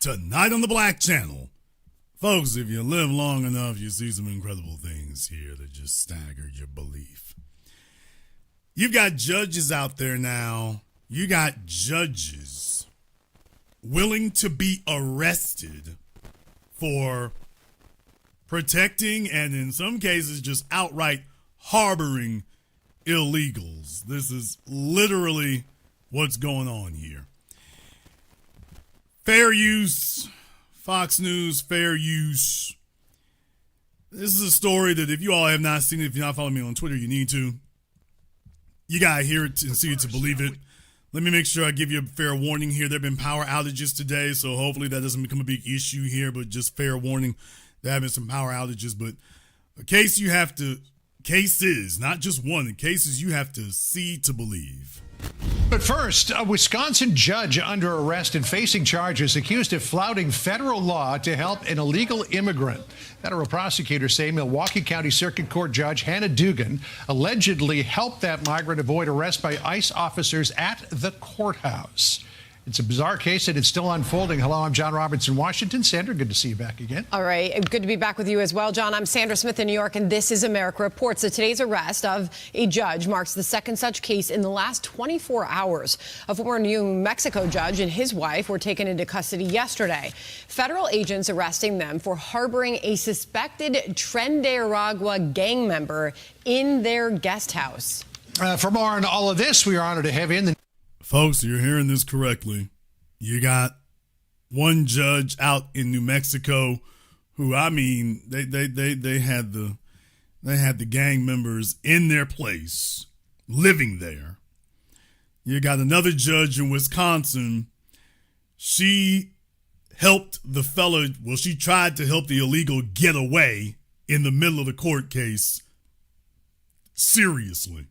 Tonight on the Black Channel. Folks, if you live long enough, you see some incredible things here that just stagger your belief. You've got judges out there now. You got judges willing to be arrested for protecting and in some cases just outright harboring illegals. This is literally what's going on here. Fair use, Fox News, fair use. This is a story that if you all have not seen it, if you're not following me on Twitter, you need to. You got to hear it and see it to believe it. Let me make sure I give you a fair warning here. There have been power outages today, so hopefully that doesn't become a big issue here, but just fair warning. There have been some power outages, but a case you have to, cases, not just one, the cases you have to see to believe. But first, a Wisconsin judge under arrest and facing charges accused of flouting federal law to help an illegal immigrant. Federal prosecutors say Milwaukee County Circuit Court Judge Hannah Dugan allegedly helped that migrant avoid arrest by ICE officers at the courthouse. It's a bizarre case and it's still unfolding. Hello, I'm John Roberts in Washington. Sandra, good to see you back again. All right. Good to be back with you as well, John. I'm Sandra Smith in New York, and this is America Reports. So today's arrest of a judge marks the second such case in the last 24 hours. A former New Mexico judge and his wife were taken into custody yesterday. Federal agents arresting them for harboring a suspected Tren gang member in their guest house. For more on all of this, we are honored to have in the Folks, you're hearing this correctly. You got one judge out in New Mexico who, I mean, they had the gang members in their place, living there. You got another judge in Wisconsin. She helped the fella, well, she tried to help the illegal get away in the middle of the court case. Seriously.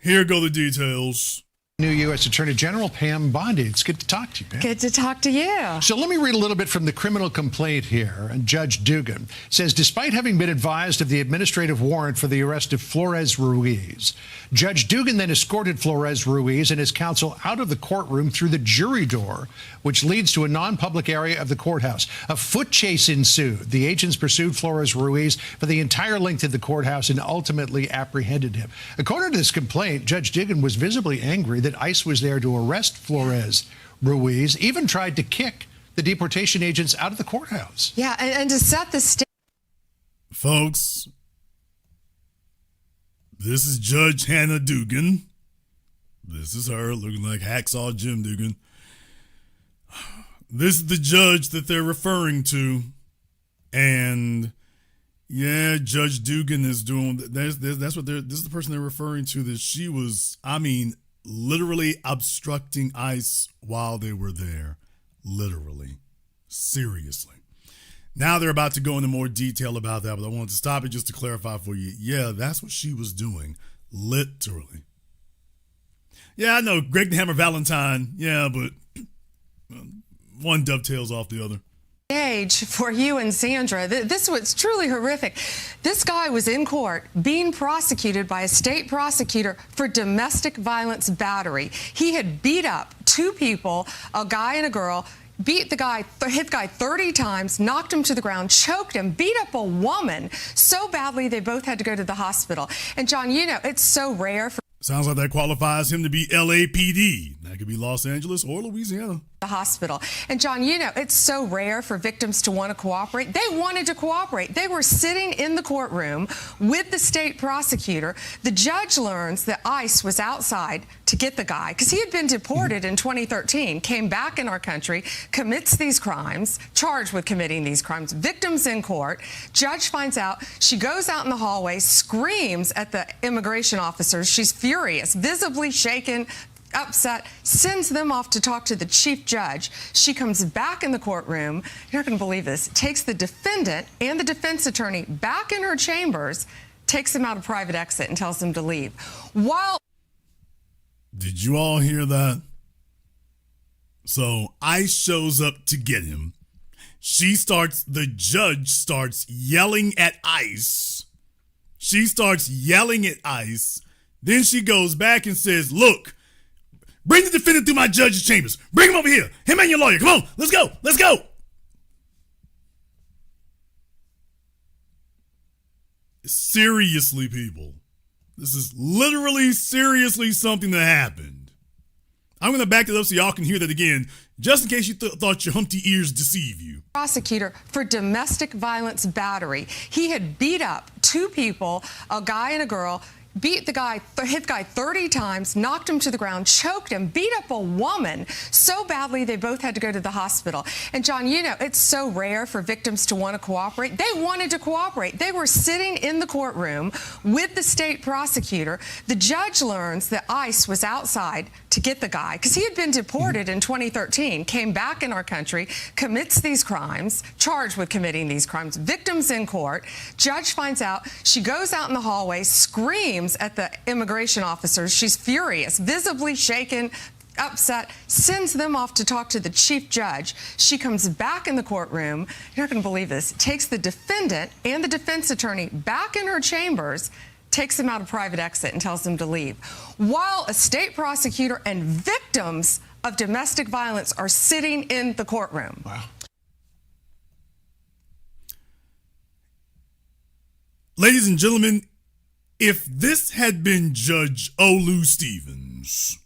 Here go the details. New U.S. Attorney General Pam Bondi. It's good to talk to you, Pam. Good to talk to you. So let me read a little bit from the criminal complaint here. And Judge Dugan says, despite having been advised of the administrative warrant for the arrest of Flores Ruiz, Judge Dugan then escorted Flores Ruiz and his counsel out of the courtroom through the jury door, which leads to a non-public area of the courthouse. A foot chase ensued. The agents pursued Flores Ruiz for the entire length of the courthouse and ultimately apprehended him. According to this complaint, Judge Dugan was visibly angry that ICE was there to arrest Flores Ruiz, even tried to kick the deportation agents out of the courthouse. Yeah, and to set the stage. Folks, this is Judge Hannah Dugan. This is her looking like Hacksaw Jim Dugan. This is the judge that they're referring to. And yeah, Judge Dugan is doing, that's what this is the person they're referring to, that she was, I mean, literally obstructing ICE while they were there. Literally. Seriously. Now they're about to go into more detail about that, but I wanted to stop it just to clarify for you. Yeah, that's what she was doing. Literally. Yeah, I know, Greg the Hammer Valentine. Yeah, but one dovetails off the other. Stage for you and Sandra. This was truly horrific. This guy was in court being prosecuted by a state prosecutor for domestic violence battery. He had beat up two people, a guy and a girl, beat the guy, hit the guy 30 times, knocked him to the ground, choked him, beat up a woman so badly they both had to go to the hospital. And John, you know, it's so rare for Sounds like that qualifies him to be LAPD. That could be Los Angeles or Louisiana. The hospital. And John, you know, it's so rare for victims to want to cooperate. They wanted to cooperate. They were sitting in the courtroom with the state prosecutor. The judge learns that ICE was outside to get the guy because he had been deported in 2013, came back in our country, commits these crimes, charged with committing these crimes, victims in court. Judge finds out. She goes out in the hallway, screams at the immigration officers. She's furious, visibly shaken, upset, sends them off to talk to the chief judge. She comes back in the courtroom. You're not going to believe this. Takes the defendant and the defense attorney back in her chambers, takes them out a private exit and tells them to leave. Did you all hear that? So ICE shows up to get him. The judge starts yelling at ICE. She starts yelling at ICE. Then she goes back and says, look, Bring the defendant through my judge's chambers. Bring him over here. Him and your lawyer. Come on. Let's go. Let's go. Seriously, people. This is literally seriously something that happened. I'm going to back it up so y'all can hear that again, just in case you thought your Humpty ears deceive you. Prosecutor for domestic violence battery. He had beat up two people, a guy and a girl, hit the guy 30 times, knocked him to the ground, choked him, beat up a woman so badly they both had to go to the hospital. And John, you know, it's so rare for victims to want to cooperate. They wanted to cooperate. They were sitting in the courtroom with the state prosecutor. The judge learns that ICE was outside to get the guy because he had been deported in 2013, came back in our country, commits these crimes, charged with committing these crimes, victims in court. Judge finds out. She goes out in the hallway, screams at the immigration officers. She's furious, visibly shaken, upset, sends them off to talk to the chief judge. She comes back in the courtroom. You're not going to believe this. Takes the defendant and the defense attorney back in her chambers, takes them out a private exit and tells them to leave. While a state prosecutor and victims of domestic violence are sitting in the courtroom. Wow. Ladies and gentlemen, if this had been Judge Olu Stevens,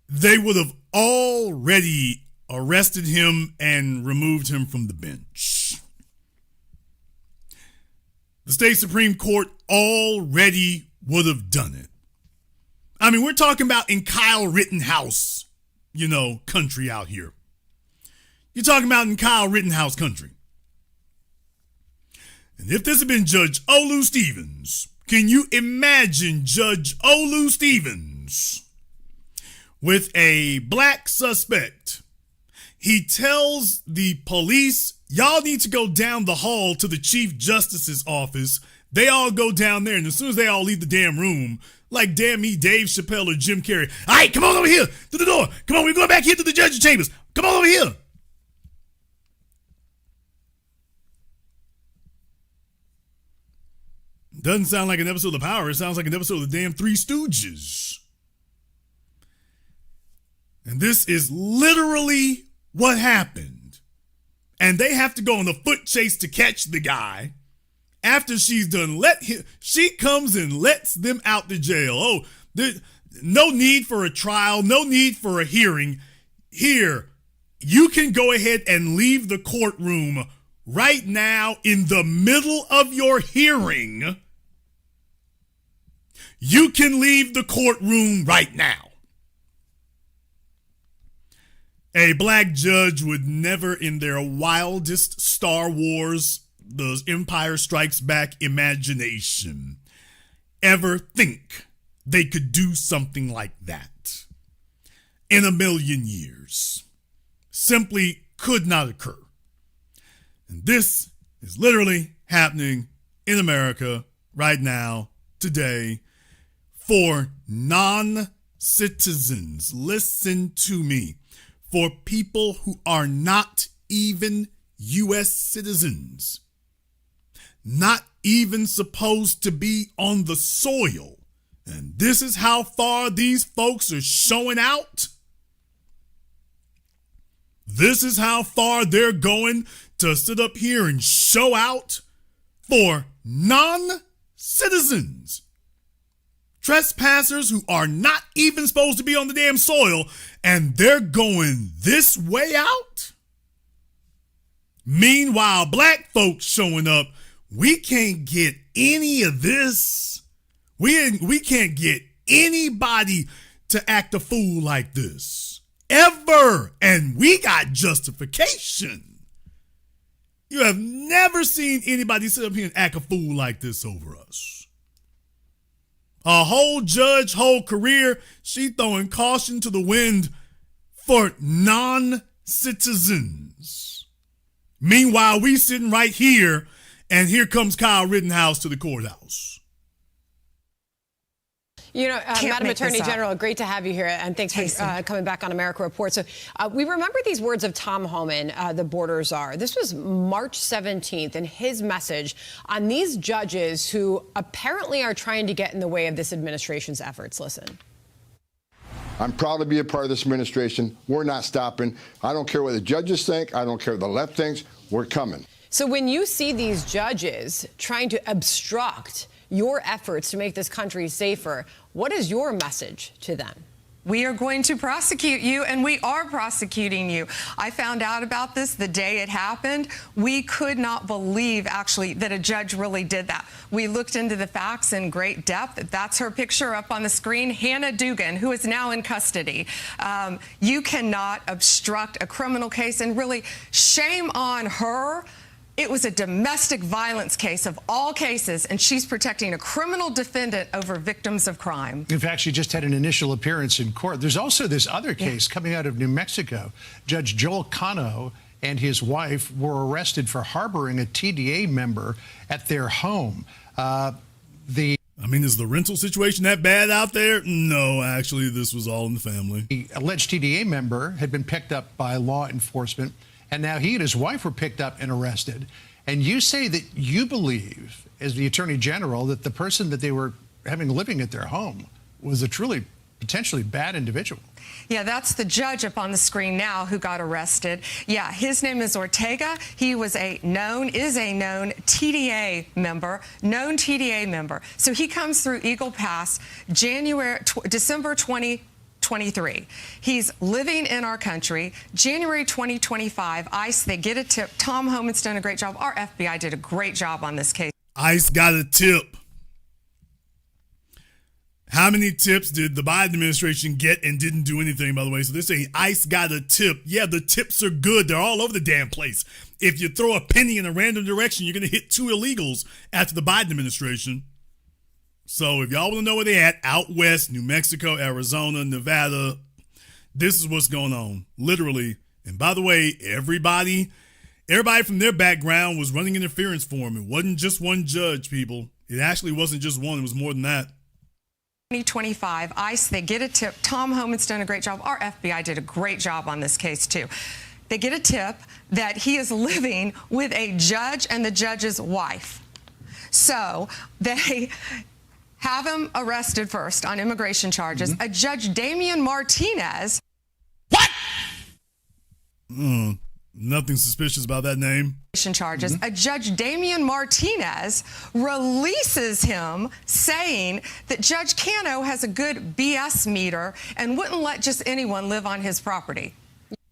they would have already arrested him and removed him from the bench. The state Supreme Court already would have done it. I mean, we're talking about in Kyle Rittenhouse, country out here. You're talking about in Kyle Rittenhouse country. And if this had been Judge Olu Stevens, can you imagine Judge Olu Stevens with a black suspect? He tells the police, y'all need to go down the hall to the Chief Justice's office. They all go down there, and as soon as they all leave the damn room, like damn me, Dave Chappelle or Jim Carrey, all right, come on over here to the door. Come on, we're going back here to the judge's chambers. Come on over here. Doesn't sound like an episode of Power. It sounds like an episode of the damn Three Stooges. And this is literally what happened. And they have to go on a foot chase to catch the guy. After she's done, she comes and lets them out the jail. Oh, no need for a trial, no need for a hearing. Here, you can go ahead and leave the courtroom right now in the middle of your hearing. You can leave the courtroom right now. A black judge would never in their wildest Star Wars, the Empire Strikes Back imagination, ever think they could do something like that. In a million years. Simply could not occur. And this is literally happening in America right now, today, for non-citizens. Listen to me. For people who are not even U.S. citizens, not even supposed to be on the soil. And this is how far these folks are showing out. This is how far they're going to sit up here and show out for non-citizens. Trespassers who are not even supposed to be on the damn soil, and they're going this way out. Meanwhile, black folks showing up, we can't get any of this. We can't get anybody to act a fool like this. Ever. And we got justification. You have never seen anybody sit up here and act a fool like this over us. A whole judge, whole career, she throwing caution to the wind for non-citizens. Meanwhile, we sitting right here, and here comes Kyle Rittenhouse to the courthouse. Madam Attorney General, great to have you here, and thanks for coming back on America Report. So we remember these words of Tom Homan, the border czar. This was March 17th, and his message on these judges who apparently are trying to get in the way of this administration's efforts. Listen. I'm proud to be a part of this administration. We're not stopping. I don't care what the judges think. I don't care what the left thinks. We're coming. So when you see these judges trying to obstruct your efforts to make this country safer, what is your message to them? We are going to prosecute you, and we are prosecuting you. I found out about this the day it happened. We could not believe, actually, that a judge really did that. We looked into the facts in great depth. That's her picture up on the screen, Hannah Dugan, who is now in custody. You cannot obstruct a criminal case, and really, shame on her. It was a domestic violence case of all cases, and she's protecting a criminal defendant over victims of crime. In fact, she just had an initial appearance in court. There's also this other case coming out of New Mexico. Judge Joel Cano and his wife were arrested for harboring a TDA member at their home. I mean, is the rental situation that bad out there? No, actually, this was all in the family. The alleged TDA member had been picked up by law enforcement, and now he and his wife were picked up and arrested. And you say that you believe, as the Attorney General, that the person that they were having living at their home was a truly potentially bad individual. Yeah, that's the judge up on the screen now who got arrested. Yeah, his name is Ortega. He was is a known TDA member, So he comes through Eagle Pass December 2023. He's living in our country. January 2025, ICE, they get a tip. Tom Homan's done a great job. Our FBI did a great job on this case. ICE got a tip. How many tips did the Biden administration get and didn't do anything, by the way? So they're saying ICE got a tip. Yeah, the tips are good. They're all over the damn place. If you throw a penny in a random direction, you're going to hit 2 illegals after the Biden administration. So if y'all want to know where they at, out west, New Mexico, Arizona, Nevada, this is what's going on, literally. And by the way, everybody from their background was running interference for him. It wasn't just one judge, people. It actually wasn't just one. It was more than that. 2025, ICE, they get a tip. Tom Homan's done a great job. Our FBI did a great job on this case, too. They get a tip that he is living with a judge and the judge's wife. So they have him arrested first on immigration charges. A Judge Damian Martinez. What? Nothing suspicious about that name. Charges. A Judge Damian Martinez releases him, saying that Judge Cano has a good BS meter and wouldn't let just anyone live on his property.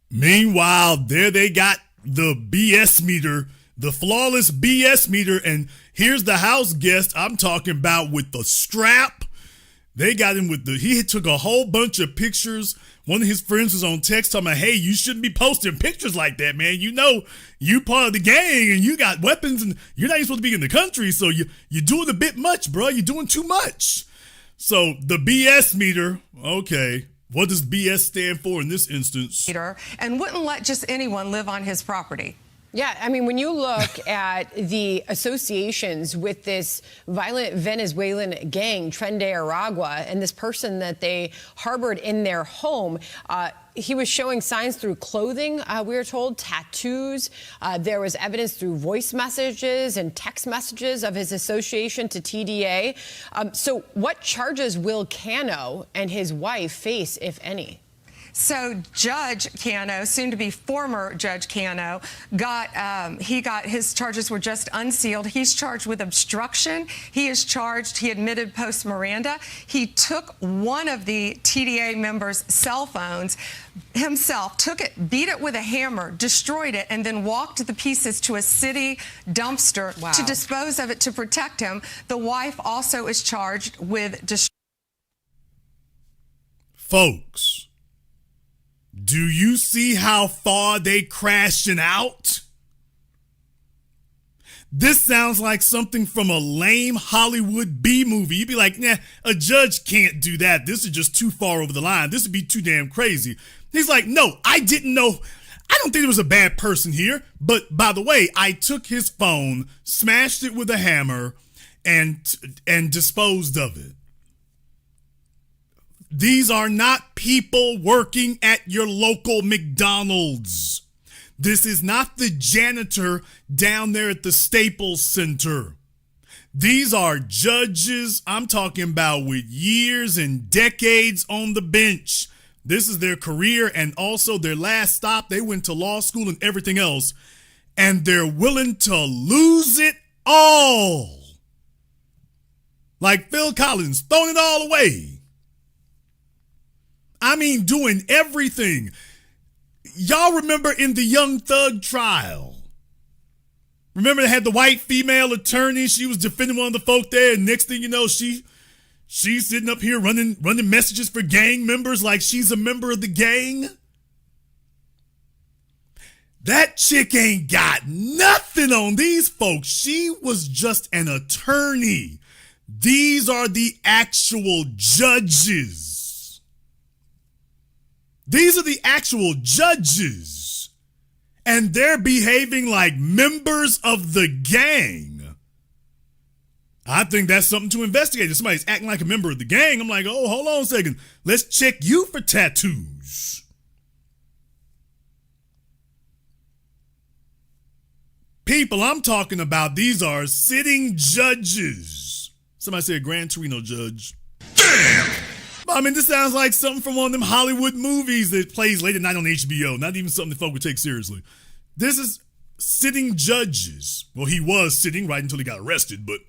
Meanwhile, there they got the BS meter, the flawless BS meter, and here's the house guest I'm talking about with the strap. They got him with he took a whole bunch of pictures. One of his friends was on text talking about, hey, you shouldn't be posting pictures like that, man. You know, you part of the gang and you got weapons and you're not even supposed to be in the country. So you're doing a bit much, bro. You're doing too much. So the BS meter, okay. What does BS stand for in this instance? And wouldn't let just anyone live on his property. Yeah, I mean, when you look at the associations with this violent Venezuelan gang, Tren de Aragua, and this person that they harbored in their home, he was showing signs through clothing, we were told, tattoos. There was evidence through voice messages and text messages of his association to TDA. So what charges will Cano and his wife face, if any? So Judge Cano, soon to be former Judge Cano, got his charges were just unsealed. He's charged with obstruction. He admitted post Miranda. He took one of the TDA members' cell phones himself, took it, beat it with a hammer, destroyed it, and then walked the pieces to a city dumpster to dispose of it to protect him. The wife also is charged with Folks, do you see how far they crashing out? This sounds like something from a lame Hollywood B movie. You'd be like, nah, a judge can't do that. This is just too far over the line. This would be too damn crazy. He's like, no, I didn't know. I don't think there was a bad person here. But by the way, I took his phone, smashed it with a hammer, and disposed of it. These are not people working at your local McDonald's. This is not the janitor down there at the Staples Center. These are judges, I'm talking about with years and decades on the bench. This is their career and also their last stop. They went to law school and everything else, and they're willing to lose it all. Like Phil Collins, throwing it all away. I mean, doing everything. Y'all remember in the Young Thug trial? Remember they had the white female attorney? She was defending one of the folk there, and next thing you know, she's sitting up here running messages for gang members like she's a member of the gang. That chick ain't got nothing on these folks. She was just an attorney. These are the actual judges. These are the actual judges. And they're behaving like members of the gang. I think that's something to investigate. If somebody's acting like a member of the gang, I'm like, oh, hold on a second. Let's check you for tattoos. People I'm talking about, these are sitting judges. Somebody said Gran Torino judge. Damn! I mean, this sounds like something from one of them Hollywood movies that plays late at night on HBO. Not even something that folk would take seriously. This is sitting judges. Well, he was sitting right until he got arrested, but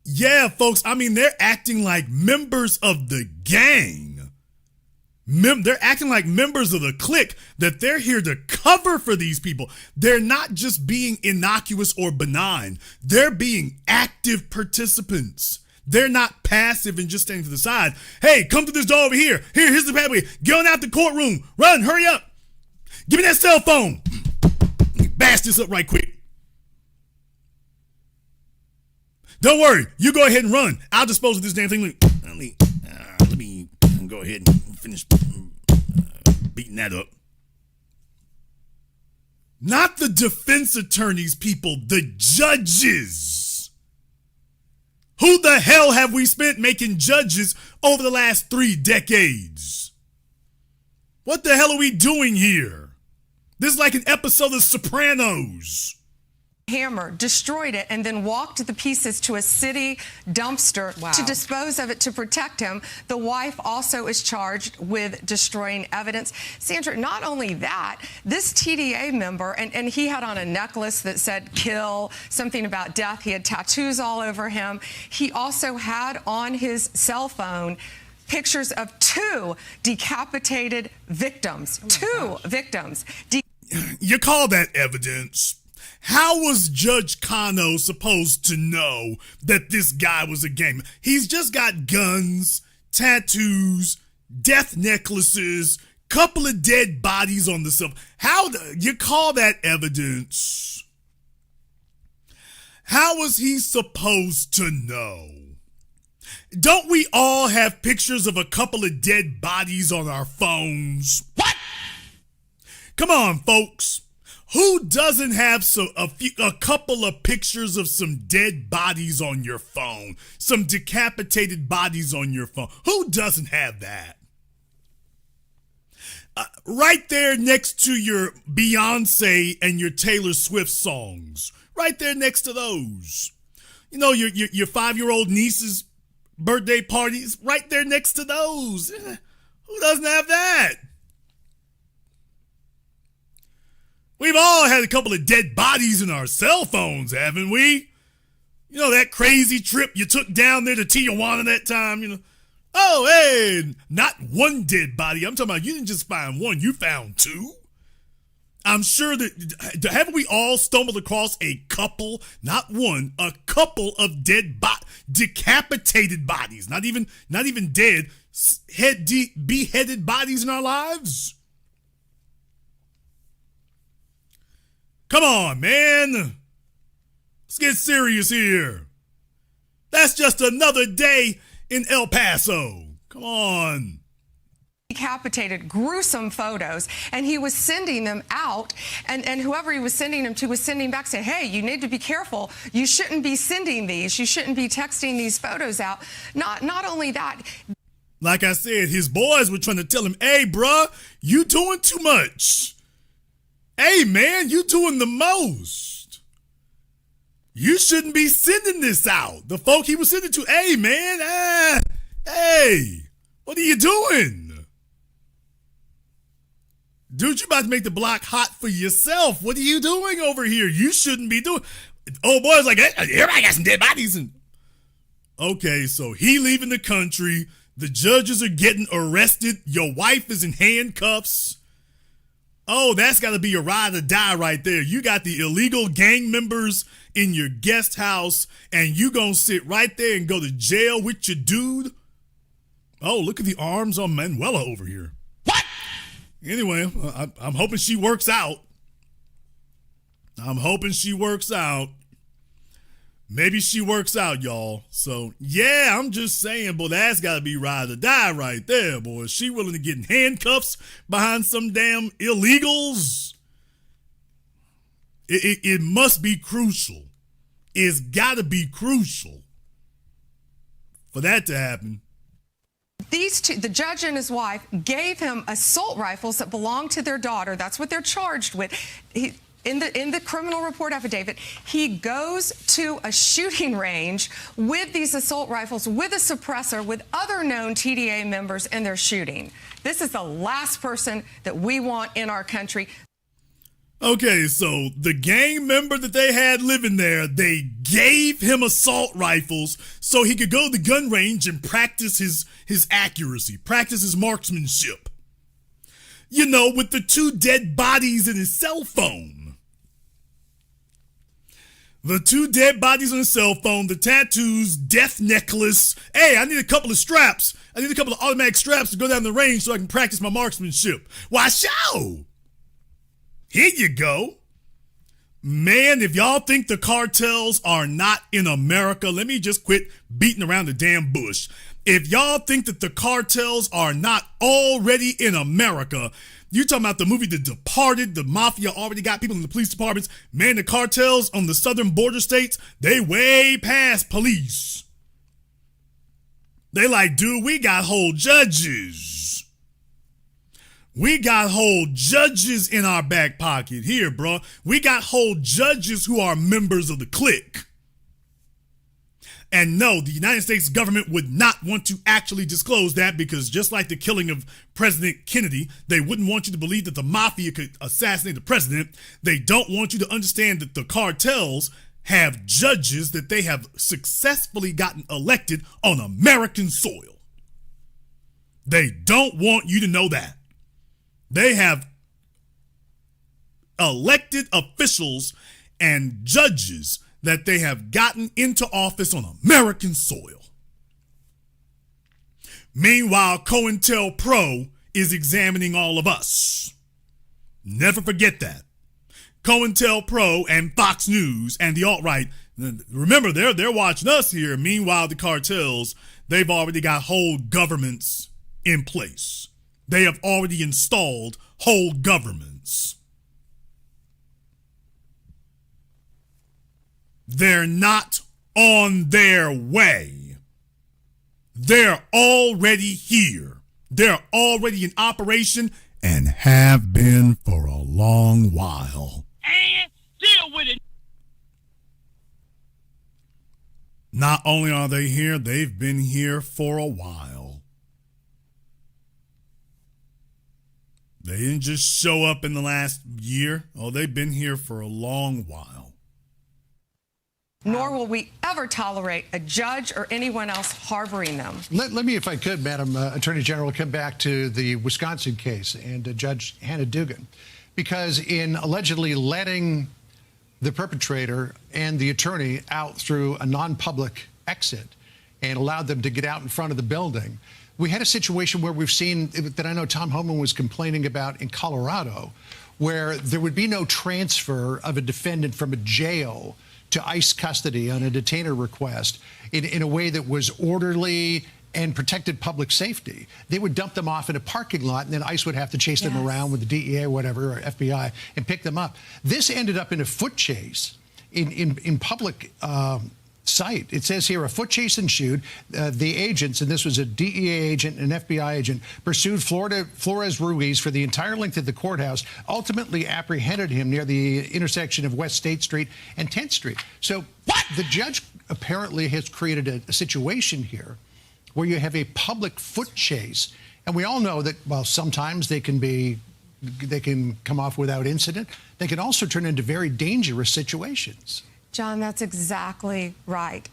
yeah, folks, I mean, they're acting like members of the gang. They're acting like members of the clique, that they're here to cover for these people. They're not just being innocuous or benign. They're being active participants. They're not passive and just standing to the side. Hey, come to this door over here. Here's the pathway. Get on out the courtroom. Run, hurry up. Give me that cell phone. Bash this up right quick. Don't worry. You go ahead and run. I'll dispose of this damn thing. Let me go ahead and finish beating that up. Not the defense attorneys, people. The judges. Who the hell have we spent making judges over the last 3 decades? What the hell are we doing here? This is like an episode of Sopranos. Hammer, destroyed it, and then walked the pieces to a city dumpster to dispose of it to protect him. The wife also is charged with destroying evidence. Sandra, not only that, this TDA member, and he had on a necklace that said kill, something about death. He had tattoos all over him. He also had on his cell phone pictures of 2 decapitated victims. Two victims. You call that evidence? How was Judge Cano supposed to know that this guy was a gang member? He's just got guns, tattoos, death necklaces, couple of dead bodies on the cell. You call that evidence? How was he supposed to know? Don't we all have pictures of a couple of dead bodies on our phones? What? Come on, folks. Who doesn't have a couple of pictures of some dead bodies on your phone? Some decapitated bodies on your phone? Who doesn't have that? Right there next to your Beyonce and your Taylor Swift songs. Right there next to those. You know, your 5-year-old niece's birthday parties. Right there next to those. Who doesn't have that? We've all had a couple of dead bodies in our cell phones, haven't we? You know, that crazy trip you took down there to Tijuana that time, you know. Oh, hey, not one dead body. I'm talking about you didn't just find one, you found 2. I'm sure that, haven't we all stumbled across a couple, not one, a couple of decapitated bodies, not even dead, beheaded bodies in our lives? Come on, man. Let's get serious here. That's just another day in El Paso. Come on. Decapitated, gruesome photos, and he was sending them out, and whoever he was sending them to was sending back saying, hey, you need to be careful. You shouldn't be sending these. You shouldn't be texting these photos out. Not only that. Like I said, his boys were trying to tell him, hey, bruh, you doing too much. Hey, man, you doing the most. You shouldn't be sending this out. The folk he was sending to, hey, man, hey, what are you doing? Dude, you about to make the block hot for yourself. What are you doing over here? You shouldn't be doing. Old boy's like, hey, everybody got some dead bodies. Okay, so he leaving the country. The judges are getting arrested. Your wife is in handcuffs. Oh, that's got to be a ride or die right there. You got the illegal gang members in your guest house, and you gonna sit right there and go to jail with your dude? Oh, look at the arms on Manuela over here. What? Anyway, I'm hoping she works out. I'm hoping she works out. Maybe she works out, y'all. So, yeah, I'm just saying, boy, that's got to be ride or die right there, boy. Is she willing to get in handcuffs behind some damn illegals? It must be crucial. It's got to be crucial for that to happen. These two, the judge and his wife, gave him assault rifles that belonged to their daughter. That's what they're charged with. In the criminal report affidavit, he goes to a shooting range with these assault rifles, with a suppressor, with other known TDA members, and they're shooting. This is the last person that we want in our country. Okay, so the gang member that they had living there, they gave him assault rifles so he could go to the gun range and practice his accuracy, practice his marksmanship. You know, with the 2 dead bodies in his cell phone. The 2 dead bodies on his cell phone, the tattoos, death necklace. Hey, I need a couple of straps. I need a couple of automatic straps to go down the range so I can practice my marksmanship. Why, show! Here you go. Man, if y'all think the cartels are not in America, let me just quit beating around the damn bush. If y'all think that the cartels are not already in America, you talking about the movie The Departed, the mafia already got people in the police departments. Man, the cartels on the southern border states, they way past police. They like, dude, we got whole judges. We got whole judges in our back pocket here, bro. We got whole judges who are members of the clique. And no, the United States government would not want to actually disclose that because just like the killing of President Kennedy, they wouldn't want you to believe that the mafia could assassinate the president. They don't want you to understand that the cartels have judges that they have successfully gotten elected on American soil. They don't want you to know that. They have elected officials and judges that they have gotten into office on American soil. Meanwhile, COINTELPRO is examining all of us. Never forget that. COINTELPRO and Fox News and the alt-right, remember, they're watching us here. Meanwhile, the cartels, they've already got whole governments in place. They have already installed whole governments. They're not on their way. They're already here. They're already in operation and have been for a long while. And deal with it. Not only are they here, they've been here for a while. They didn't just show up in the last year. Oh, they've been here for a long while. Nor will we ever tolerate a judge or anyone else harboring them. Let me, if I could, Madam Attorney General, come back to the Wisconsin case and Judge Hannah Dugan. Because in allegedly letting the perpetrator and the attorney out through a non-public exit and allowed them to get out in front of the building, we had a situation where we've seen that I know Tom Homan was complaining about in Colorado, where there would be no transfer of a defendant from a jail to ICE custody on a detainer request in a way that was orderly and protected public safety. They would dump them off in a parking lot, and then ICE would have to chase them around with the DEA or whatever, or FBI, and pick them up. This ended up in a foot chase in public sight. It says here, a foot chase ensued. The agents, and this was a DEA agent and an FBI agent, pursued Flores Ruiz for the entire length of the courthouse, ultimately apprehended him near the intersection of West State Street and 10th Street. So the judge apparently has created a situation here where you have a public foot chase. And we all know that, well, sometimes they can be they can come off without incident. They can also turn into very dangerous situations. John, that's exactly right.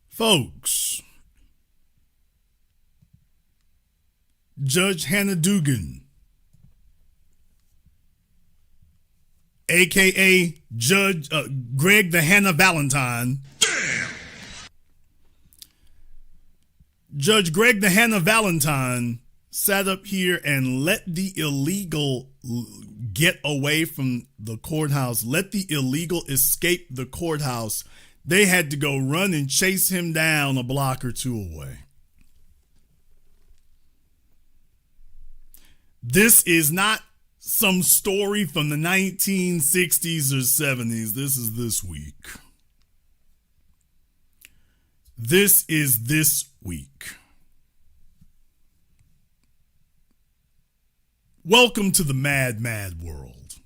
Folks, Judge Hannah Dugan, a.k.a. Judge Greg the Hannah Valentine. Damn! Judge Greg the Hannah Valentine sat up here and let the illegal get away from the courthouse, let the illegal escape the courthouse. They had to go run and chase him down a block or two away. This is not some story from the 1960s or 70s. This is this week. This is this week. Welcome to the mad, mad world.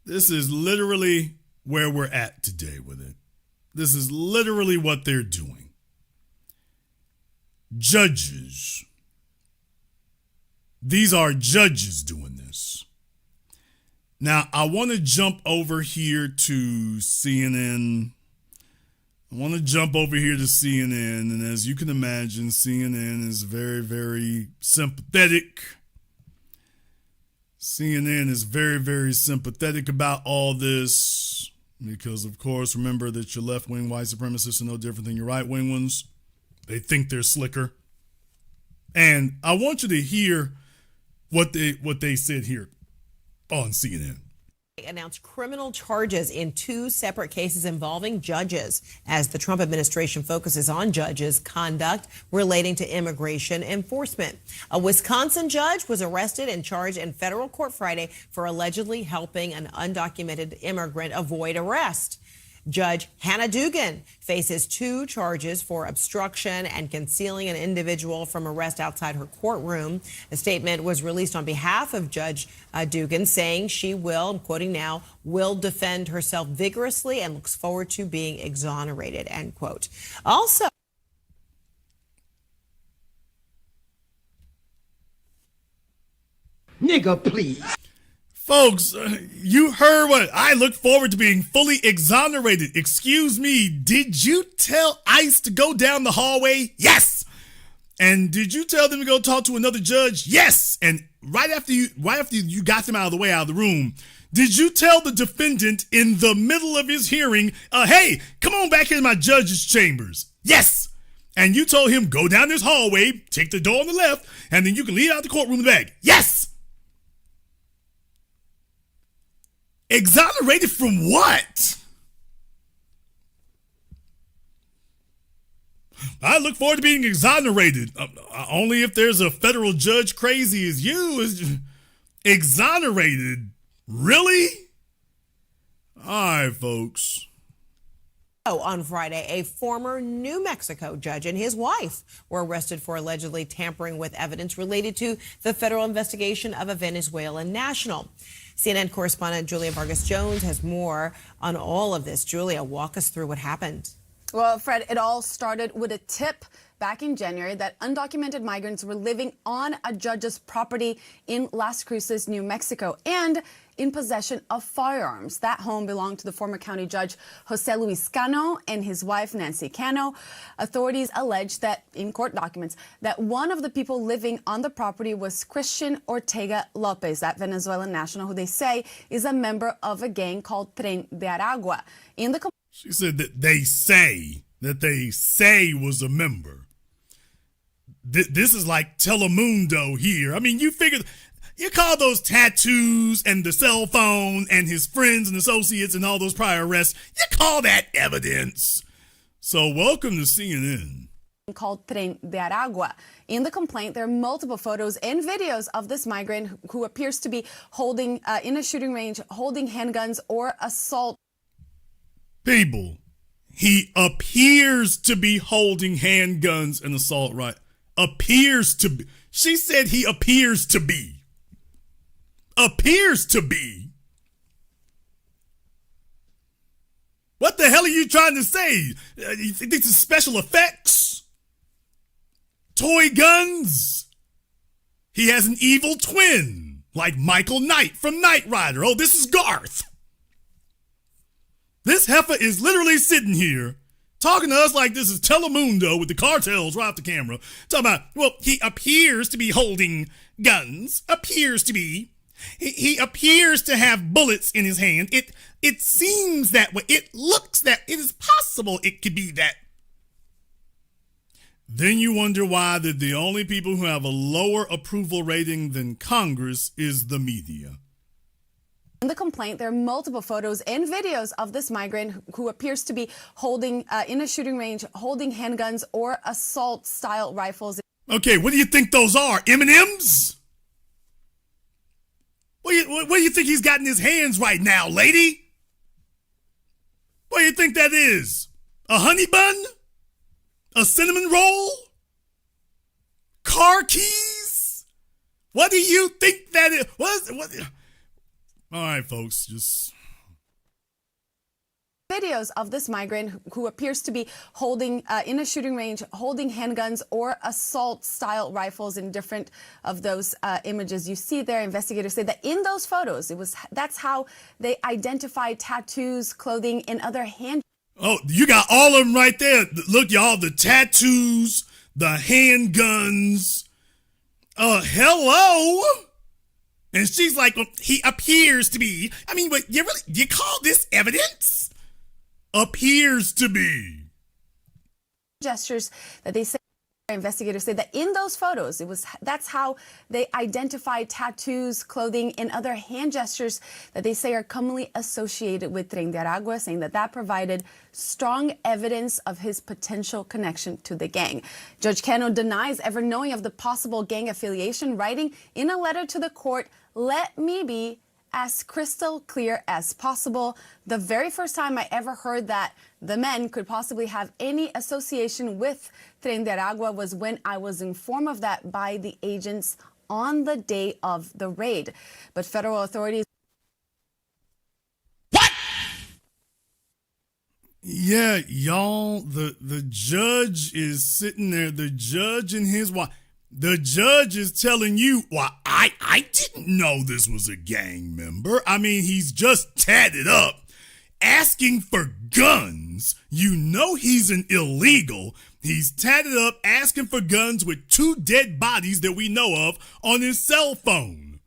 This is literally where we're at today with it. This is literally what they're doing. Judges. These are judges doing this. Now, I want to jump over here to CNN. And as you can imagine, CNN is very, very sympathetic. CNN is very, very sympathetic about all this because, of course, remember that your left-wing white supremacists are no different than your right-wing ones. They think they're slicker. And I want you to hear what they said here on CNN. Announced criminal charges in 2 separate cases involving judges as the Trump administration focuses on judges' conduct relating to immigration enforcement. A Wisconsin judge was arrested and charged in federal court Friday for allegedly helping an undocumented immigrant avoid arrest. Judge Hannah Dugan faces 2 charges for obstruction and concealing an individual from arrest outside her courtroom. A statement was released on behalf of Judge Dugan saying she will, I'm quoting now, will defend herself vigorously and looks forward to being exonerated, end quote. Also, Nigga, please. Folks, you heard what I look forward to being fully exonerated. Excuse me, did you tell ICE to go down the hallway? Yes. And did you tell them to go talk to another judge? Yes. And right after you got them out of the way, out of the room, did you tell the defendant in the middle of his hearing, hey, come on back into my judge's chambers? Yes. And you told him, go down this hallway, take the door on the left, and then you can leave out the courtroom in the back. Yes. Exonerated from what? I look forward to being exonerated. Only if there's a federal judge crazy as you is exonerated. Really? All right, folks. on Friday, a former New Mexico judge and his wife were arrested for allegedly tampering with evidence related to the federal investigation of a Venezuelan national. CNN correspondent Julia Vargas Jones has more on all of this. Julia, walk us through what happened. Well, Fred, it all started with a tip back in January that undocumented migrants were living on a judge's property in Las Cruces, New Mexico, and in possession of firearms. That home belonged to the former county judge Jose Luis Cano and his wife Nancy Cano. Authorities alleged that, in court documents, that one of the people living on the property was Christian Ortega Lopez, that Venezuelan national who they say is a member of a gang called Tren de Aragua. She said that they say was a member. This is like Telemundo here. I mean, you call those tattoos and the cell phone and his friends and associates and all those prior arrests, you call that evidence. So welcome to CNN. Called Tren de Aragua. In the complaint, there are multiple photos and videos of this migrant who appears to be holding, in a shooting range, holding handguns or assault. People, he appears to be holding handguns and assault right. Appears to be. She said he appears to be. Appears to be. What the hell are you trying to say? You think this is special effects? Toy guns? He has an evil twin, like Michael Knight from Knight Rider. Oh, this is Garth. This heifer is literally sitting here talking to us like this is Telemundo with the cartels right off the camera. Talking about, well, he appears to be holding guns. Appears to be. He appears to have bullets in his hand. It seems that way. It looks that it is possible it could be that. Then you wonder why that the only people who have a lower approval rating than Congress is the media. In the complaint, there are multiple photos and videos of this migrant who appears to be holding, in a shooting range, holding handguns or assault-style rifles. Okay, what do you think those are? M&Ms? What do you think he's got in his hands right now, lady? What do you think that is? A honey bun? A cinnamon roll? Car keys? What do you think that is? What? All right, folks, just... Videos of this migrant who appears to be holding, in a shooting range, holding handguns or assault-style rifles. In different of those images you see there, investigators say that in those photos, that's how they identified tattoos, clothing, and other hand. Oh, you got all of them right there. Look, y'all, the tattoos, the handguns. Hello? And she's like, well, he appears to be. I mean, wait, you call this evidence? Appears to be. Gestures that they say, investigators say that in those photos, that's how they identified tattoos, clothing, and other hand gestures that they say are commonly associated with Tren de Aragua, saying that provided strong evidence of his potential connection to the gang. Judge Cano denies ever knowing of the possible gang affiliation, writing in a letter to the court, "Let me be as crystal clear as possible." The very first time I ever heard that the men could possibly have any association with Tren de Aragua was when I was informed of that by the agents on the day of the raid. But federal authorities... What? Yeah, y'all, the judge is sitting there, the judge and his wife. The judge is telling you, well, I didn't know this was a gang member. I mean, he's just tatted up, asking for guns. You know he's an illegal. He's tatted up, asking for guns with 2 dead bodies that we know of on his cell phone.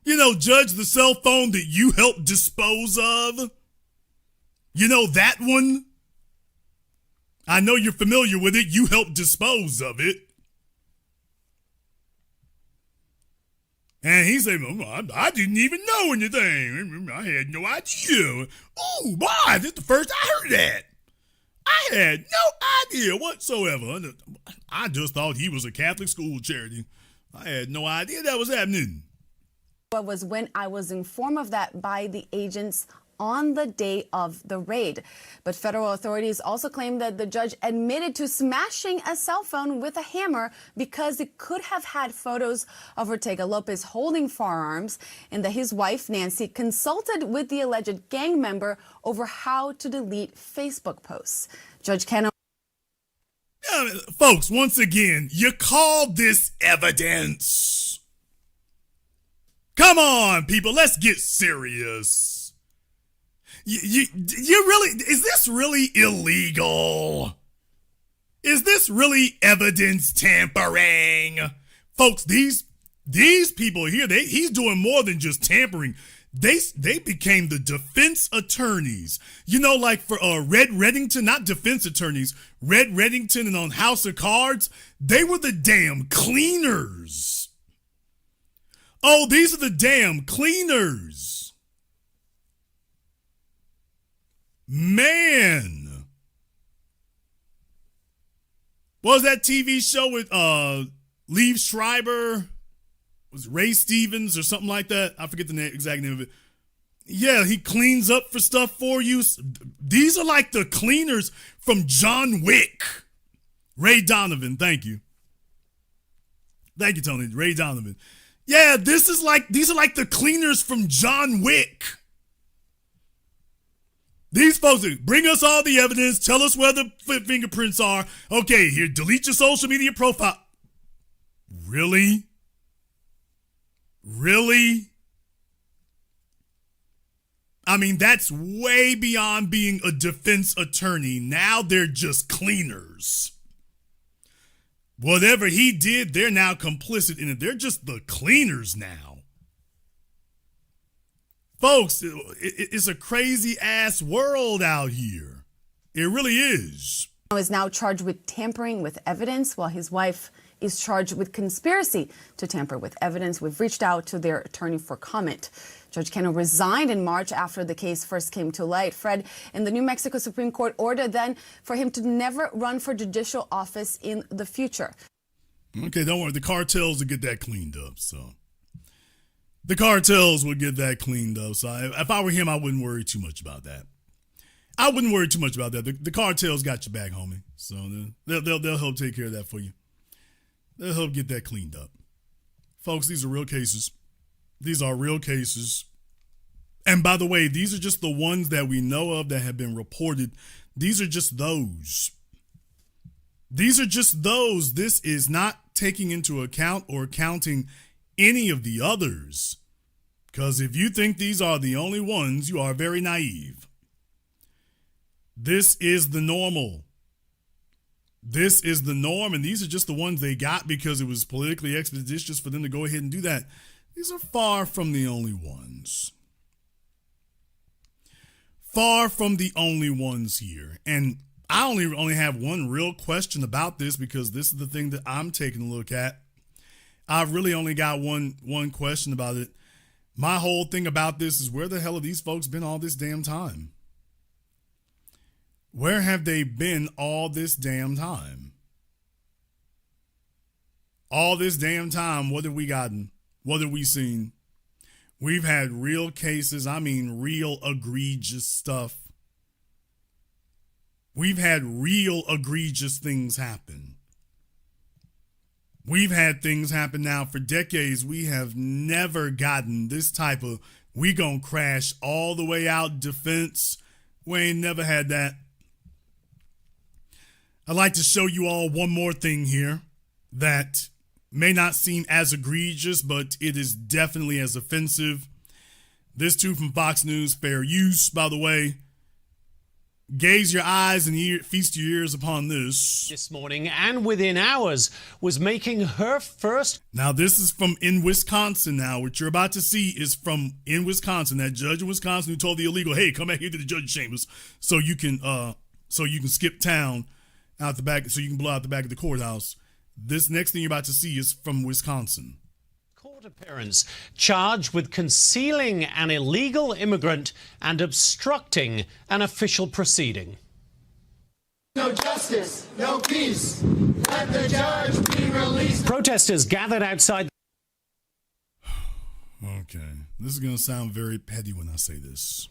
You know, Judge, the cell phone that you helped dispose of? You know that one? I know you're familiar with it. You helped dispose of it. And he said, well, I didn't even know anything. I had no idea. Oh, boy, this is the first I heard that. I had no idea whatsoever. I just thought he was a Catholic school charity. I had no idea that was happening. Was when I was informed of that by the agents on the day of the raid. But federal authorities also claim that the judge admitted to smashing a cell phone with a hammer because it could have had photos of Ortega Lopez holding firearms, and that his wife, Nancy, consulted with the alleged gang member over how to delete Facebook posts. Judge Cano... Folks, once again, you call this evidence. Come on, people, let's get serious. You really, is this really illegal? Is this really evidence tampering? Folks, these people here, he's doing more than just tampering. They became the defense attorneys. You know, like for Red Reddington, not defense attorneys, Red Reddington and on House of Cards, they were the damn cleaners. Oh, these are the damn cleaners. Man. What was that TV show with Liev Schreiber? Was it Ray Stevens or something like that? I forget the exact name of it. Yeah, he cleans up for stuff for you. These are like the cleaners from John Wick. Ray Donovan, thank you. Thank you, Tony. Ray Donovan. Yeah, these are like the cleaners from John Wick. These folks bring us all the evidence, tell us where the fingerprints are. Okay, here, delete your social media profile. Really? Really? I mean, that's way beyond being a defense attorney. Now they're just cleaners. Whatever he did, they're now complicit in it. They're just the cleaners now. Folks, it's a crazy ass world out here. It really is. Is now charged with tampering with evidence, while his wife is charged with conspiracy to tamper with evidence. We've reached out to their attorney for comment. Judge Cano resigned in March after the case first came to light. Fred, in the New Mexico Supreme Court ordered then for him to never run for judicial office in the future. Okay, don't worry. The cartels will get that cleaned up. So the cartels will get that cleaned up. So if I were him, I wouldn't worry too much about that. I wouldn't worry too much about that. The cartels got your back, homie. So they'll help take care of that for you. They'll help get that cleaned up. Folks, these are real cases. These are real cases. And by the way, these are just the ones that we know of that have been reported. These are just those. These are just those. This is not taking into account or counting any of the others. Because if you think these are the only ones, you are very naive. This is the normal. This is the norm, and these are just the ones they got because it was politically expeditious for them to go ahead and do that. These are far from the only ones. Far from the only ones here. And I only have one real question about this because this is the thing that I'm taking a look at. I've really only got one question about it. My whole thing about this is, where the hell have these folks been all this damn time? Where have they been all this damn time? All this damn time, what have we gotten? What have we seen? We've had real cases, I mean real egregious stuff. We've had real egregious things happen. We've had things happen now for decades. We have never gotten this type of, we gonna crash all the way out defense. We ain't never had that. I'd like to show you all one more thing here that may not seem as egregious, but it is definitely as offensive. This too from Fox News, fair use, by the way. Gaze your eyes and feast your ears upon this morning, and within hours was making her first. Now, this is from in Wisconsin. Now, what you're about to see is from in Wisconsin. That judge in Wisconsin who told the illegal, hey, come back here to the judge's chambers so you can skip town out the back, so you can blow out the back of the courthouse. This next thing you're about to see is from Wisconsin. Court appearance charged with concealing an illegal immigrant and obstructing an official proceeding. No justice, no peace. Let the judge be released. Protesters gathered outside. Okay, this is going to sound very petty when I say this.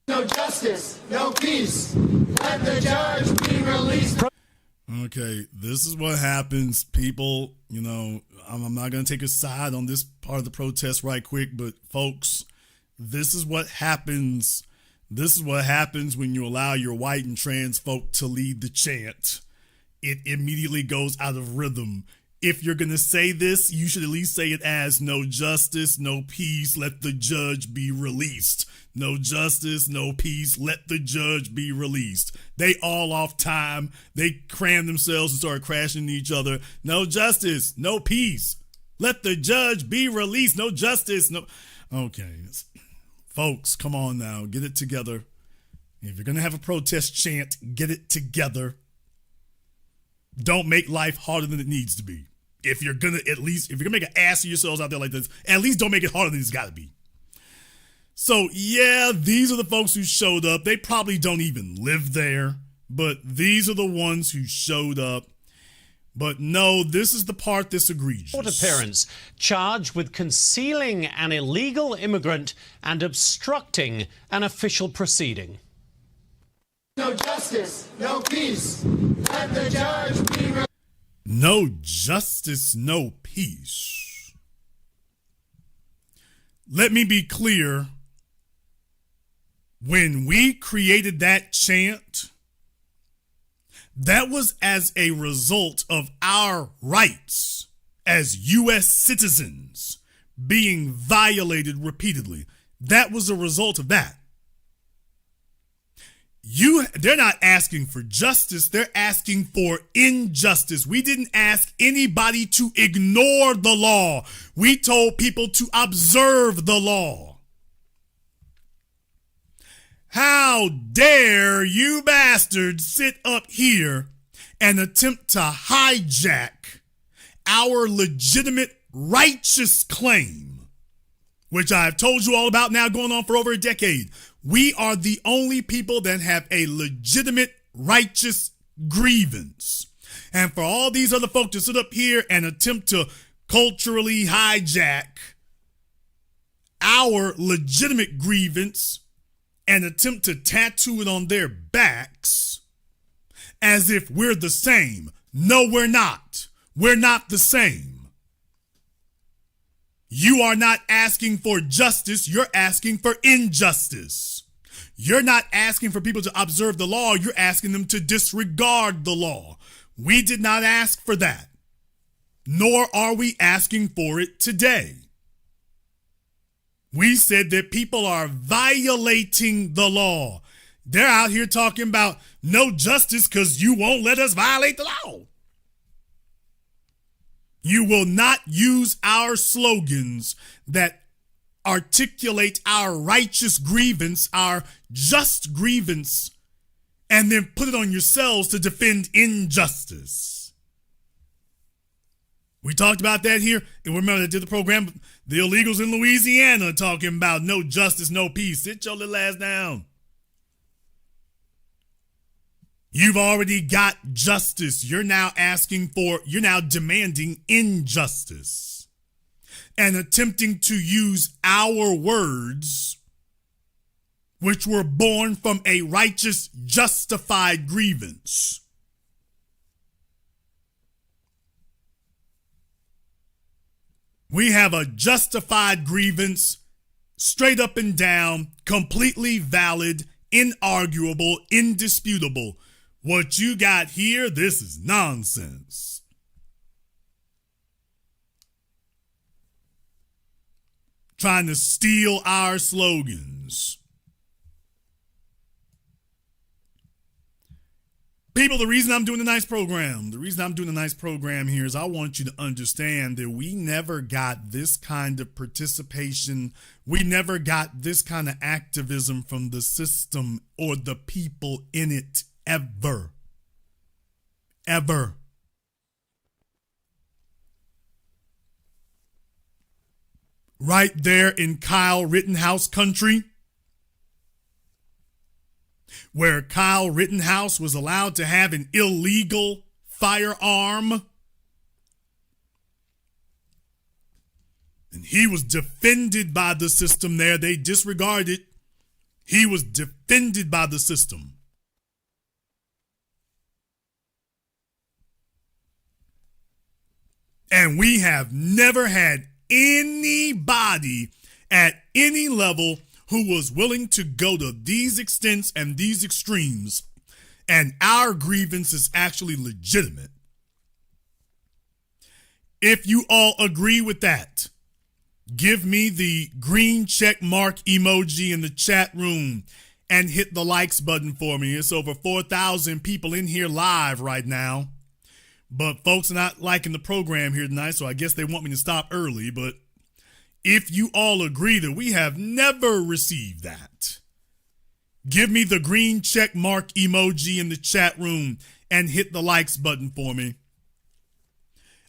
No justice, no peace. Let the judge be released. Okay, this is what happens, people. You know, I'm not going to take a side on this part of the protest right quick, but folks, this is what happens. This is what happens when you allow your white and trans folk to lead the chant. It immediately goes out of rhythm. If you're going to say this, you should at least say it as no justice, no peace, let the judge be released. No justice, no peace, let the judge be released. They all off time. They cram themselves and start crashing into each other. No justice, no peace, let the judge be released. No justice, no. Okay, folks, come on now, get it together. If you're going to have a protest chant, get it together. Don't make life harder than it needs to be. If you're going to make an ass of yourselves out there like this, at least don't make it harder than it's got to be. So, yeah, these are the folks who showed up. They probably don't even live there, but these are the ones who showed up. But no, this is the part that's egregious. Court appearance charged with concealing an illegal immigrant and obstructing an official proceeding. No justice, no peace. Let the judge be released. No justice, no peace. Let me be clear. When we created that chant, that was as a result of our rights as U.S. citizens being violated repeatedly. That was a result of that. They're not asking for justice, they're asking for injustice. We didn't ask anybody to ignore the law. We told people to observe the law. How dare you bastards sit up here and attempt to hijack our legitimate righteous claim, which I've told you all about now going on for over a decade. We are the only people that have a legitimate righteous grievance. And for all these other folks to sit up here and attempt to culturally hijack our legitimate grievance and attempt to tattoo it on their backs as if we're the same. No, we're not. We're not the same. You are not asking for justice, you're asking for injustice. You're not asking for people to observe the law, you're asking them to disregard the law. We did not ask for that, nor are we asking for it today. We said that people are violating the law. They're out here talking about no justice because you won't let us violate the law. You will not use our slogans that articulate our righteous grievance, our just grievance, and then put it on yourselves to defend injustice. We talked about that here. And remember, I did the program, the illegals in Louisiana talking about no justice, no peace. Sit your little ass down. You've already got justice. You're now demanding injustice and attempting to use our words, which were born from a righteous, justified grievance. We have a justified grievance, straight up and down, completely valid, inarguable, indisputable. What you got here, this is nonsense. Trying to steal our slogans. People, the reason I'm doing a nice program here is I want you to understand that we never got this kind of participation. We never got this kind of activism from the system or the people in it ever. Ever. Right there in Kyle Rittenhouse country, where Kyle Rittenhouse was allowed to have an illegal firearm. And he was defended by the system there. They disregarded. He was defended by the system. And we have never had anybody at any level who was willing to go to these extents and these extremes, and our grievance is actually legitimate. If you all agree with that, give me the green check mark emoji in the chat room and hit the likes button for me. It's over 4,000 people in here live right now, but folks are not liking the program here tonight, so I guess they want me to stop early. But if you all agree that we have never received that, give me the green check mark emoji in the chat room and hit the likes button for me.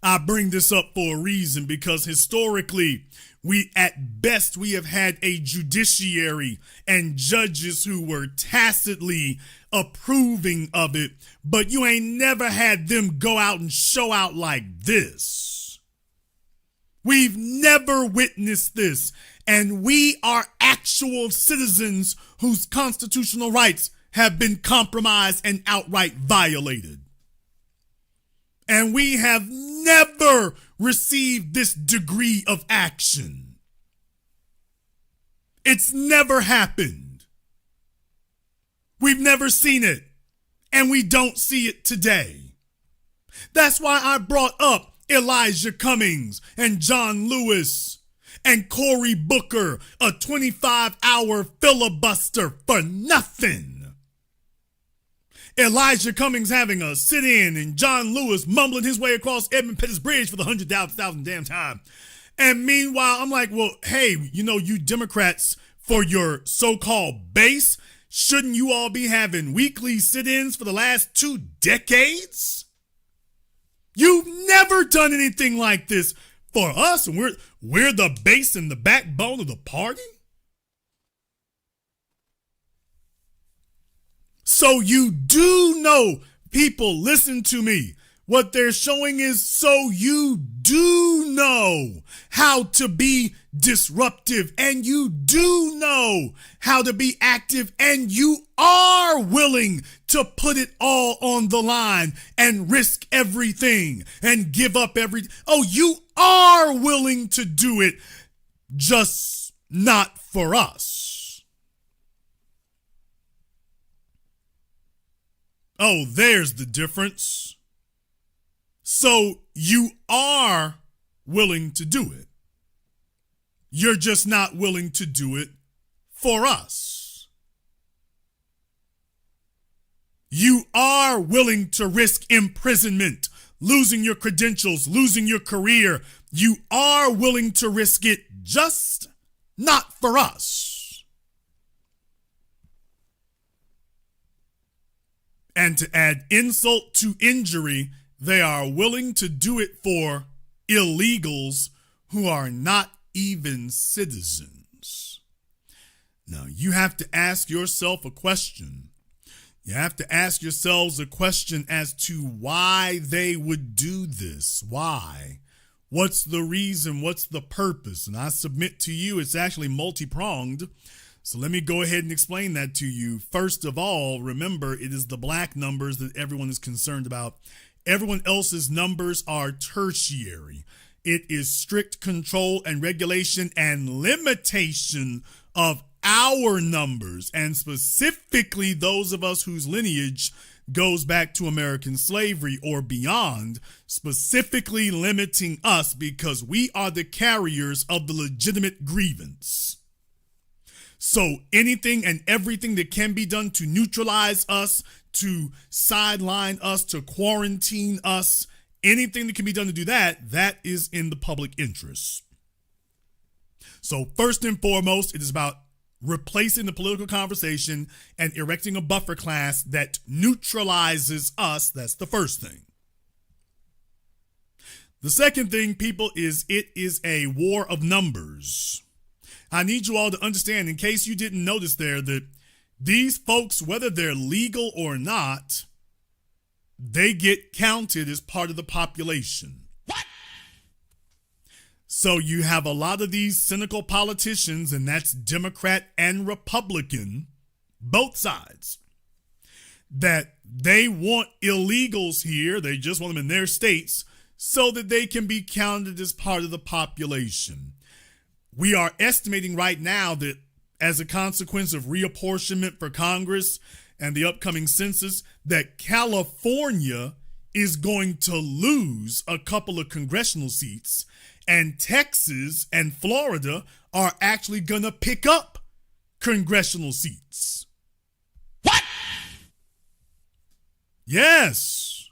I bring this up for a reason, because historically, we have had a judiciary and judges who were tacitly approving of it, but you ain't never had them go out and show out like this. We've never witnessed this, and we are actual citizens whose constitutional rights have been compromised and outright violated. And we have never received this degree of action. It's never happened. We've never seen it, and we don't see it today. That's why I brought up Elijah Cummings and John Lewis and Cory Booker a 25-hour filibuster for nothing. Elijah Cummings having a sit-in and John Lewis mumbling his way across Edmund Pettus Bridge for the 100,000th damn time. And meanwhile, I'm like, well, hey, you Democrats, for your so-called base, shouldn't you all be having weekly sit-ins for the last 2 decades? You've never done anything like this for us, and we're the base and the backbone of the party? So you do know, people, listen to me. What they're showing is so you do know how to be disruptive, and you do know how to be active, and you are willing to put it all on the line and risk everything and give up everything. Oh, you are willing to do it, just not for us. Oh, there's the difference. So you are willing to do it. You're just not willing to do it for us. You are willing to risk imprisonment, losing your credentials, losing your career. You are willing to risk it, just not for us. And to add insult to injury, they are willing to do it for illegals who are not even citizens. Now, you have to ask yourself a question. You have to ask yourselves a question as to why they would do this. Why? What's the reason? What's the purpose? And I submit to you, it's actually multi-pronged. So let me go ahead and explain that to you. First of all, remember, it is the black numbers that everyone is concerned about. Everyone else's numbers are tertiary. It is strict control and regulation and limitation of our numbers, and specifically those of us whose lineage goes back to American slavery or beyond, specifically limiting us because we are the carriers of the legitimate grievance. So anything and everything that can be done to neutralize us, to sideline us, to quarantine us, anything that can be done to do that, that is in the public interest. So first and foremost, it is about replacing the political conversation and erecting a buffer class that neutralizes us. That's the first thing. The second thing, people, is it is a war of numbers. I need you all to understand, in case you didn't notice there, that these folks, whether they're legal or not, they get counted as part of the population. What? So you have a lot of these cynical politicians, and that's Democrat and Republican, both sides, that they want illegals here. They just want them in their states so that they can be counted as part of the population. We are estimating right now that as a consequence of reapportionment for Congress and the upcoming census, that California is going to lose a couple of congressional seats, and Texas and Florida are actually going to pick up congressional seats. What? Yes.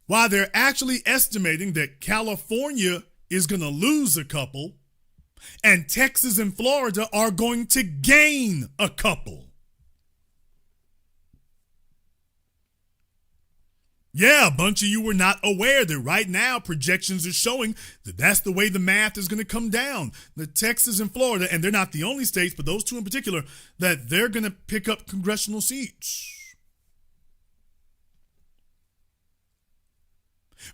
While they're actually estimating that California is going to lose a couple, and Texas and Florida are going to gain a couple. Yeah, a bunch of you were not aware that right now projections are showing that that's the way the math is going to come down. The Texas and Florida, and they're not the only states, but those two in particular, that they're going to pick up congressional seats.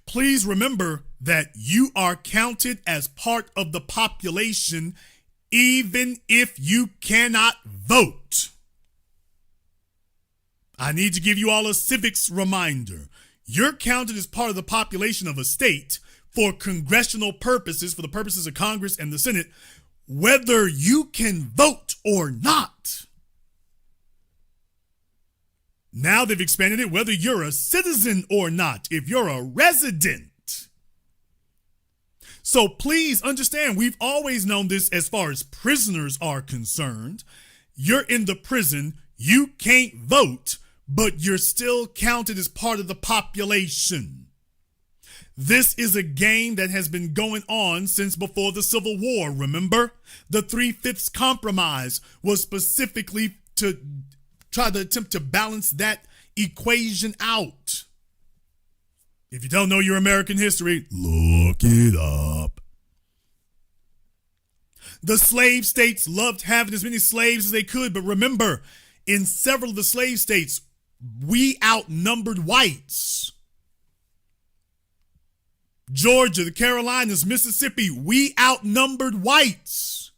Please remember that you are counted as part of the population even if you cannot vote. I need to give you all a civics reminder. You're counted as part of the population of a state for congressional purposes, for the purposes of Congress and the Senate, whether you can vote or not. Now they've expanded it, whether you're a citizen or not, if you're a resident. So please understand, we've always known this as far as prisoners are concerned. You're in the prison, you can't vote, but you're still counted as part of the population. This is a game that has been going on since before the Civil War, remember? The 3/5 compromise was specifically to try to attempt to balance that equation out. If you don't know your American history, look it up. The slave states loved having as many slaves as they could, but remember, in several of the slave states, we outnumbered whites. Georgia, the Carolinas, Mississippi, we outnumbered whites.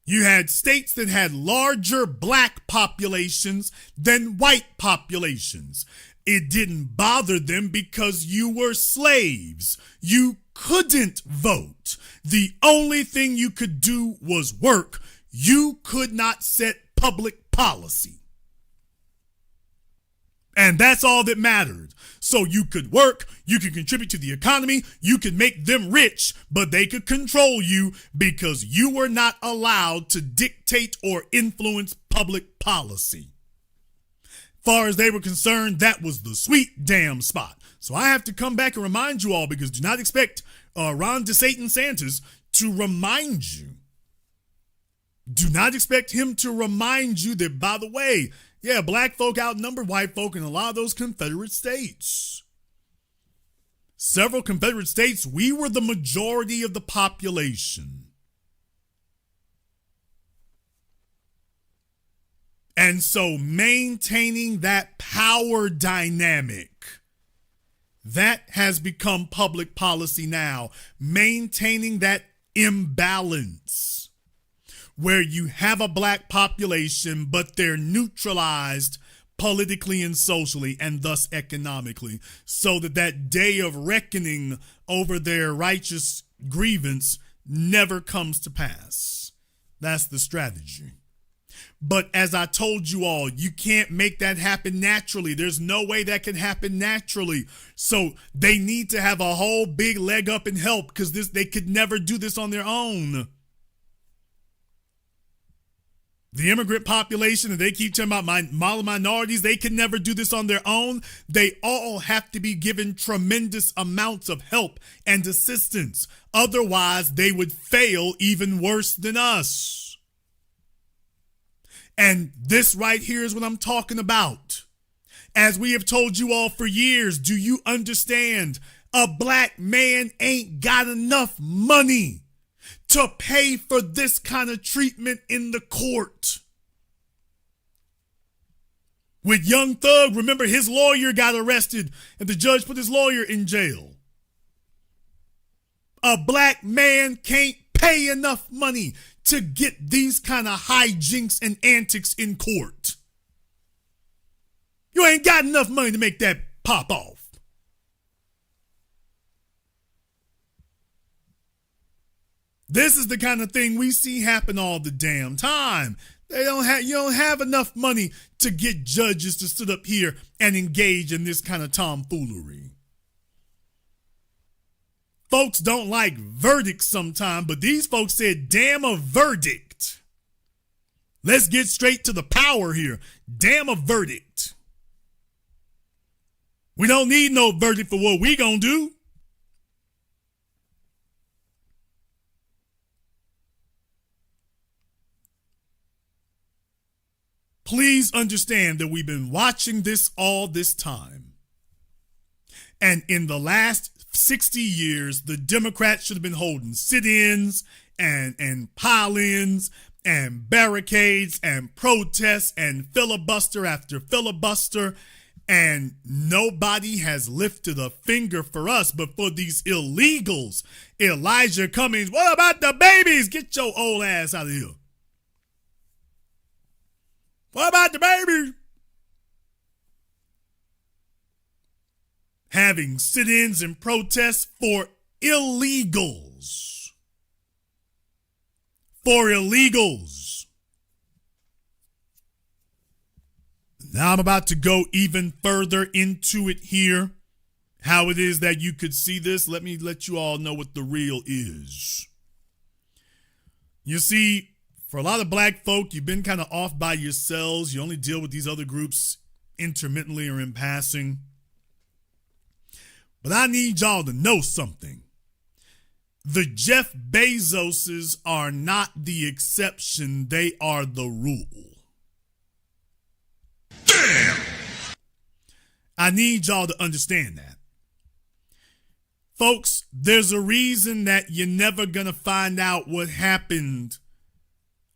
You had states that had larger black populations than white populations. It didn't bother them because you were slaves. You couldn't vote. The only thing you could do was work. You could not set public policy. And that's all that mattered. So you could work, you could contribute to the economy, you could make them rich, but they could control you because you were not allowed to dictate or influence public policy. Far as they were concerned, that was the sweet damn spot. So I have to come back and remind you all, because do not expect Ron DeSantis to remind you. Do not expect him to remind you that, by the way, yeah, black folk outnumbered white folk in a lot of those Confederate states. Several Confederate states, we were the majority of the population. And so maintaining that power dynamic, that has become public policy now. Maintaining that imbalance where you have a black population, but they're neutralized politically and socially and thus economically, so that that day of reckoning over their righteous grievance never comes to pass. That's the strategy. But as I told you all, you can't make that happen naturally. There's no way that can happen naturally. So they need to have a whole big leg up and help, because they could never do this on their own. The immigrant population, and they keep talking about minorities, they can never do this on their own. They all have to be given tremendous amounts of help and assistance. Otherwise, they would fail even worse than us. And this right here is what I'm talking about. As we have told you all for years, do you understand? A black man ain't got enough money to pay for this kind of treatment in the court. With Young Thug, remember, his lawyer got arrested and the judge put his lawyer in jail. A black man can't pay enough money to get these kind of hijinks and antics in court. You ain't got enough money to make that pop off. This is the kind of thing we see happen all the damn time. You don't have enough money to get judges to sit up here and engage in this kind of tomfoolery. Folks don't like verdicts sometimes, but these folks said, damn a verdict. Let's get straight to the power here. Damn a verdict. We don't need no verdict for what we gonna do. Please understand that we've been watching this all this time. And in the last 60 years, the Democrats should have been holding sit-ins and pile-ins and barricades and protests and filibuster after filibuster. And nobody has lifted a finger for us, but for these illegals. Elijah Cummings, what about the babies? Get your old ass out of here. What about the baby? Having sit-ins and protests for illegals. For illegals. Now I'm about to go even further into it here. how it is that you could see this, let me let you all know what the real is. You see, for a lot of black folk, you've been kind of off by yourselves. You only deal with these other groups intermittently or in passing. But I need y'all to know something. The Jeff Bezoses are not the exception. They are the rule. Damn! I need y'all to understand that. Folks, there's a reason that you're never going to find out what happened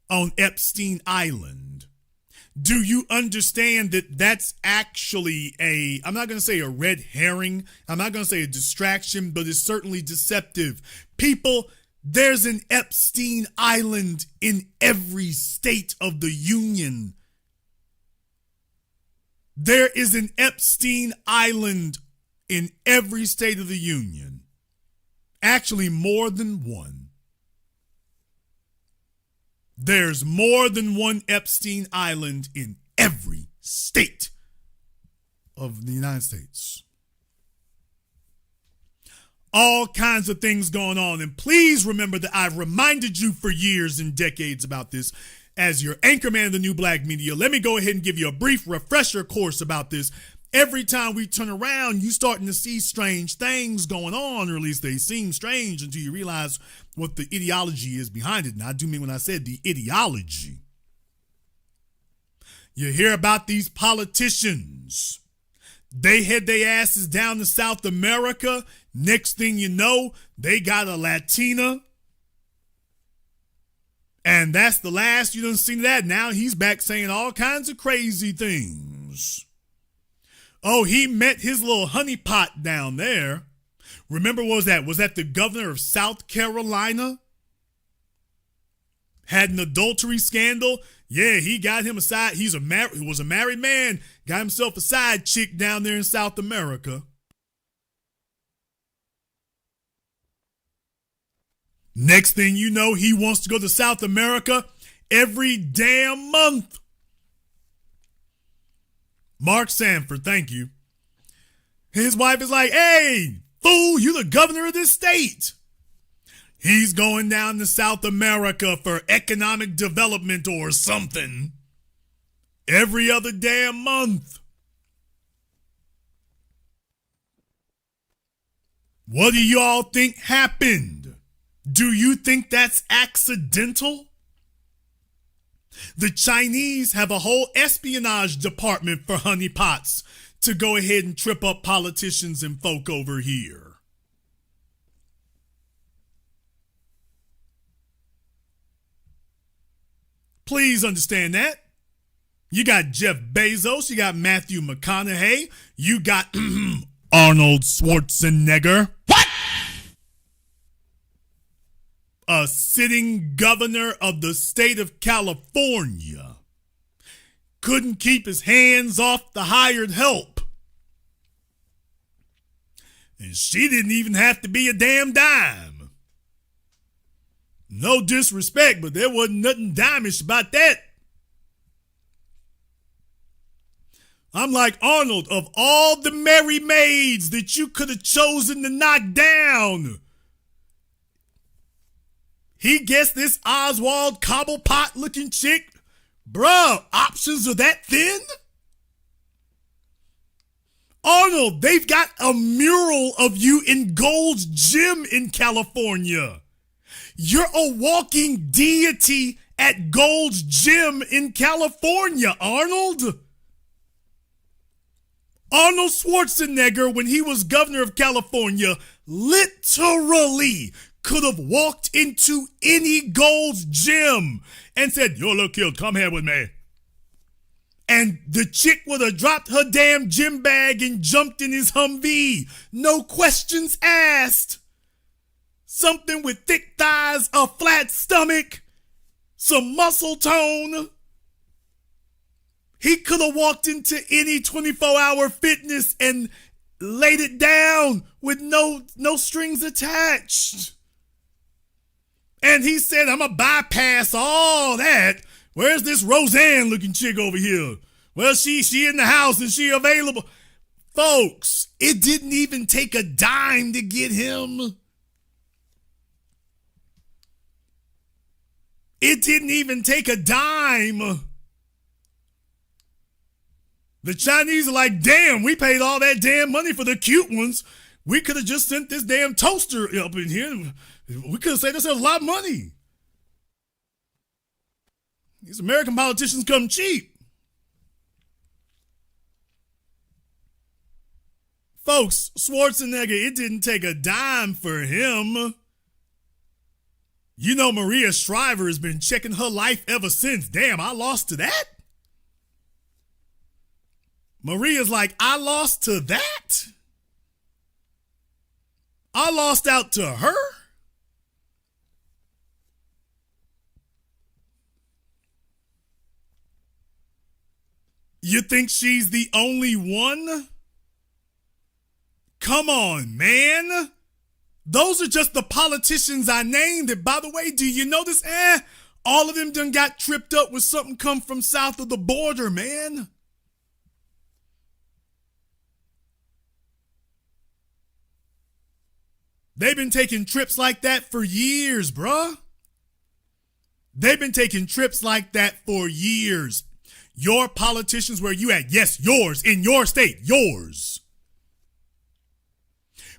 on Epstein Island. Do you understand that that's actually I'm not going to say a red herring. I'm not going to say a distraction, but it's certainly deceptive. People, there's an Epstein Island in every state of the union. There is an Epstein Island in every state of the union. Actually, more than one. There's more than one Epstein Island in every state of the United States. All kinds of things going on. And please remember that I've reminded you for years and decades about this. As your anchorman of the new black media, let me go ahead and give you a brief refresher course about this. Every time we turn around, you starting to see strange things going on, or at least they seem strange until you realize what the ideology is behind it. And I do mean when I said the ideology. You hear about these politicians. They head their asses down to South America. Next thing you know, they got a Latina. And that's the last you done seen of that. Now he's back saying all kinds of crazy things. Oh, he met his little honeypot down there. Remember, what was that? Was that the governor of South Carolina? Had an adultery scandal. Yeah, he got him a side. He was a married man. Got himself a side chick down there in South America. Next thing you know, he wants to go to South America every damn month. Mark Sanford, thank you. His wife is like, hey, fool, you the governor of this state. He's going down to South America for economic development or something every other damn month. What do y'all think happened? Do you think that's accidental? The Chinese have a whole espionage department for honeypots to go ahead and trip up politicians and folk over here. Please understand that. You got Jeff Bezos, you got Matthew McConaughey, you got Arnold Schwarzenegger. What? A sitting governor of the state of California couldn't keep his hands off the hired help. And she didn't even have to be a damn dime. No disrespect, but there wasn't nothing dimish about that. I'm like, Arnold, of all the merry maids that you could have chosen to knock down, he gets this Oswald Cobblepot looking chick. Bruh, options are that thin? Arnold, they've got a mural of you in Gold's Gym in California. You're a walking deity at Gold's Gym in California, Arnold. Arnold Schwarzenegger, when he was governor of California, literally could have walked into any Gold's Gym and said, yo, look here, come here with me. And the chick would have dropped her damn gym bag and jumped in his Humvee. No questions asked. Something with thick thighs, a flat stomach, some muscle tone. He could have walked into any 24-hour fitness and laid it down with no strings attached. And he said, I'm going to bypass all that. Where's this Roseanne looking chick over here? Well, she in the house and she available. Folks, it didn't even take a dime to get him. It didn't even take a dime. The Chinese are like, damn, we paid all that damn money for the cute ones. We could have just sent this damn toaster up in here. We could have saved ourselves a lot of money. These American politicians come cheap. Folks, Schwarzenegger, it didn't take a dime for him. You know Maria Shriver has been checking her life ever since. Damn, I lost to that? Maria's like, I lost to that? I lost out to her? You think she's the only one? Come on, man. Those are just the politicians I named. And by the way, do you notice? All of them done got tripped up with something come from south of the border, man. They've been taking trips like that for years, bruh. They've been taking trips like that for years. Your politicians, where you at? Yes, yours, in your state, yours.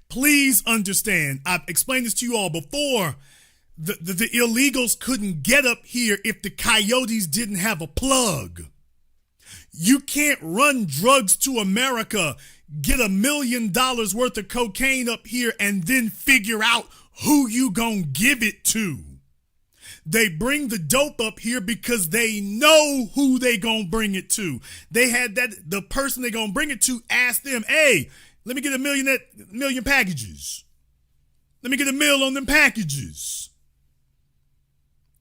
Please understand, I've explained this to you all before. The illegals couldn't get up here if the coyotes didn't have a plug. You can't run drugs to America, get $1 million worth of cocaine up here, and then figure out who you gonna give it to. They bring the dope up here because they know who they gonna bring it to. They had the person they gonna bring it to ask them, hey, let me get a million packages. Let me get a mill on them packages.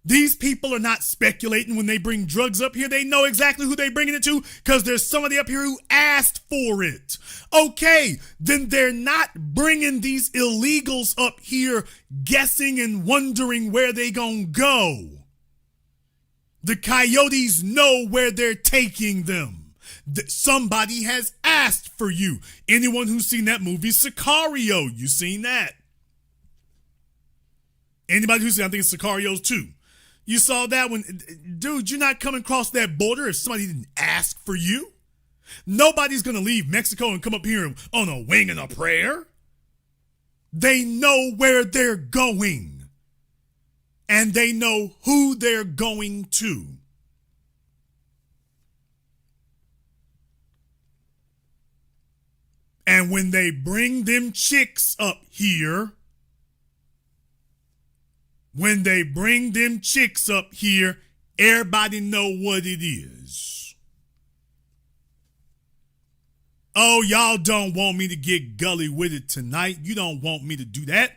These people are not speculating when they bring drugs up here. They know exactly who they're bringing it to because there's somebody up here who asked for it. Okay, then they're not bringing these illegals up here guessing and wondering where they gonna go. The coyotes know where they're taking them. Somebody has asked for you. Anyone who's seen that movie, Sicario, you seen that. Anybody who's seen, I think it's Sicarios 2. You saw that one. Dude, you're not coming across that border if somebody didn't ask for you. Nobody's going to leave Mexico and come up here on a wing and a prayer. They know where they're going. And they know who they're going to. And when they bring them chicks up here, everybody know what it is. Oh, y'all don't want me to get gully with it tonight. You don't want me to do that.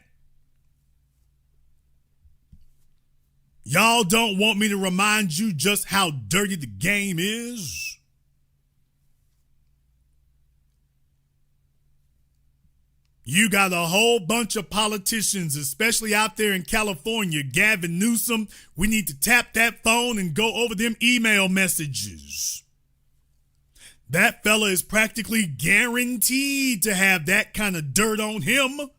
Y'all don't want me to remind you just how dirty the game is. You got a whole bunch of politicians, especially out there in California, Gavin Newsom. We need to tap that phone and go over them email messages. That fella is practically guaranteed to have that kind of dirt on him.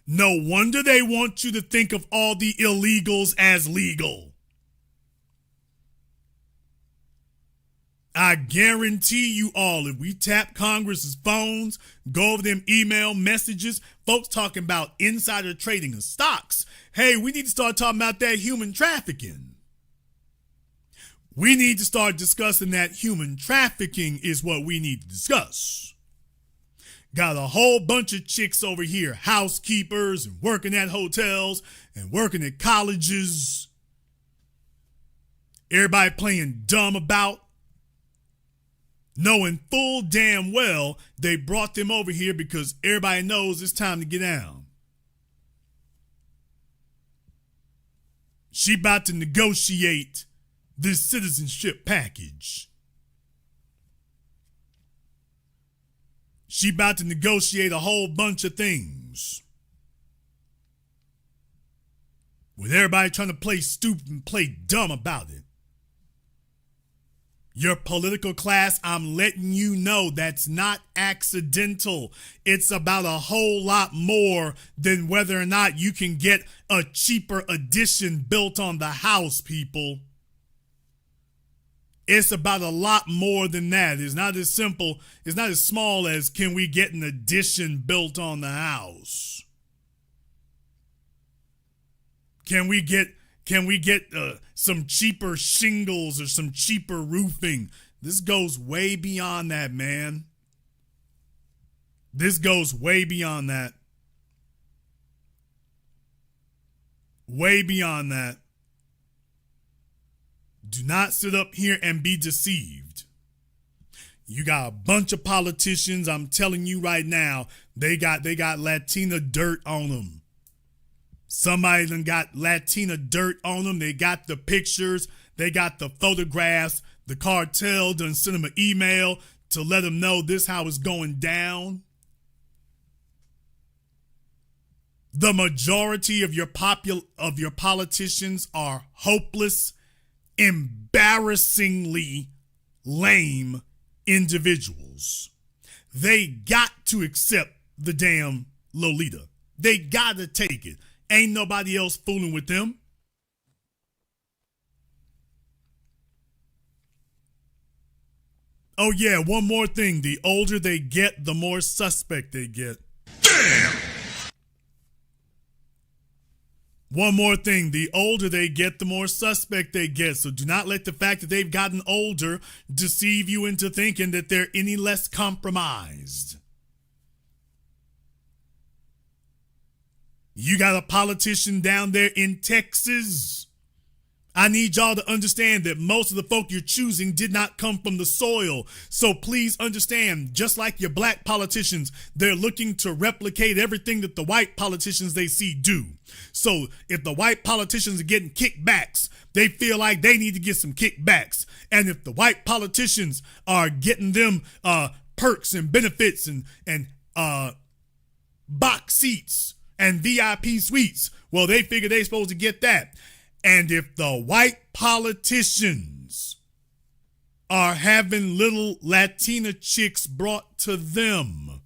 No wonder they want you to think of all the illegals as legal. I guarantee you all, if we tap Congress's phones, go over them email messages, folks talking about insider trading of stocks. Hey, we need to start talking about that human trafficking. We need to start discussing that human trafficking is what we need to discuss. Got a whole bunch of chicks over here, housekeepers and working at hotels and working at colleges. Everybody playing dumb about. Knowing full damn well they brought them over here because everybody knows it's time to get down. She about to negotiate this citizenship package. She about to negotiate a whole bunch of things. With everybody trying to play stupid and play dumb about it. Your political class, I'm letting you know that's not accidental. It's about a whole lot more than whether or not you can get a cheaper addition built on the house, people. It's about a lot more than that. It's not as simple, it's not as small as can we get an addition built on the house? Can we get some cheaper shingles or some cheaper roofing? This goes way beyond that, man. This goes way beyond that. Way beyond that. Do not sit up here and be deceived. You got a bunch of politicians, I'm telling you right now, they got Latina dirt on them. Somebody done got Latina dirt on them. They got the pictures. They got the photographs. The cartel done send them an email to let them know this how it's going down. The majority of your politicians are hopeless, embarrassingly lame individuals. They got to accept the damn Lolita. They got to take it. Ain't nobody else fooling with them. Oh yeah, one more thing. The older they get, the more suspect they get. Damn! One more thing. The older they get, the more suspect they get. So do not let the fact that they've gotten older deceive you into thinking that they're any less compromised. You got a politician down there in Texas. I need y'all to understand that most of the folk you're choosing did not come from the soil. So please understand, just like your black politicians, they're looking to replicate everything that the white politicians they see do. So if the white politicians are getting kickbacks, they feel like they need to get some kickbacks. And if the white politicians are getting them perks and benefits and box seats and VIP suites, well, they figure they're supposed to get that. And if the white politicians are having little Latina chicks brought to them,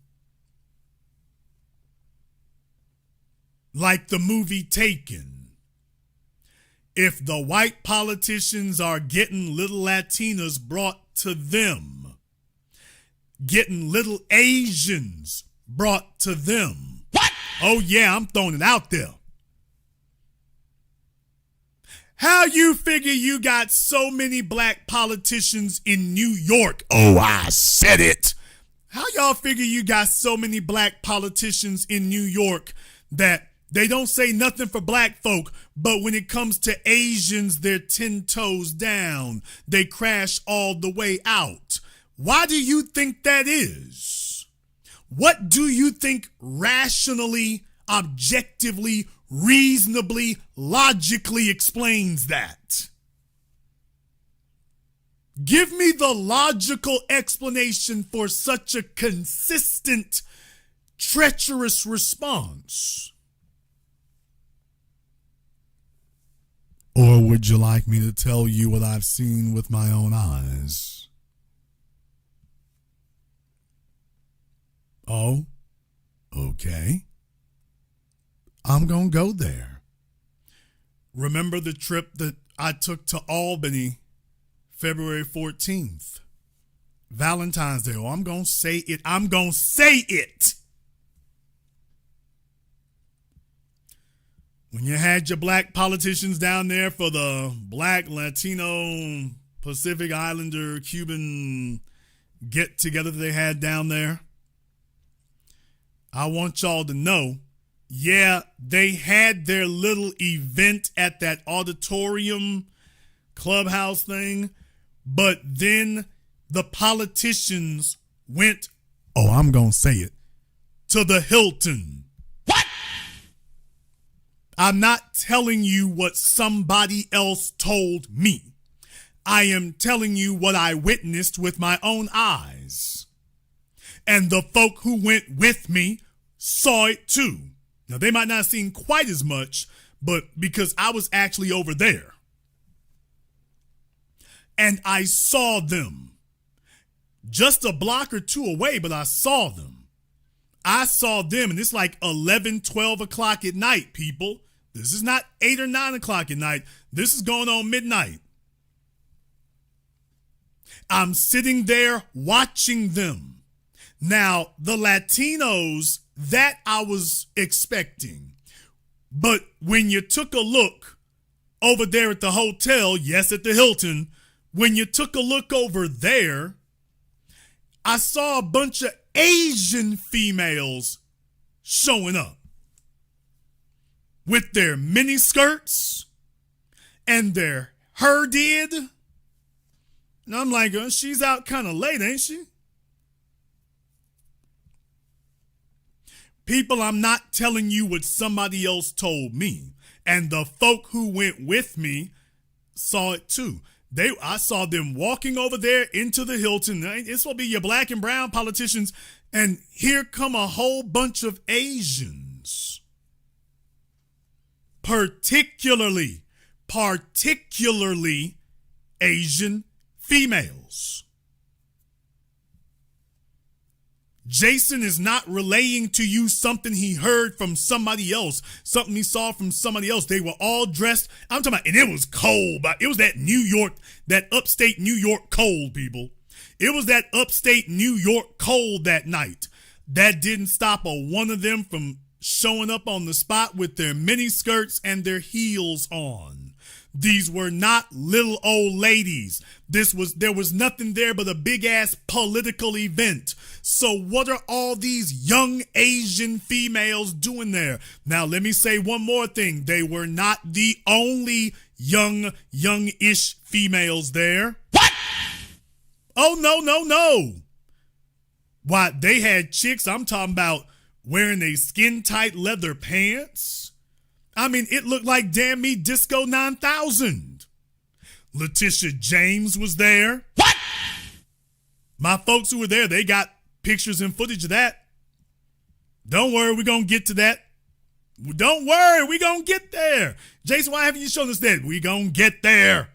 like the movie Taken, if the white politicians are getting little Latinas brought to them, getting little Asians brought to them. What? Oh yeah, I'm throwing it out there. How you figure you got so many black politicians in New York? Oh, I said it. How y'all figure you got so many black politicians in New York that they don't say nothing for black folk, but when it comes to Asians, they're 10 toes down. They crash all the way out. Why do you think that is? What do you think rationally, objectively, reasonably, logically explains that? Give me the logical explanation for such a consistent, treacherous response. Or would you like me to tell you what I've seen with my own eyes? Oh, okay. I'm going to go there. Remember the trip that I took to Albany February 14th? Valentine's Day. Oh, I'm going to say it. I'm going to say it. When you had your black politicians down there for the black, Latino, Pacific Islander, Cuban get-together that they had down there, I want y'all to know, yeah, they had their little event at that auditorium clubhouse thing, but then the politicians went, oh, I'm going to say it, to the Hilton. What? I'm not telling you what somebody else told me. I am telling you what I witnessed with my own eyes. And the folk who went with me saw it too. Now, they might not have seen quite as much, but because I was actually over there. and I saw them. Just a block or two away, but I saw them. I saw them, and it's like 11, 12 o'clock at night, people. This is not 8 or 9 o'clock at night. This is going on midnight. I'm sitting there watching them. Now, the Latinos, that I was expecting. But when you took a look over there at the hotel, yes, at the Hilton, when you took a look over there, I saw a bunch of Asian females showing up with their mini skirts and their hair did. And I'm like, she's out kind of late, ain't she? People, I'm not telling you what somebody else told me. And the folk who went with me saw it too. I saw them walking over there into the Hilton. It's going to be your black and brown politicians. And here come a whole bunch of Asians. Particularly Asian females. Jason is not relaying to you something he heard from somebody else, something he saw from somebody else. They were all dressed. I'm talking about, and it was cold, but it was that New York, that upstate New York cold, people. It was that upstate New York cold that night. That didn't stop one of them from showing up on the spot with their mini skirts and their heels on. These were not little old ladies. There was nothing there but a big ass political event. So what are all these young Asian females doing there? Now, let me say one more thing. They were not the only young-ish females there. What? Oh, no. Why, they had chicks, I'm talking about wearing they skin-tight leather pants. I mean, it looked like damn me Disco 9000. Letitia James was there. What? My folks who were there, they got pictures and footage of that. Don't worry, we're going to get to that. Don't worry, we're going to get there. Jason, why haven't you shown us that? We're going to get there.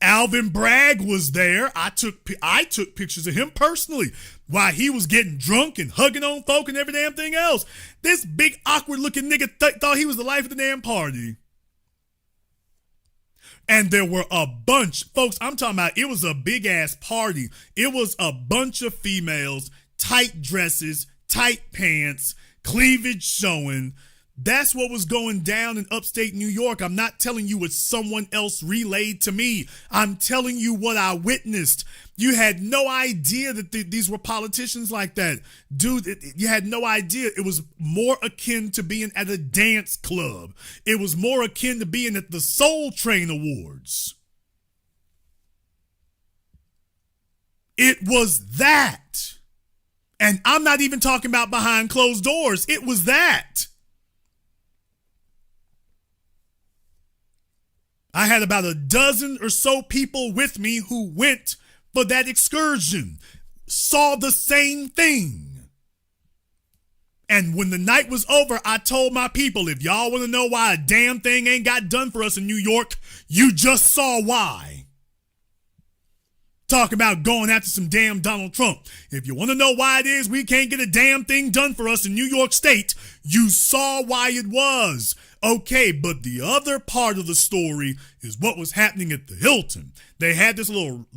Alvin Bragg was there. I took pictures of him personally while he was getting drunk and hugging on folk and every damn thing else. This big awkward looking nigga thought he was the life of the damn party. And there were a bunch, folks, I'm talking about, it was a big ass party. It was a bunch of females, tight dresses, tight pants, cleavage showing. That's what was going down in upstate New York. I'm not telling you what someone else relayed to me. I'm telling you what I witnessed. You had no idea that these were politicians like that. Dude, you had no idea. It was more akin to being at a dance club. It was more akin to being at the Soul Train Awards. It was that. And I'm not even talking about behind closed doors. It was that. I had about a dozen or so people with me who went for that excursion, saw the same thing. And when the night was over, I told my people, if y'all want to know why a damn thing ain't got done for us in New York, you just saw why. Talk about going after some damn Donald Trump. If you want to know why it is we can't get a damn thing done for us in New York State, you saw why it was. Okay, but the other part of the story is what was happening at the Hilton. They had this little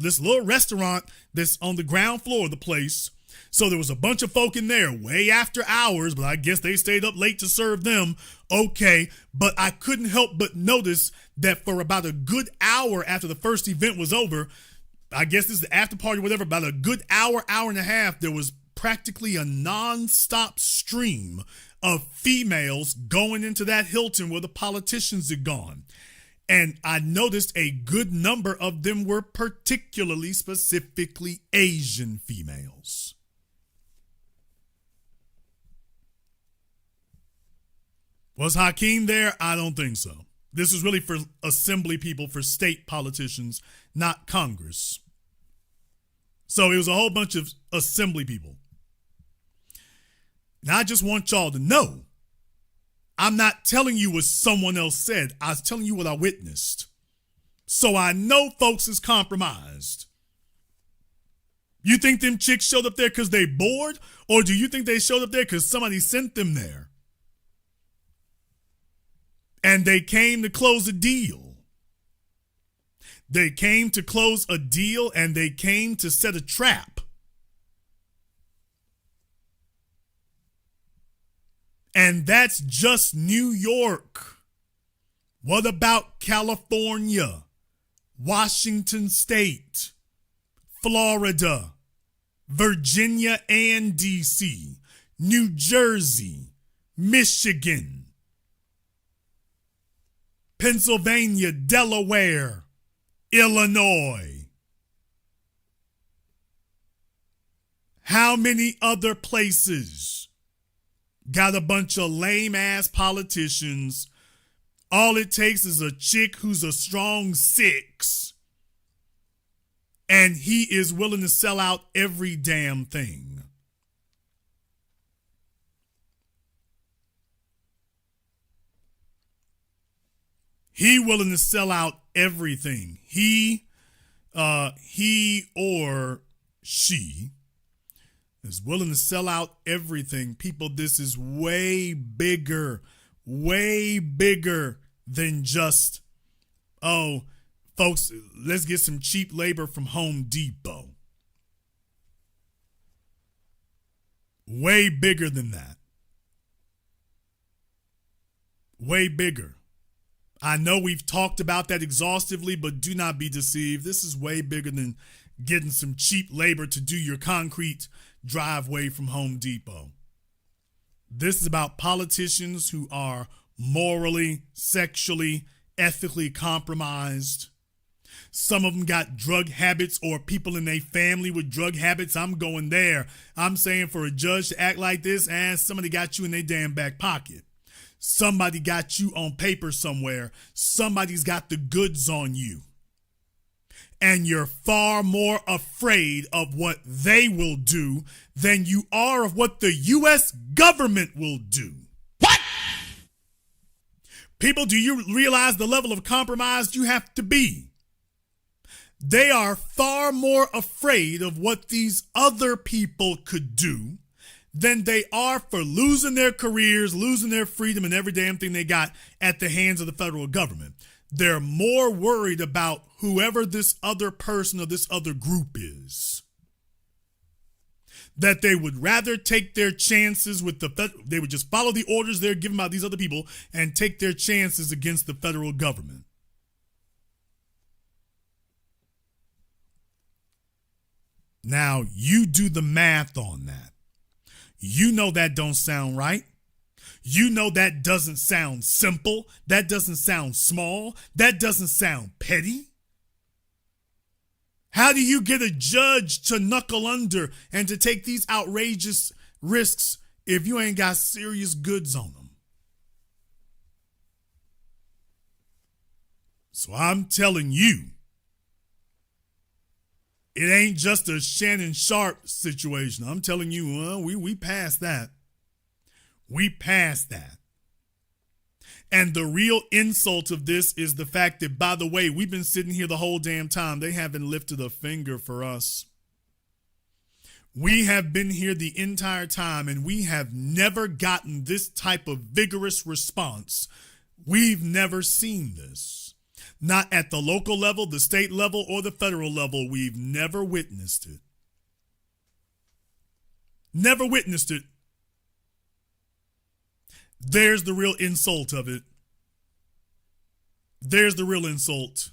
restaurant that's on the ground floor of the place. So there was a bunch of folk in there way after hours, but I guess they stayed up late to serve them. Okay, but I couldn't help but notice that for about a good hour after the first event was over, I guess this is the after party or whatever, about a good hour and a half, there was practically a non-stop stream of females going into that Hilton where the politicians had gone. And I noticed a good number of them were specifically Asian females. Was Hakeem there? I don't think so. This was really for assembly people, for state politicians, not Congress. So it was a whole bunch of assembly people. Now, I just want y'all to know, I'm not telling you what someone else said. I was telling you what I witnessed. So I know folks is compromised. You think them chicks showed up there because they bored? Or do you think they showed up there because somebody sent them there? And they came to close a deal. They came to close a deal and they came to set a trap. And that's just New York. What about California, Washington State, Florida, Virginia and D.C., New Jersey, Michigan, Pennsylvania, Delaware, Illinois? How many other places got a bunch of lame-ass politicians? All it takes is a chick who's a strong 6, and he is willing to sell out every damn thing. He willing to sell out everything. He or she is willing to sell out everything. People, this is way bigger than just, oh, folks, let's get some cheap labor from Home Depot. Way bigger than that. Way bigger. I know we've talked about that exhaustively, but do not be deceived. This is way bigger than getting some cheap labor to do your concrete driveway from Home Depot. This is about politicians who are morally, sexually, ethically compromised. Some of them got drug habits or people in their family with drug habits. I'm going there. I'm saying for a judge to act like this, and somebody got you in their damn back pocket. Somebody got you on paper somewhere. Somebody's got the goods on you. And you're far more afraid of what they will do than you are of what the U.S. government will do. What? People, do you realize the level of compromise you have to be? They are far more afraid of what these other people could do than they are for losing their careers, losing their freedom, and every damn thing they got at the hands of the federal government. They're more worried about whoever this other person or this other group is. That they would rather take their chances with they would just follow the orders they're given by these other people and take their chances against the federal government. Now, you do the math on that. You know that don't sound right. You know that doesn't sound simple. That doesn't sound small. That doesn't sound petty. How do you get a judge to knuckle under and to take these outrageous risks if you ain't got serious goods on them? So I'm telling you, it ain't just a Shannon Sharp situation. I'm telling you, we passed that. We passed that. And the real insult of this is the fact that, by the way, we've been sitting here the whole damn time. They haven't lifted a finger for us. We have been here the entire time, and we have never gotten this type of vigorous response. We've never seen this. Not at the local level, the state level, or the federal level. We've never witnessed it. Never witnessed it. There's the real insult of it. There's the real insult.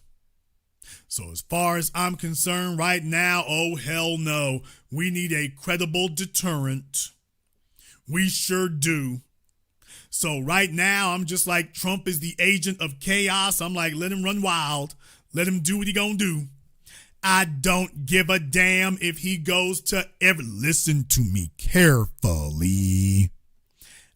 So as far as I'm concerned right now, oh hell no. We need a credible deterrent. We sure do. So right now, I'm just like, Trump is the agent of chaos. I'm like, let him run wild. Let him do what he gonna do. I don't give a damn if he goes to listen to me carefully.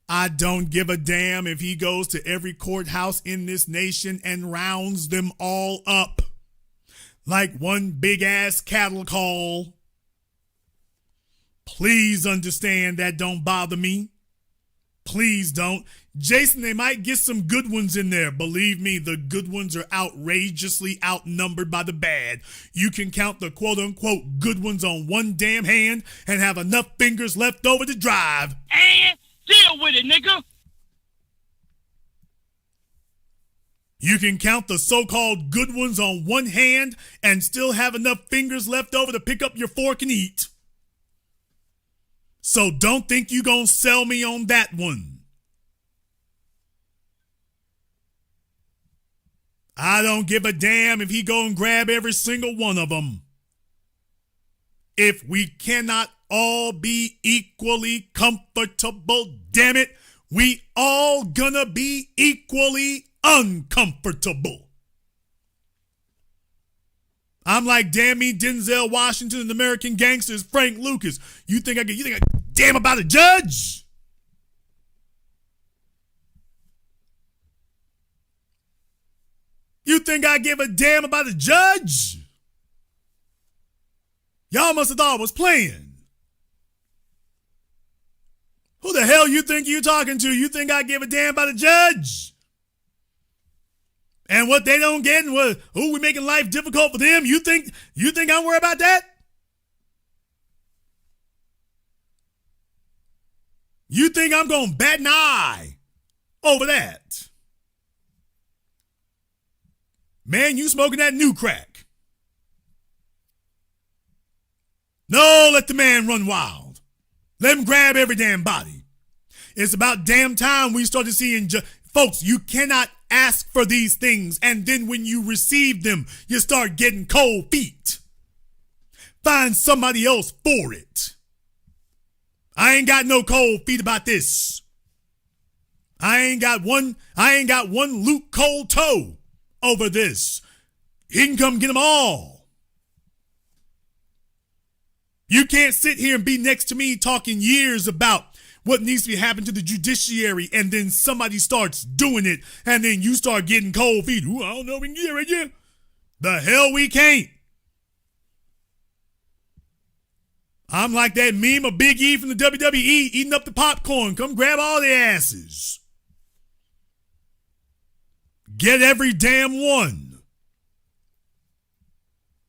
I don't give a damn if he goes to every courthouse in this nation and rounds them all up like one big ass cattle call. Please understand that don't bother me. Please don't. Jason, they might get some good ones in there. Believe me, the good ones are outrageously outnumbered by the bad. You can count the quote-unquote good ones on one damn hand and have enough fingers left over to drive. And deal with it, nigga. You can count the so-called good ones on one hand and still have enough fingers left over to pick up your fork and eat. So don't think you gonna sell me on that one. I don't give a damn if he go and grab every single one of them. If we cannot all be equally comfortable, damn it, we all gonna be equally uncomfortable. I'm like, damn me, Denzel Washington and American Gangsters, Frank Lucas. You think I damn about a judge? You think I give a damn about a judge? Y'all must have thought I was playing. Who the hell you think you talking to? You think I give a damn about a judge? And what they don't get and what, we making life difficult for them? You think I'm worried about that? You think I'm going to bat an eye over that? Man, you smoking that new crack. No, let the man run wild. Let him grab every damn body. It's about damn time we started seeing... Folks, you cannot ask for these things, and then when you receive them, you start getting cold feet. Find somebody else for it. I ain't got no cold feet about this. I ain't got one Luke cold toe over this. He can come get them all. You can't sit here and be next to me talking years about what needs to be happening to the judiciary, and then somebody starts doing it, and then you start getting cold feet. Ooh, I don't know if we can get it right here. The hell we can't. I'm like that meme of Big E from the WWE eating up the popcorn. Come grab all the asses. Get every damn one.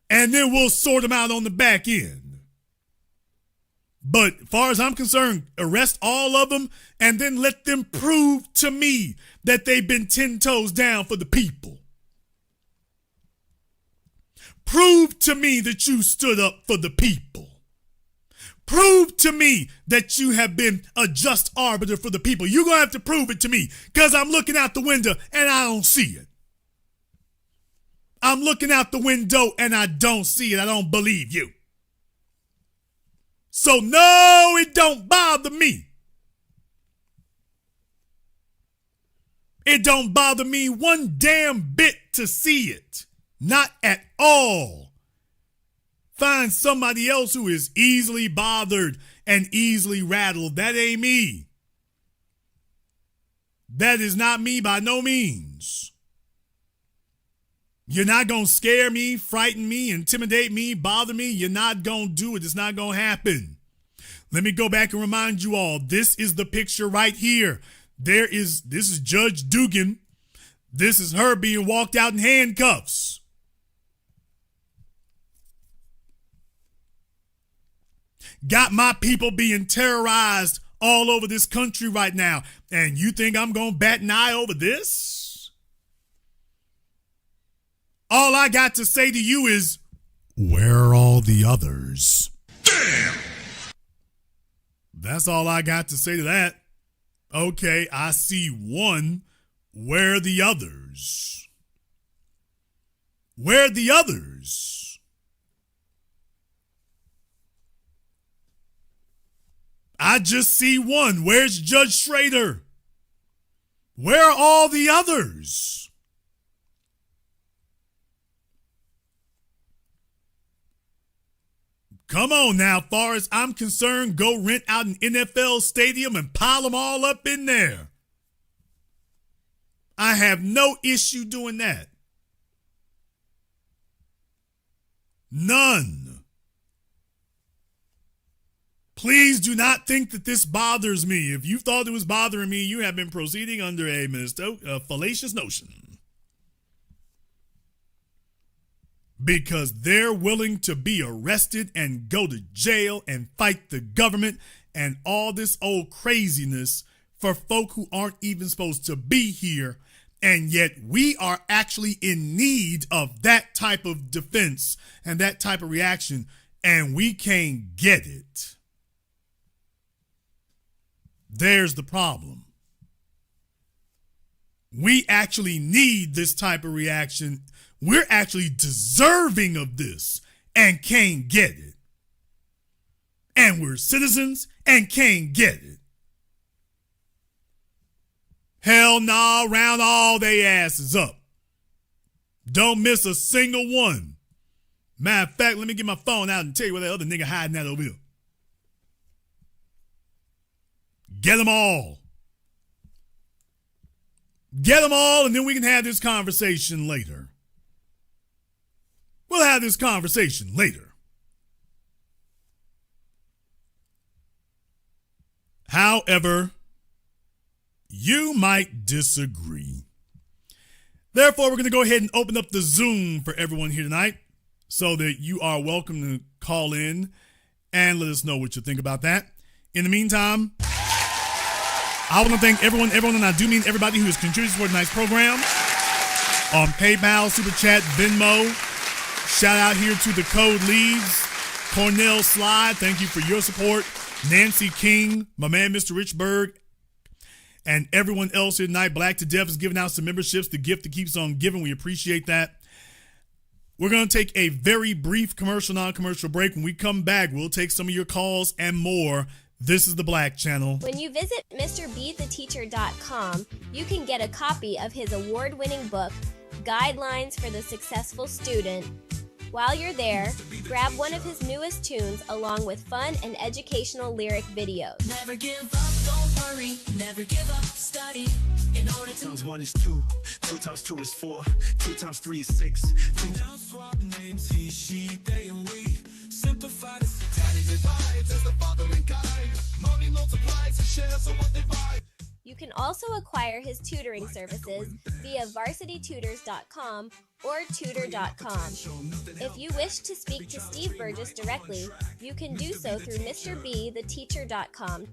And then we'll sort them out on the back end. But as far as I'm concerned, arrest all of them and then let them prove to me that they've been 10 toes down for the people. Prove to me that you stood up for the people. Prove to me that you have been a just arbiter for the people. You're going to have to prove it to me because I'm looking out the window and I don't see it. I'm looking out the window and I don't see it. I don't believe you. So no, it don't bother me. It don't bother me one damn bit to see it. Not at all. Find somebody else who is easily bothered and easily rattled. That ain't me. That is not me by no means. You're not going to scare me, frighten me, intimidate me, bother me. You're not going to do it. It's not going to happen. Let me go back and remind you all. This is the picture right here. This is Judge Dugan. This is her being walked out in handcuffs. Got my people being terrorized all over this country right now. And you think I'm going to bat an eye over this? All I got to say to you is, where are all the others? Damn! That's all I got to say to that. Okay, I see one. Where are the others? Where are the others? I just see one. Where's Judge Schrader? Where are all the others? Come on now, far as I'm concerned, go rent out an NFL stadium and pile them all up in there. I have no issue doing that. None. Please do not think that this bothers me. If you thought it was bothering me, you have been proceeding under a fallacious notion. Because they're willing to be arrested and go to jail and fight the government and all this old craziness for folk who aren't even supposed to be here. And yet we are actually in need of that type of defense and that type of reaction, and we can't get it. There's the problem. We actually need this type of reaction. We're actually deserving of this and can't get it. And we're citizens and can't get it. Hell nah, round all they asses up. Don't miss a single one. Matter of fact, let me get my phone out and tell you where that other nigga hiding at over here. Get them all. Get them all, and then we can have this conversation later. We'll have this conversation later. However, you might disagree. Therefore, we're going to go ahead and open up the Zoom for everyone here tonight so that you are welcome to call in and let us know what you think about that. In the meantime, I want to thank everyone, and I do mean everybody who has contributed to tonight's program on PayPal, Super Chat, Venmo. Shout out here to the Code Leads, Cornell Slide. Thank you for your support. Nancy King, my man, Mr. Richburg, and everyone else here tonight. Black to Deaf is giving out some memberships. The gift that keeps on giving. We appreciate that. We're going to take a very brief commercial, non-commercial break. When we come back, we'll take some of your calls and more. This is the Black Channel. When you visit MrBeTheTeacher.com, you can get a copy of his award-winning book, Guidelines for the Successful Student. While you're there, grab one of his newest tunes along with fun and educational lyric videos. Never give up, don't worry, never give up, study. In order to 2 times 1 is 2, 2 times 2 is 4, 2 times 3 is 6. 2 now swap names, he, she, they, and we. Simplify the tiny divides as the fathering guide. Money multiplies and shares of what they buy. You can also acquire his tutoring services via varsitytutors.com or tutor.com. If you wish to speak to Steve Burgess directly, you can do so through MrBeTheTeacher.com.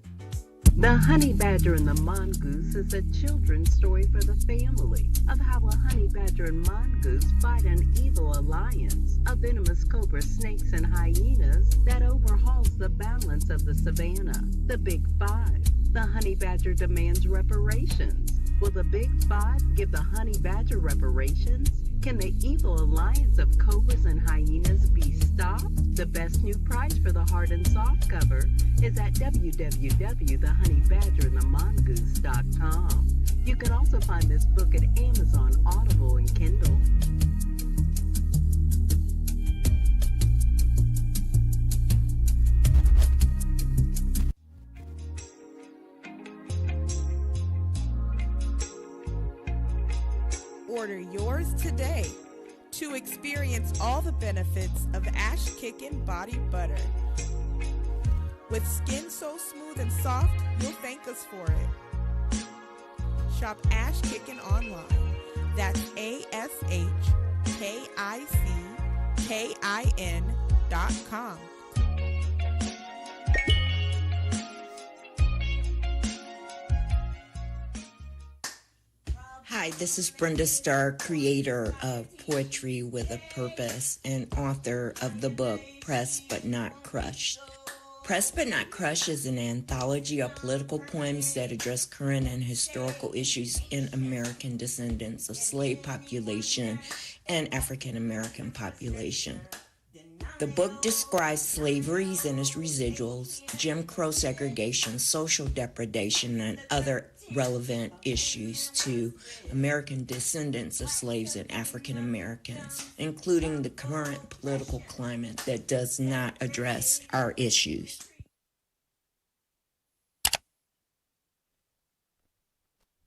The Honey Badger and the Mongoose is a children's story for the family of how a honey badger and mongoose fight an evil alliance of venomous cobra snakes and hyenas that overhauls the balance of the savannah. The Big Five. The honey badger demands reparations. Will the Big Five give the honey badger reparations? Can the evil alliance of cobras and hyenas be stopped? The best new price for the hard and soft cover is at www.thehoneyBadgerandthemongoose.com. You can also find this book at Amazon, Audible, and Kindle. Order yours today to experience all the benefits of Ash Kickin' Body Butter. With skin so smooth and soft, you'll thank us for it. Shop Ash Kickin' online. That's ASHKICKIN.com. Hi, this is Brenda Starr, creator of Poetry with a Purpose and author of the book Pressed But Not Crushed. Pressed But Not Crushed is an anthology of political poems that address current and historical issues in American descendants of slave population and African American population. The book describes slaveries and its residuals, Jim Crow segregation, social depredation, and other relevant issues to American descendants of slaves and African Americans, including the current political climate that does not address our issues.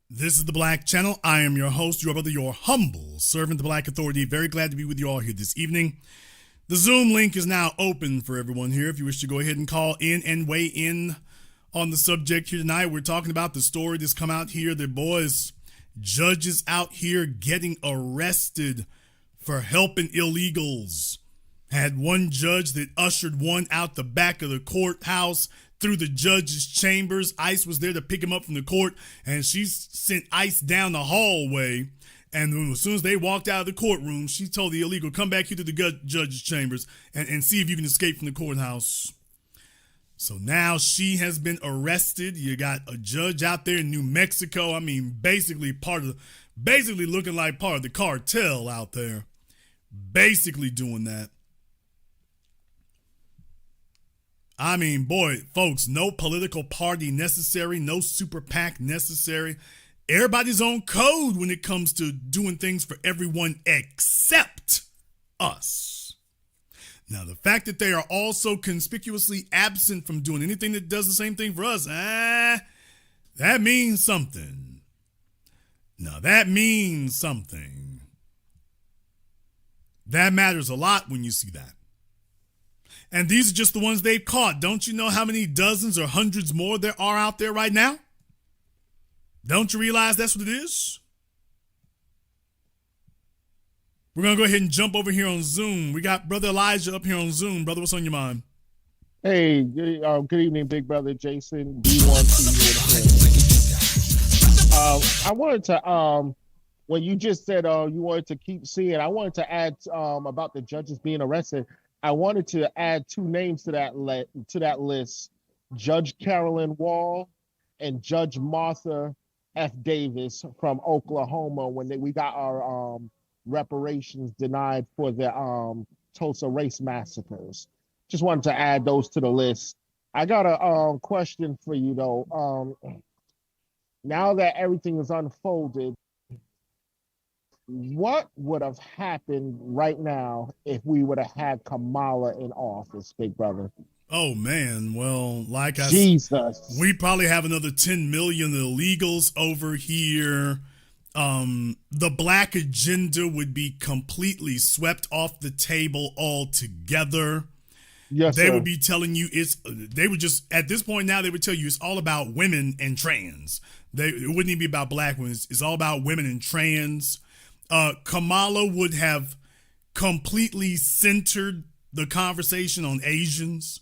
This is the Black Channel. I am your host, your brother, your humble servant, the Black Authority. Very glad to be with you all here this evening. The Zoom link is now open for everyone here. If you wish to go ahead and call in and weigh in on the subject here tonight, we're talking about the story that's come out here. The boys, judges out here getting arrested for helping illegals. Had one judge that ushered one out the back of the courthouse through the judge's chambers. ICE was there to pick him up from the court, and she sent ICE down the hallway. And as soon as they walked out of the courtroom, she told the illegal, come back here to the judge's chambers and see if you can escape from the courthouse. So now she has been arrested. You got a judge out there in New Mexico. I mean, basically looking like part of the cartel out there. Basically doing that. I mean, boy, folks, no political party necessary, no super PAC necessary. Everybody's own code when it comes to doing things for everyone except us. Now, the fact that they are also conspicuously absent from doing anything that does the same thing for us, that means something. Now, that means something. That matters a lot when you see that. And these are just the ones they've caught. Don't you know how many dozens or hundreds more there are out there right now? Don't you realize that's what it is? We're going to go ahead and jump over here on Zoom. We got Brother Elijah up here on Zoom. Brother, what's on your mind? Hey, good evening, Big Brother Jason. B1 I wanted to, when you just said you wanted to keep seeing, I wanted to add about the judges being arrested. I wanted to add two names to that list: Judge Carolyn Wall and Judge Martha F. Davis from Oklahoma, when we got our reparations denied for the Tulsa race massacres. Just wanted to add those to the list. I got a question for you though. Now that everything is unfolded, what would have happened right now if we would have had Kamala in office, Big Brother? Oh, man. Well, like I said, we probably have another 10 million illegals over here. The black agenda would be completely swept off the table altogether. Yes, they would be telling you they would just, at this point now, they would tell you it's all about women and trans. It wouldn't even be about black women. It's all about women and trans. Kamala would have completely centered the conversation on Asians.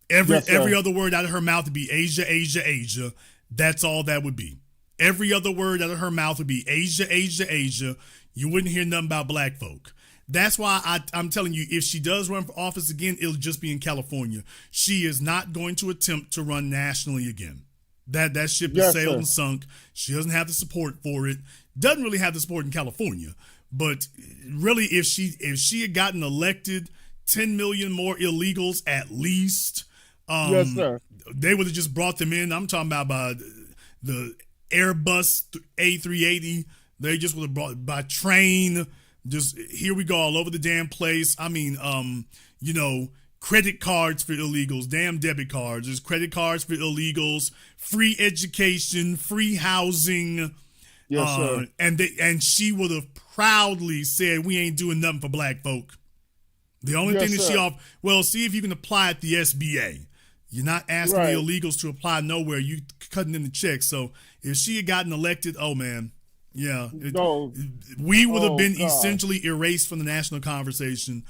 Every other word out of her mouth would be Asia, Asia, Asia. That's all that would be. Every other word out of her mouth would be Asia, Asia, Asia. You wouldn't hear nothing about black folk. That's why I'm telling you, if she does run for office again, it'll just be in California. She is not going to attempt to run nationally again. That ship is sailed and sunk. She doesn't have the support for it. Doesn't really have the support in California. But really, if she had gotten elected, 10 million more illegals at least. Yes, sir. They would have just brought them in. I'm talking about the Airbus A380. They just would have brought by train. Just here we go all over the damn place. I mean, credit cards for illegals, damn debit cards. There's credit cards for illegals, free education, free housing. Yes, sir. And she would have proudly said, we ain't doing nothing for black folk. The only thing that see if you can apply at the SBA. You're not asking the illegals to apply nowhere. You cutting in the check. So if she had gotten elected, oh man, yeah, we would have been essentially erased from the national conversation.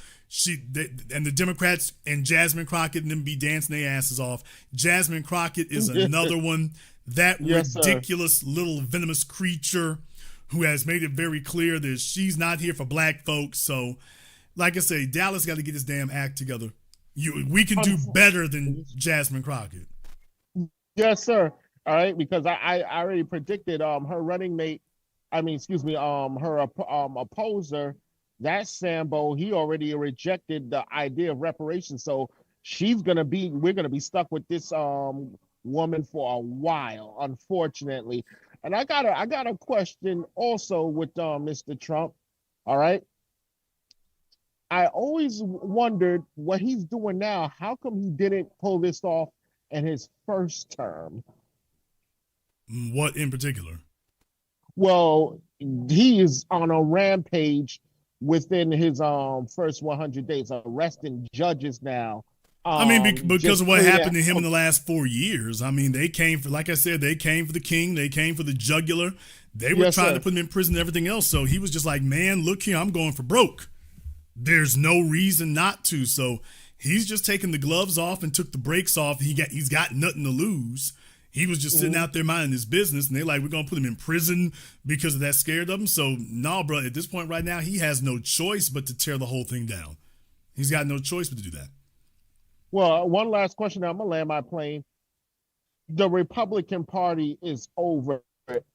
And the Democrats and Jasmine Crockett and them be dancing their asses off. Jasmine Crockett is another one. That ridiculous little venomous creature who has made it very clear that she's not here for black folks. So, like I say, Dallas got to get his damn act together. We can do better than Jasmine Crockett. Yes, sir. All right, because I already predicted her running mate. Her opposer, that Sambo, he already rejected the idea of reparations. So we're gonna be stuck with this woman for a while, unfortunately. And I got a question also with Mr. Trump. All right. I always wondered what he's doing now. How come he didn't pull this off in his first term? What in particular? Well, he is on a rampage within his first 100 days, arresting judges now. I mean, because of what happened to him in the okay. last 4 years. I mean, they came for, like I said, they came for the king. They came for the jugular. They were Yes, trying sir. to put him in prison and everything else. So he was just like, man, look here, I'm going for broke. There's no reason not to. So he's just taking the gloves off and took the brakes off. He's got nothing to lose. He was just sitting out there minding his business, and they're like, we're going to put him in prison because of that, scared of him. So, no, bro, at this point right now, he has no choice but to tear the whole thing down. He's got no choice but to do that. Well, one last question. I'm gonna land my plane. The Republican Party is over.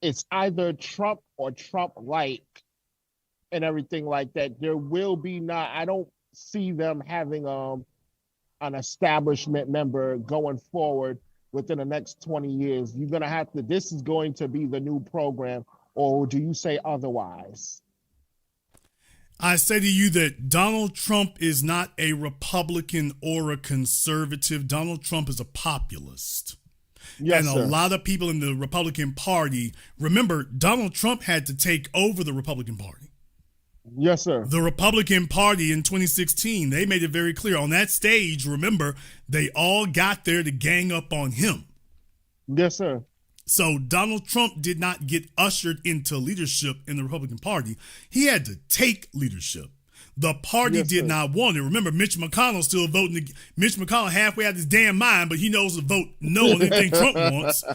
It's either Trump or Trump-like, and everything like that. There will be not. I don't see them having an establishment member going forward within the next 20 years. You're gonna have to. This is going to be the new program, or do you say otherwise? I say to you that Donald Trump is not a Republican or a conservative. Donald Trump is a populist. Yes, and a sir. lot of people in the Republican Party, remember, Donald Trump had to take over the Republican Party. Yes, sir. The Republican Party in 2016, they made it very clear. On that stage, remember, they all got there to gang up on him. Yes, sir. So Donald Trump did not get ushered into leadership in the Republican Party. He had to take leadership. The party Yes, did sir. not want it. Remember, Mitch McConnell still voting. Mitch McConnell halfway out of his damn mind, but he knows to vote no on anything Trump wants.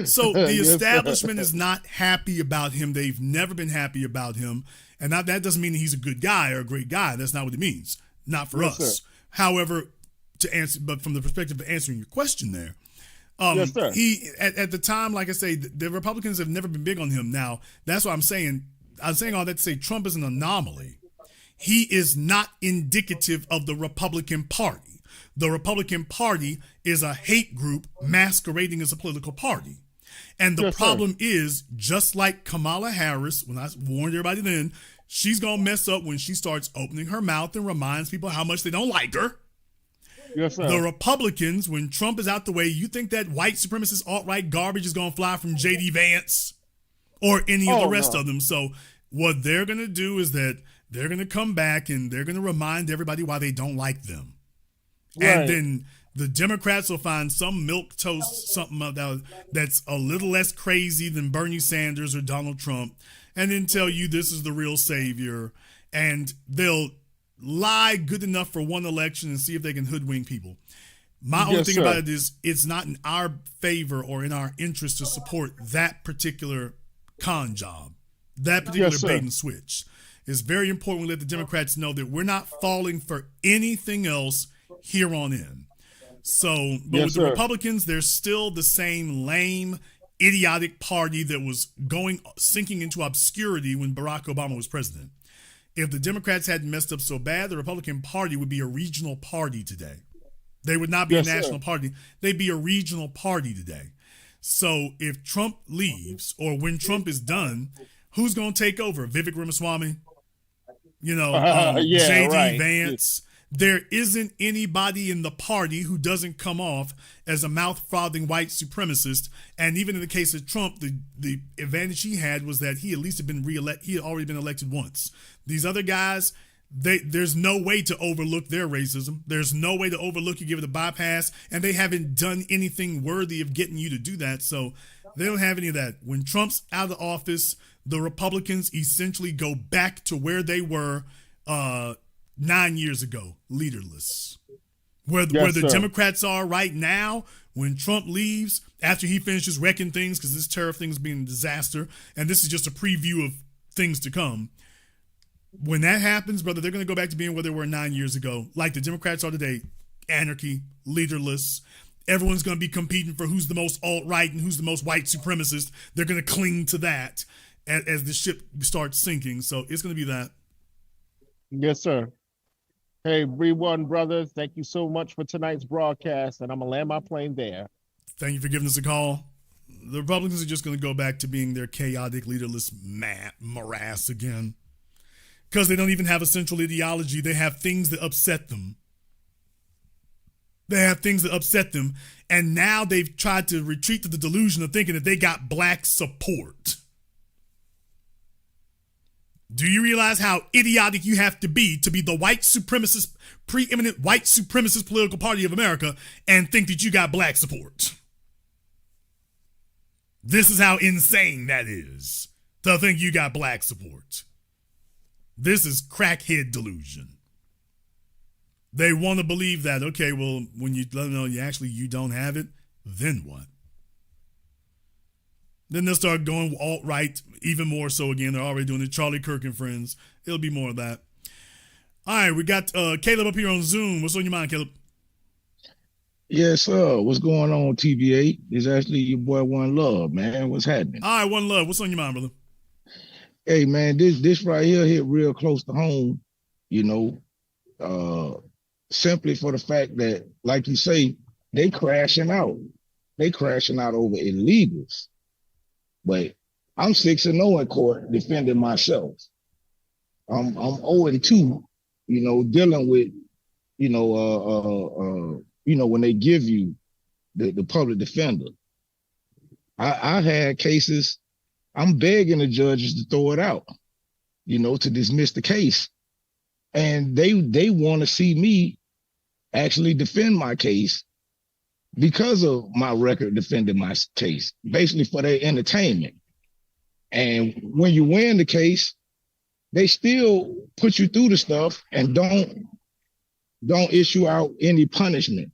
So the Yes, sir. establishment is not happy about him. They've never been happy about him. And that doesn't mean that he's a good guy or a great guy. That's not what it means. Not for Yes, us. sir. However, to answer, but from the perspective of answering your question there, Yes, sir. he at the time, like I say, the Republicans have never been big on him. Now, that's what I'm saying. I'm saying all that to say Trump is an anomaly. He is not indicative of the Republican Party. The Republican Party is a hate group masquerading as a political party. And the Yes, sir. problem is, just like Kamala Harris, when I warned everybody then, she's going to mess up when she starts opening her mouth and reminds people how much they don't like her. Yes, sir. The Republicans, when Trump is out the way, you think that white supremacist alt-right garbage is going to fly from J.D. Vance or any of the rest of them. So what they're going to do is that they're going to come back and they're going to remind everybody why they don't like them. Right. And then the Democrats will find some milquetoast, something that's a little less crazy than Bernie Sanders or Donald Trump, and then tell you this is the real savior. And they'll lie good enough for one election and see if they can hoodwink people. My only Yes, thing sir. about it is it's not in our favor or in our interest to support that particular con job, that particular Yes, sir. bait and switch. It's very important we let the Democrats know that we're not falling for anything else here on in. So, but Yes, with the sir. Republicans, they're still the same lame, idiotic party that was sinking into obscurity when Barack Obama was president. If the Democrats hadn't messed up so bad, the Republican Party would be a regional party today. They would not be Yes, a sir. national party. They'd be a regional party today. So if Trump leaves or when Trump is done, who's going to take over? Vivek Ramaswamy? Yeah, J.D. right. Vance? There isn't anybody in the party who doesn't come off as a mouth-frothing white supremacist. And even in the case of Trump, the advantage he had was that he at least had been reelected. He had already been elected once. These other guys, there's no way to overlook their racism. There's no way to overlook you, give it a bypass. And they haven't done anything worthy of getting you to do that. So they don't have any of that. When Trump's out of office, the Republicans essentially go back to where they were 9 years ago, leaderless. Where the sir. Democrats are right now, when Trump leaves, after he finishes wrecking things, because this tariff thing has been a disaster, and this is just a preview of things to come. When that happens, brother, they're going to go back to being where they were 9 years ago, like the Democrats are today. Anarchy, leaderless. Everyone's going to be competing for who's the most alt-right and who's the most white supremacist. They're going to cling to that as the ship starts sinking. So it's going to be that. Yes, sir. Hey, everyone, brothers, thank you so much for tonight's broadcast, and I'm going to land my plane there. Thank you for giving us a call. The Republicans are just going to go back to being their chaotic, leaderless morass again. Because they don't even have a central ideology. They have things that upset them. And now they've tried to retreat to the delusion of thinking that they got black support. Do you realize how idiotic you have to be the white supremacist, preeminent white supremacist political party of America and think that you got black support? This is how insane that is, to think you got black support. This is crackhead delusion. They want to believe that, okay, well, when you let them know you don't have it, then what? Then they'll start going alt-right even more so again. They're already doing it. Charlie Kirk and friends. It'll be more of that. All right, we got Caleb up here on Zoom. What's on your mind, Caleb? Yes, sir. What's going on, TVA? It's actually your boy One Love, man. What's happening? All right, One Love. What's on your mind, brother? Hey, man, this right here hit real close to home, simply for the fact that, like you say, they crashing out. They crashing out over illegals. But I'm 6-0 in court defending myself. I'm 0-2, dealing with, when they give you the public defender. I had cases, I'm begging the judges to throw it out, to dismiss the case. And they want to see me actually defend my case because of my record defending my case, basically for their entertainment. And when you win the case, they still put you through the stuff and don't issue out any punishment,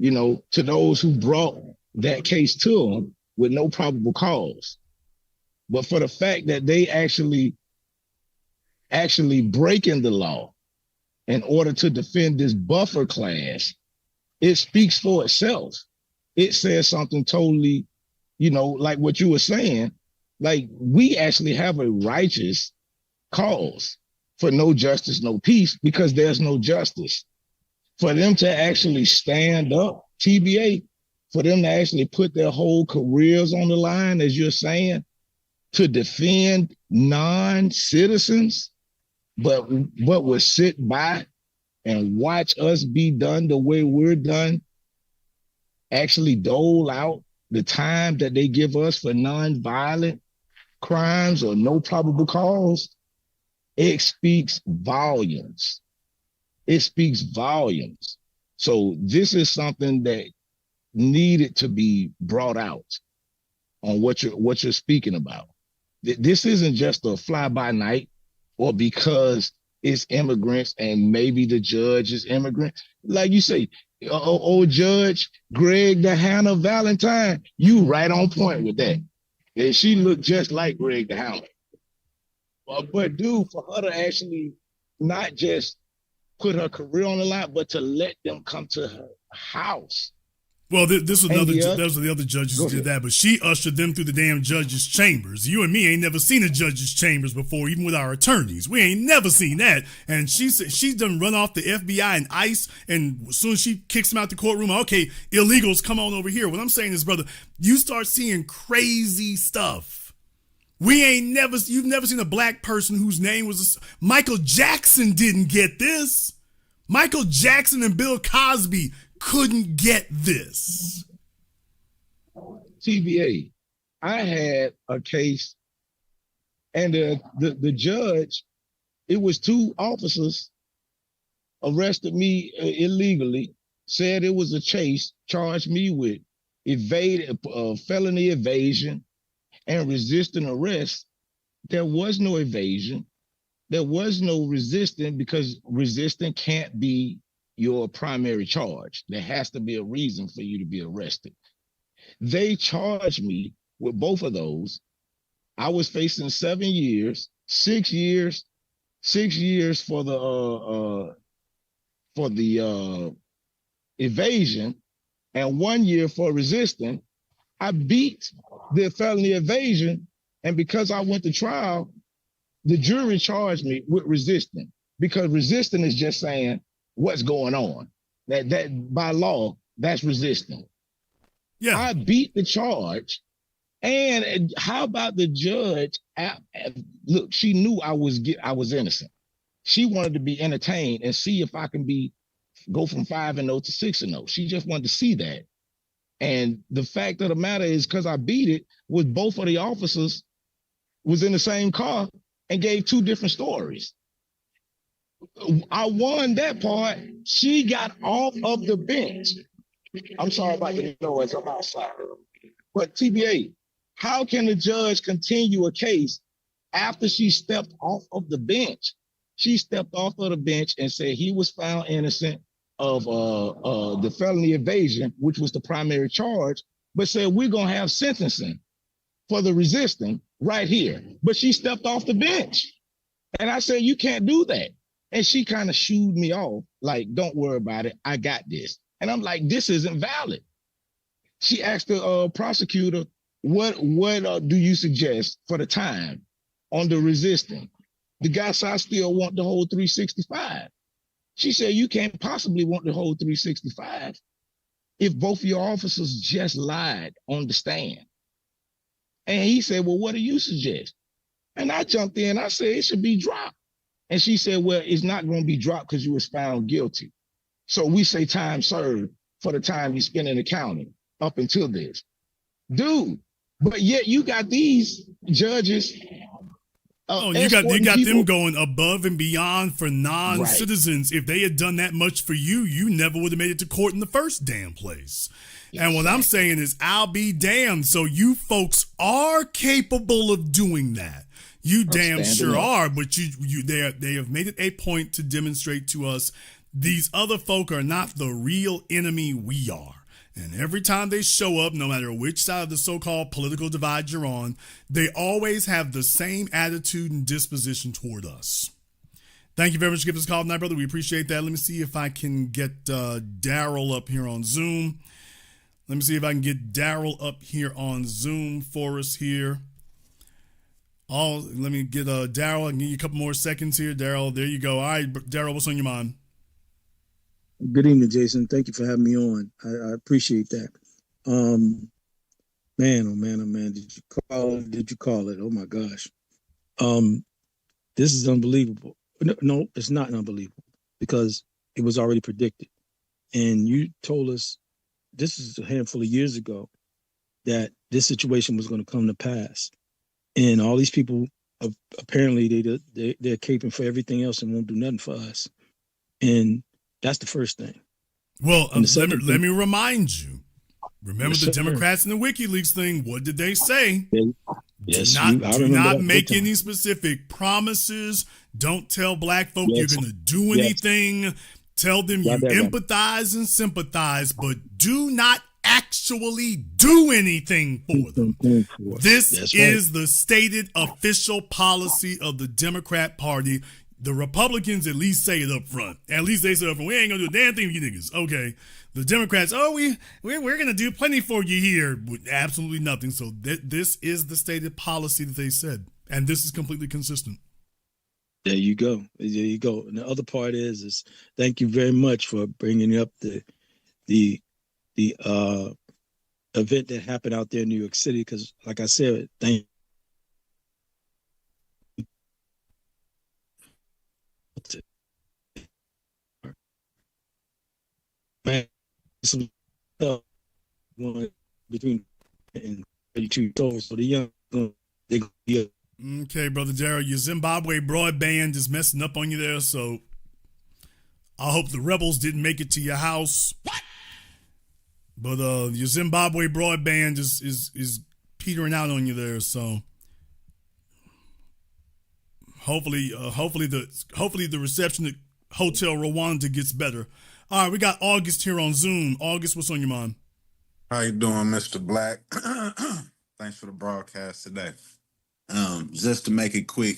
to those who brought that case to them with no probable cause. But for the fact that they actually breaking the law in order to defend this buffer class, it speaks for itself. It says something totally, like what you were saying, like we actually have a righteous cause for no justice, no peace, because there's no justice. For them to actually stand up, TBA, for them to actually put their whole careers on the line, as you're saying, to defend non-citizens, but will sit by and watch us be done the way we're done, actually dole out the time that they give us for non-violent crimes or no probable cause, it speaks volumes. It speaks volumes. So this is something that needed to be brought out on what you're speaking about. This isn't just a fly-by-night or because it's immigrants and maybe the judge is immigrant. Like you say, old Judge Greg the Hannah Valentine, you right on point with that. And she looked just like Greg the Hannah. But dude, for her to actually not just put her career on the line, but to let them come to her house. Well, this was those were the other judges who did that, but she ushered them through the damn judges' chambers. You and me ain't never seen a judge's chambers before, even with our attorneys. We ain't never seen that. And she's done run off the FBI and ICE, and as soon as she kicks them out the courtroom, okay, illegals, come on over here. What I'm saying is, brother, you start seeing crazy stuff. You've never seen a black person whose name was Michael Jackson didn't get this. Michael Jackson and Bill Cosby couldn't get this. TBA, I had a case and the judge, it was 2 officers arrested me illegally, said it was a chase, charged me with felony evasion and resisting arrest. There was no evasion. There was no resisting, because resisting can't be your primary charge. There has to be a reason for you to be arrested. They charged me with both of those. I was facing 7 years, 6 years for the evasion and 1 year for resisting. I beat the felony evasion, and because I went to trial, the jury charged me with resisting, because resisting is just saying what's going on. That by law, that's resisting. Yeah, I beat the charge. And how about the judge? Look, she knew I was innocent. She wanted to be entertained and see if I can go from 5-0 to 6-0. She just wanted to see that. And the fact of the matter is, because I beat it, was both of the officers was in the same car, and gave two different stories. I won that part. She got off of the bench. I'm sorry about the noise. I'm outside. But TBA, how can the judge continue a case after she stepped off of the bench? She stepped off of the bench and said he was found innocent of the felony evasion, which was the primary charge, but said we're going to have sentencing for the resisting right here. But she stepped off the bench. And I said, you can't do that. And she kind of shooed me off, like, don't worry about it. I got this. And I'm like, this isn't valid. She asked the prosecutor, what do you suggest for the time on the resisting? The guy said, I still want the whole 365. She said, you can't possibly want the whole 365 if both of your officers just lied on the stand. And he said, well, what do you suggest? And I jumped in. I said, it should be dropped. And she said, well, it's not going to be dropped because you was found guilty. So we say time served for the time you spent in the county up until this. Dude, but yet you got these judges. You got them going above and beyond for non-citizens. Right. If they had done that much for you, you never would have made it to court in the first damn place. Yes, and what I'm saying is, I'll be damned. So you folks are capable of doing that. You damn sure are, but they have made it a point to demonstrate to us these other folk are not the real enemy we are. And every time they show up, no matter which side of the so-called political divide you're on, they always have the same attitude and disposition toward us. Thank you very much for giving us a call tonight, brother. We appreciate that. Let me see if I can get Daryl up here on Zoom. Let me see if I can get Daryl up here on Zoom for us here. Let me get Daryl. I can give you a couple more seconds here. Daryl, there you go. All right, Daryl, what's on your mind? Good evening, Jason. Thank you for having me on. I appreciate that. Man, oh man. Did you call it? Oh my gosh. This is unbelievable. No, it's not unbelievable because it was already predicted. And you told us, this is a handful of years ago, that this situation was going to come to pass. And all these people, apparently they're caping for everything else and won't do nothing for us. And that's the first thing. Well, let me remind you. Remember the Democrats and the WikiLeaks thing? What did they say? Yes, do not make any specific promises. Don't tell black folk you're going to do anything. Tell them you empathize and sympathize, but do not actually do anything for them. This is the stated official policy of the Democrat Party. The Republicans at least say it up front. At least they say up front, we ain't gonna do a damn thing for you niggas. Okay. The Democrats, we're gonna do plenty for you here with absolutely nothing. So this is the stated policy that they said, and this is completely consistent. There you go. And the other part is thank you very much for bringing up the event that happened out there in New York City, because like I said, thank man, some between and 32 stores, so the young they yeah. Okay, brother Daryl, your Zimbabwe broadband is messing up on you there, so I hope the rebels didn't make it to your house. What? But your Zimbabwe broadband is petering out on you there, so hopefully the reception at Hotel Rwanda gets better. All right, we got August here on Zoom. August, what's on your mind? How you doing, Mr. Black? Thanks for the broadcast today. Just to make it quick,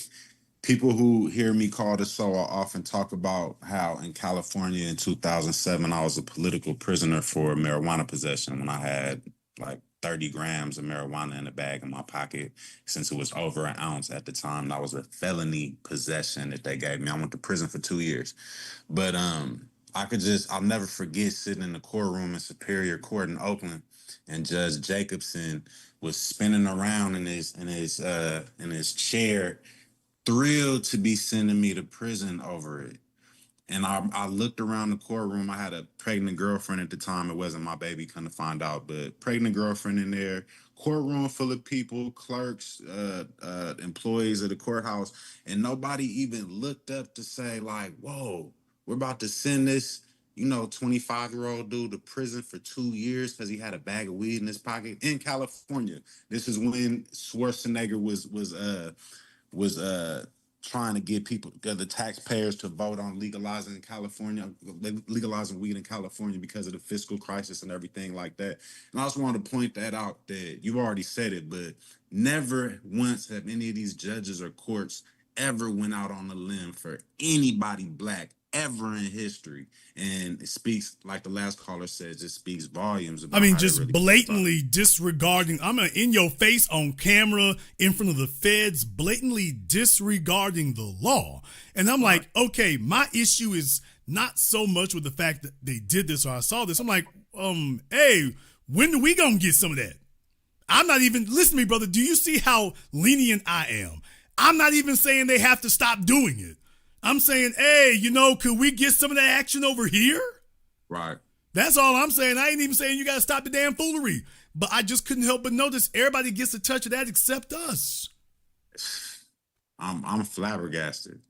people who hear me call the show often talk about how in California in 2007, I was a political prisoner for marijuana possession when I had like 30 grams of marijuana in a bag in my pocket, since it was over an ounce at the time. That was a felony possession that they gave me. I went to prison for 2 years. But I'll never forget sitting in the courtroom in Superior Court in Oakland, and Judge Jacobson was spinning around in his chair, thrilled to be sending me to prison over it. And I looked around the courtroom. I had a pregnant girlfriend at the time. It wasn't my baby, come to find out, but pregnant girlfriend in there. Courtroom full of people, clerks, employees of the courthouse, and nobody even looked up to say like, "Whoa, we're about to send this, 25-year-old dude to prison for 2 years because he had a bag of weed in his pocket in California." This is when Schwarzenegger was trying to get the taxpayers to vote on legalizing weed in California because of the fiscal crisis and everything like that. And I just wanted to point that out, that you've already said it, but never once have any of these judges or courts ever went out on a limb for anybody black ever in history. And it speaks, like the last caller says, it speaks volumes about just really blatantly disregarding. I'm in your face on camera in front of the feds, blatantly disregarding the law. And I'm like, okay, my issue is not so much with the fact that they did this or I saw this. I'm like, hey, when are we gonna get some of that? I'm not even, listen to me, brother. Do you see how lenient I am? I'm not even saying they have to stop doing it. I'm saying, hey, could we get some of that action over here? Right. That's all I'm saying. I ain't even saying you got to stop the damn foolery. But I just couldn't help but notice everybody gets a touch of that except us. I'm flabbergasted.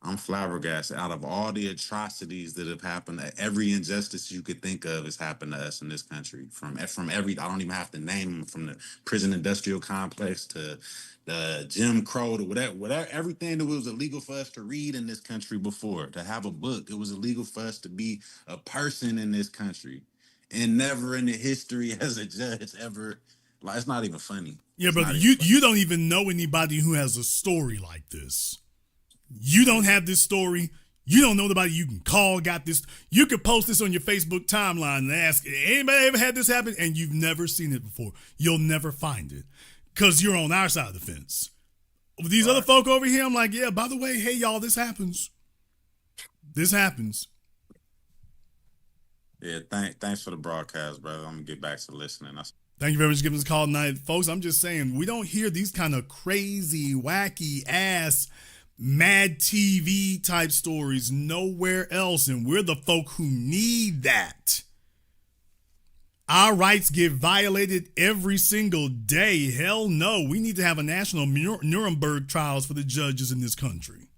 I'm flabbergasted. Out of all the atrocities that have happened, every injustice you could think of has happened to us in this country. From every, I don't even have to name them, from the prison industrial complex to the Jim Crow to whatever, everything that was illegal for us to read in this country before, to have a book. It was illegal for us to be a person in this country. And never in the history as a judge ever, like, it's not even funny. Yeah, brother, you don't even know anybody who has a story like this. You don't have this story. You don't know nobody you can call, got this. You could post this on your Facebook timeline and ask, anybody ever had this happen? And you've never seen it before. You'll never find it because you're on our side of the fence. With these other folk over here, I'm like, yeah, by the way, hey, y'all, this happens. This happens. Yeah, thanks for the broadcast, brother. I'm going to get back to listening. Thank you very much for giving us a call tonight. Folks, I'm just saying, we don't hear these kind of crazy, wacky ass Mad TV type stories nowhere else, and we're the folk who need that. Our rights get violated every single day. Hell no, we need to have a national Nuremberg trials for the judges in this country.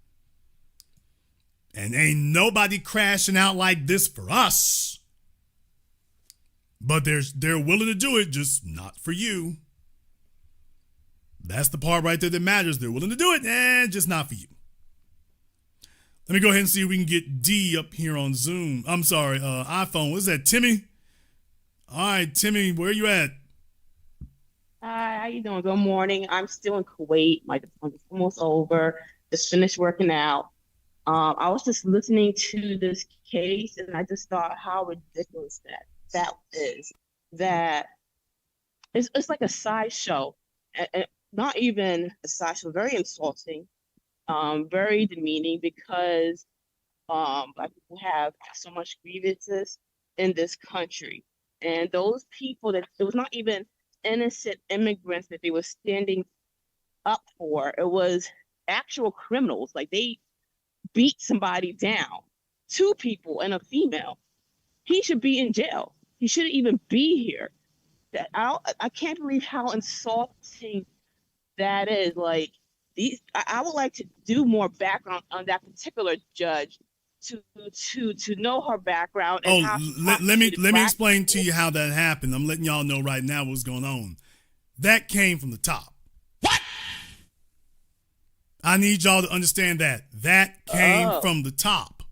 And ain't nobody crashing out like this for us. But they're willing to do it, just not for you. That's the part right there that matters. They're willing to do it, and just not for you. Let me go ahead and see if we can get D up here on Zoom. I'm sorry, iPhone. What's that, Timmy? All right, Timmy, where you at? Hi, how you doing? Good morning. I'm still in Kuwait. My deployment is almost over. Just finished working out. I was just listening to this case, and I just thought how ridiculous that is. That it's like a sideshow. Not even a sideshow, very insulting, very demeaning, because Black people have so much grievances in this country. And those people, that it was not even innocent immigrants that they were standing up for. It was actual criminals. Like, they beat somebody down, 2 people and a female. He should be in jail. He shouldn't even be here. I can't believe how insulting that is. Like, I would like to do more background on that particular judge to know her background. And let me explain to you how that happened. I'm letting y'all know right now what's going on. That came from the top. What? I need y'all to understand that. That came from the top.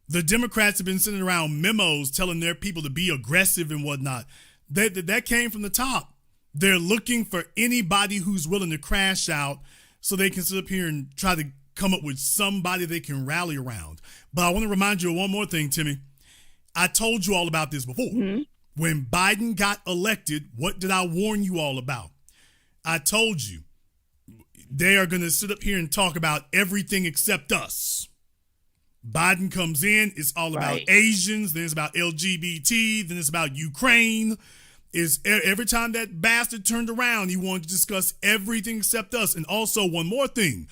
The Democrats have been sending around memos telling their people to be aggressive and whatnot. That came from the top. They're looking for anybody who's willing to crash out so they can sit up here and try to come up with somebody they can rally around. But I want to remind you of one more thing, Timmy. I told you all about this before. Mm-hmm. When Biden got elected, what did I warn you all about? I told you they are going to sit up here and talk about everything except us. Biden comes in, it's all about Asians, then it's about LGBT, then it's about Ukraine. Is every time that bastard turned around, he wanted to discuss everything except us. And also, one more thing.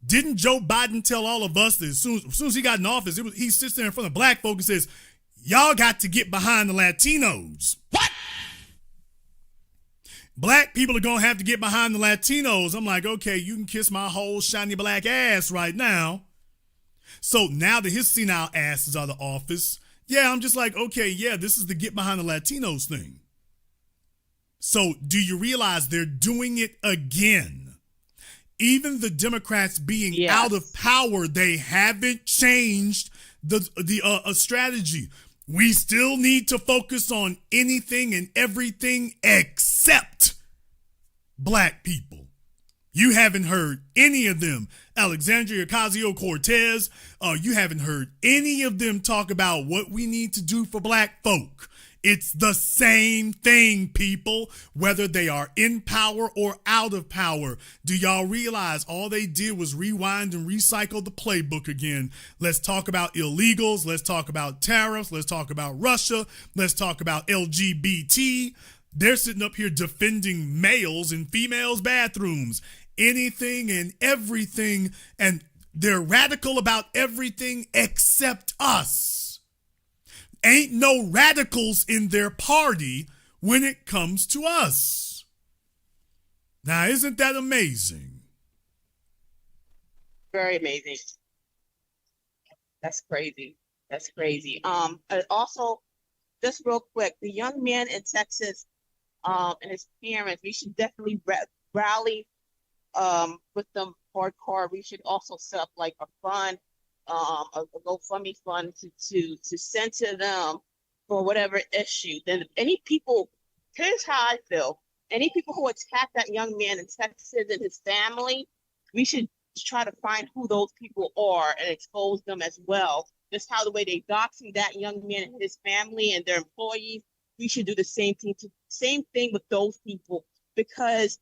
Didn't Joe Biden tell all of us that as soon as he got in office, he sits there in front of black folk and says, y'all got to get behind the Latinos. What? Black people are going to have to get behind the Latinos. I'm like, okay, you can kiss my whole shiny black ass right now. So now that his senile ass is out of office, yeah, I'm just like, okay, yeah, this is the get behind the Latinos thing. So do you realize they're doing it again? Even the Democrats being out of power, they haven't changed the strategy. We still need to focus on anything and everything except black people. You haven't heard any of them, Alexandria Ocasio-Cortez, you haven't heard any of them talk about what we need to do for black folk. It's the same thing, people, whether they are in power or out of power. Do y'all realize all they did was rewind and recycle the playbook again? Let's talk about illegals. Let's talk about tariffs. Let's talk about Russia. Let's talk about LGBT. They're sitting up here defending males and females' bathrooms, anything and everything, and they're radical about everything except us. Ain't no radicals in their party when it comes to us. Now, isn't that amazing? Very amazing. That's crazy. That's crazy. Also, just real quick, the young man in Texas and his parents, we should definitely rally with them hardcore. We should also set up like a fund, a GoFundMe fund to send to them for whatever issue. Then any people, here's how I feel. Any people who attack that young man in Texas and his family, we should try to find who those people are and expose them as well. Just how the way they doxing that young man and his family and their employees, we should do the same thing with those people, because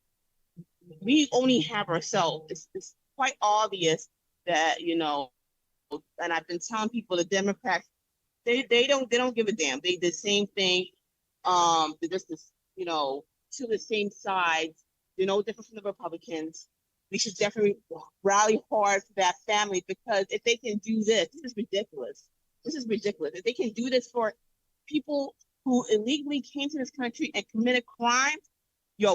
we only have ourselves. It's quite obvious that, you know, and I've been telling people, the Democrats, they don't give a damn. They the same thing. They're just to the same sides. They're no different from the Republicans. We should definitely rally hard for that family, because if they can do this is ridiculous. This is ridiculous. If they can do this for people who illegally came to this country and committed crimes,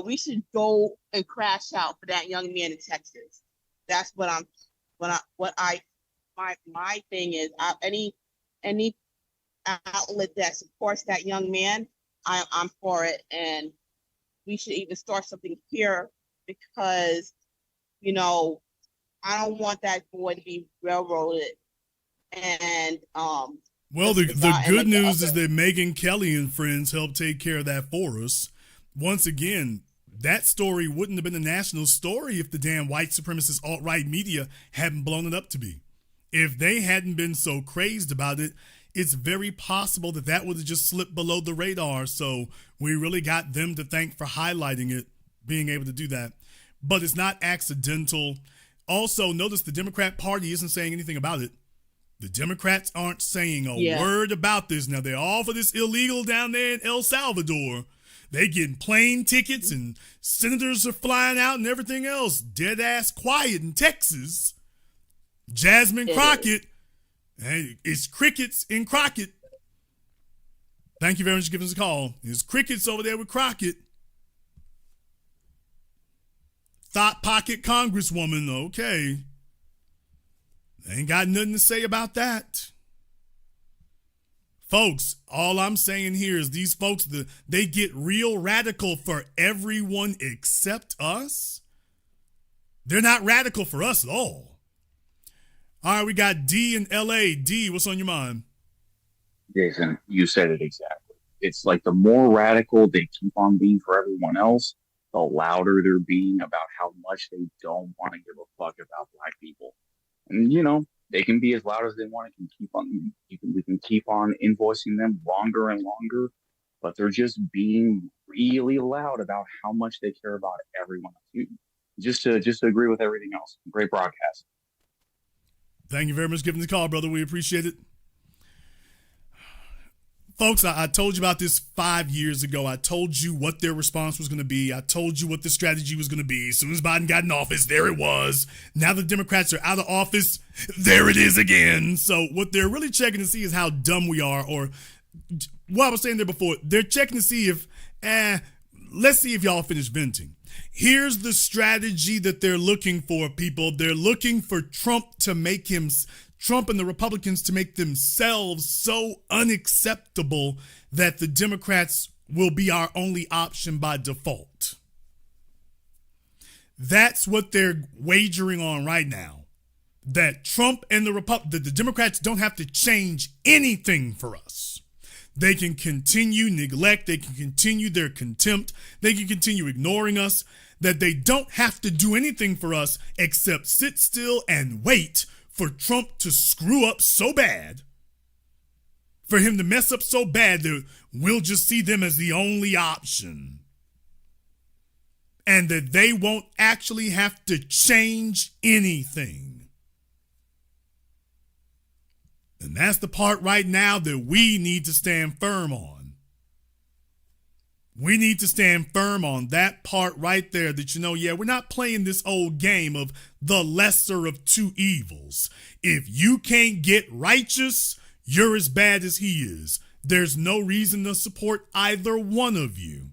we should go and crash out for that young man in Texas. That's what my thing is. Any outlet that supports that young man, I'm for it, and we should even start something here, because I don't want that boy to be railroaded. And well, the good news is that Megyn Kelly and friends helped take care of that for us. Once again, that story wouldn't have been a national story if the damn white supremacist alt-right media hadn't blown it up to be. If they hadn't been so crazed about it, it's very possible that would have just slipped below the radar. So we really got them to thank for highlighting it, being able to do that. But it's not accidental. Also, notice the Democrat Party isn't saying anything about it. The Democrats aren't saying a word about this. Now, they're all for this illegal down there in El Salvador. They getting plane tickets and senators are flying out and everything else. Dead ass quiet in Texas. Jasmine Crockett. Hey, it's crickets in Crockett. Thank you very much for giving us a call. There's crickets over there with Crockett. Thought pocket congresswoman. Okay. Ain't got nothing to say about that. Folks, all I'm saying here is these folks, they get real radical for everyone except us. They're not radical for us at all. All right, we got D in LA. D, what's on your mind? Jason, you said it exactly. It's like the more radical they keep on being for everyone else, the louder they're being about how much they don't want to give a fuck about black people. And, they can be as loud as they want. We can keep on invoicing them longer and longer, but they're just being really loud about how much they care about everyone else. Just to agree with everything else. Great broadcast. Thank you very much for giving the call, brother. We appreciate it. Folks, I told you about this 5 years ago. I told you what their response was going to be. I told you what the strategy was going to be. As soon as Biden got in office, there it was. Now the Democrats are out of office. There it is again. So what they're really checking to see is how dumb we are, or what I was saying there before. They're checking to see if, let's see if y'all finish venting. Here's the strategy that they're looking for, people. They're looking for Trump and the Republicans to make themselves so unacceptable that the Democrats will be our only option by default. That's what they're wagering on right now. That Trump and the Democrats don't have to change anything for us. They can continue neglect. They can continue their contempt. They can continue ignoring us. That they don't have to do anything for us except sit still and wait for Trump to screw up so bad, for him to mess up so bad that we'll just see them as the only option. And that they won't actually have to change anything. And that's the part right now that we need to stand firm on. We need to stand firm on that part right there, that, we're not playing this old game of the lesser of two evils. If you can't get righteous, you're as bad as he is. There's no reason to support either one of you.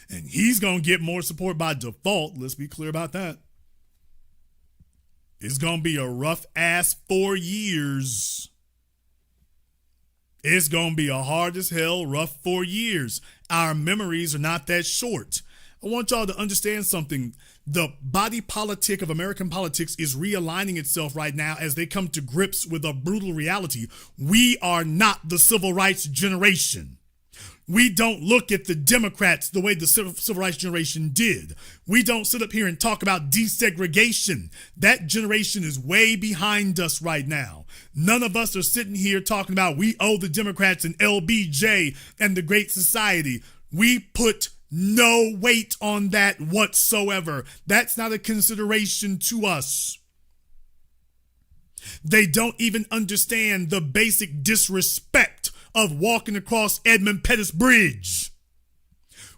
And he's going to get more support by default. Let's be clear about that. It's going to be a rough ass 4 years. It's going to be a hard as hell, rough 4 years. Our memories are not that short. I want y'all to understand something. The body politic of American politics is realigning itself right now as they come to grips with a brutal reality. We are not the civil rights generation. We don't look at the Democrats the way the civil rights generation did. We don't sit up here and talk about desegregation. That generation is way behind us right now. None of us are sitting here talking about we owe the Democrats an LBJ and the Great Society. We put no weight on that whatsoever. That's not a consideration to us. They don't even understand the basic disrespect of walking across Edmund Pettus Bridge.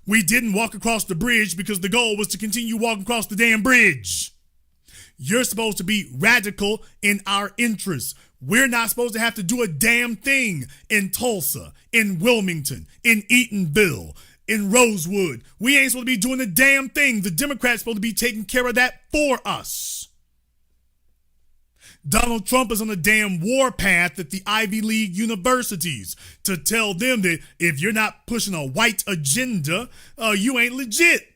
We didn't walk across the bridge because the goal was to continue walking across the damn bridge. You're supposed to be radical in our interests. We're not supposed to have to do a damn thing in Tulsa, in Wilmington, in Eatonville, in Rosewood. We ain't supposed to be doing a damn thing. The Democrats supposed to be taking care of that for us. Donald Trump is on a damn warpath at the Ivy League universities to tell them that if you're not pushing a white agenda, you ain't legit.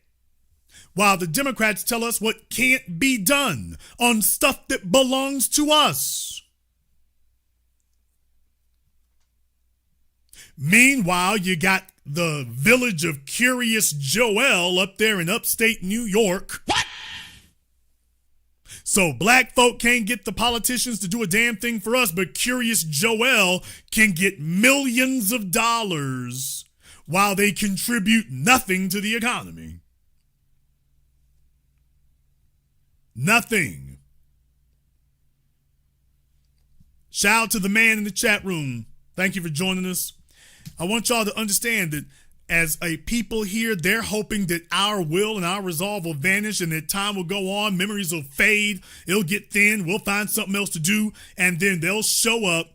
While the Democrats tell us what can't be done on stuff that belongs to us. Meanwhile, you got the village of Curious Joel up there in upstate New York. What? So black folk can't get the politicians to do a damn thing for us, but Curious Joel can get millions of dollars while they contribute nothing to the economy. Nothing. Shout out to the man in the chat room. Thank you for joining us. I want y'all to understand that as a people here, they're hoping that our will and our resolve will vanish and that time will go on, memories will fade, it'll get thin, we'll find something else to do, and then they'll show up.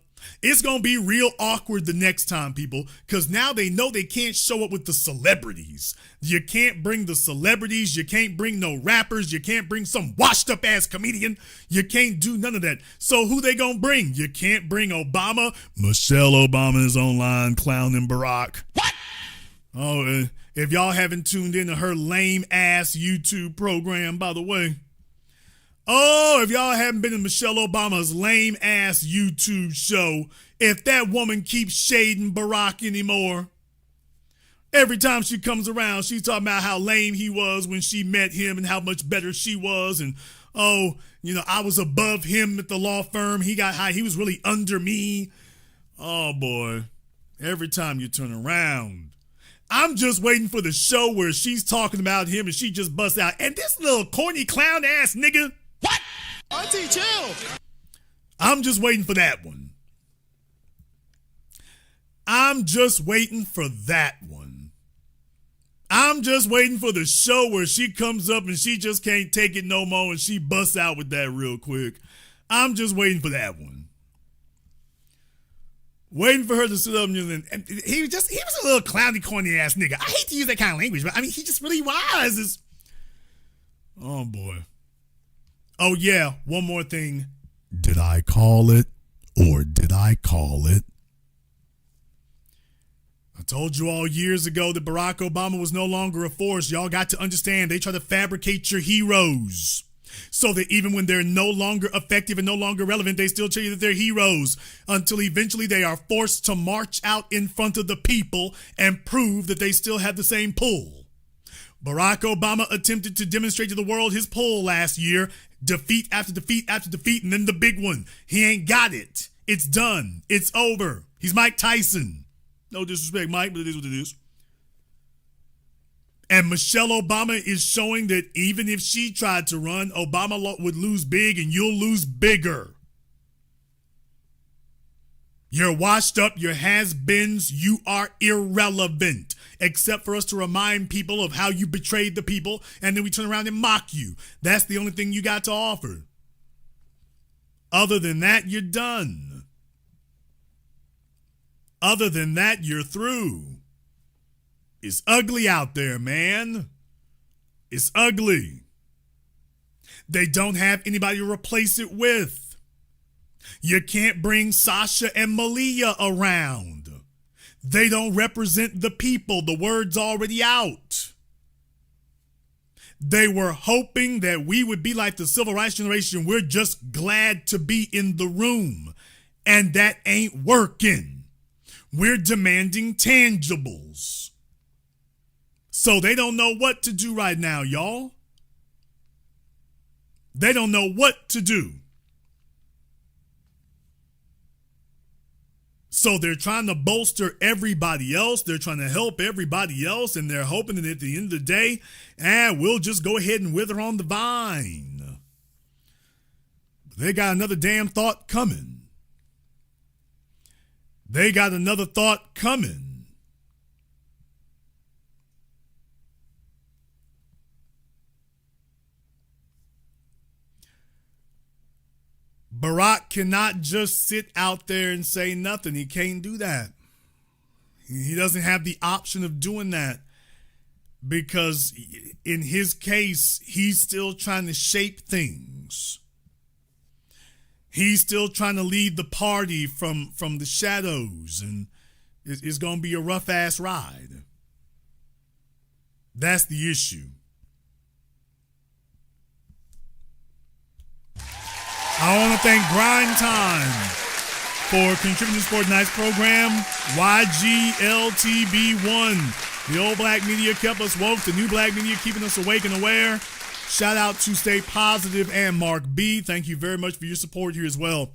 It's going to be real awkward the next time, people, because now they know they can't show up with the celebrities. You can't bring the celebrities. You can't bring no rappers. You can't bring some washed up ass comedian. You can't do none of that. So who they going to bring? You can't bring Obama. Michelle Obama is online clowning Barack. What? Oh, if y'all haven't tuned into her lame ass YouTube program, by the way. Oh, if y'all haven't been in Michelle Obama's lame ass YouTube show, if that woman keeps shading Barack anymore, every time she comes around, she's talking about how lame he was when she met him and how much better she was. And, oh, I was above him at the law firm. He got high. He was really under me. Oh, boy. Every time you turn around. I'm just waiting for the show where she's talking about him and she just busts out. And this little corny clown ass nigga. What? Auntie, chill. I'm just waiting for that one. I'm just waiting for that one. I'm just waiting for the show where she comes up and she just can't take it no more and she busts out with that real quick. I'm just waiting for that one. Waiting for her to sit up and he was a little clowny, corny ass nigga. I hate to use that kind of language, but I mean, he just really was. Oh boy. Oh yeah, one more thing. Did I call it or did I call it? I told you all years ago that Barack Obama was no longer a force. Y'all got to understand, they try to fabricate your heroes so that even when they're no longer effective and no longer relevant, they still tell you that they're heroes until eventually they are forced to march out in front of the people and prove that they still have the same pull. Barack Obama attempted to demonstrate to the world his pull last year, defeat after defeat after defeat, and then the big one. He ain't got it. It's done. It's over. He's Mike Tyson. No disrespect, Mike, but it is what it is. And Michelle Obama is showing that even if she tried to run, Obama would lose big and you'll lose bigger. You're washed up, you're has-beens, you are irrelevant, except for us to remind people of how you betrayed the people, and then we turn around and mock you. That's the only thing you got to offer. Other than that, you're done. Other than that, you're through. It's ugly out there, man. It's ugly. They don't have anybody to replace it with. You can't bring Sasha and Malia around. They don't represent the people. The word's already out. They were hoping that we would be like the civil rights generation. We're just glad to be in the room. And that ain't working. We're demanding tangibles. So they don't know what to do right now, y'all. They don't know what to do. So they're trying to bolster everybody else. They're trying to help everybody else. And they're hoping that at the end of the day, we'll just go ahead and wither on the vine. They got another damn thought coming. They got another thought coming. Barack cannot just sit out there and say nothing. He can't do that. He doesn't have the option of doing that because in his case, he's still trying to shape things. He's still trying to lead the party from the shadows, and it's going to be a rough-ass ride. That's the issue. I want to thank Grind Time for contributing to tonight's program. YGLTB1. The old black media kept us woke. The new black media keeping us awake and aware. Shout out to Stay Positive and Mark B. Thank you very much for your support here as well.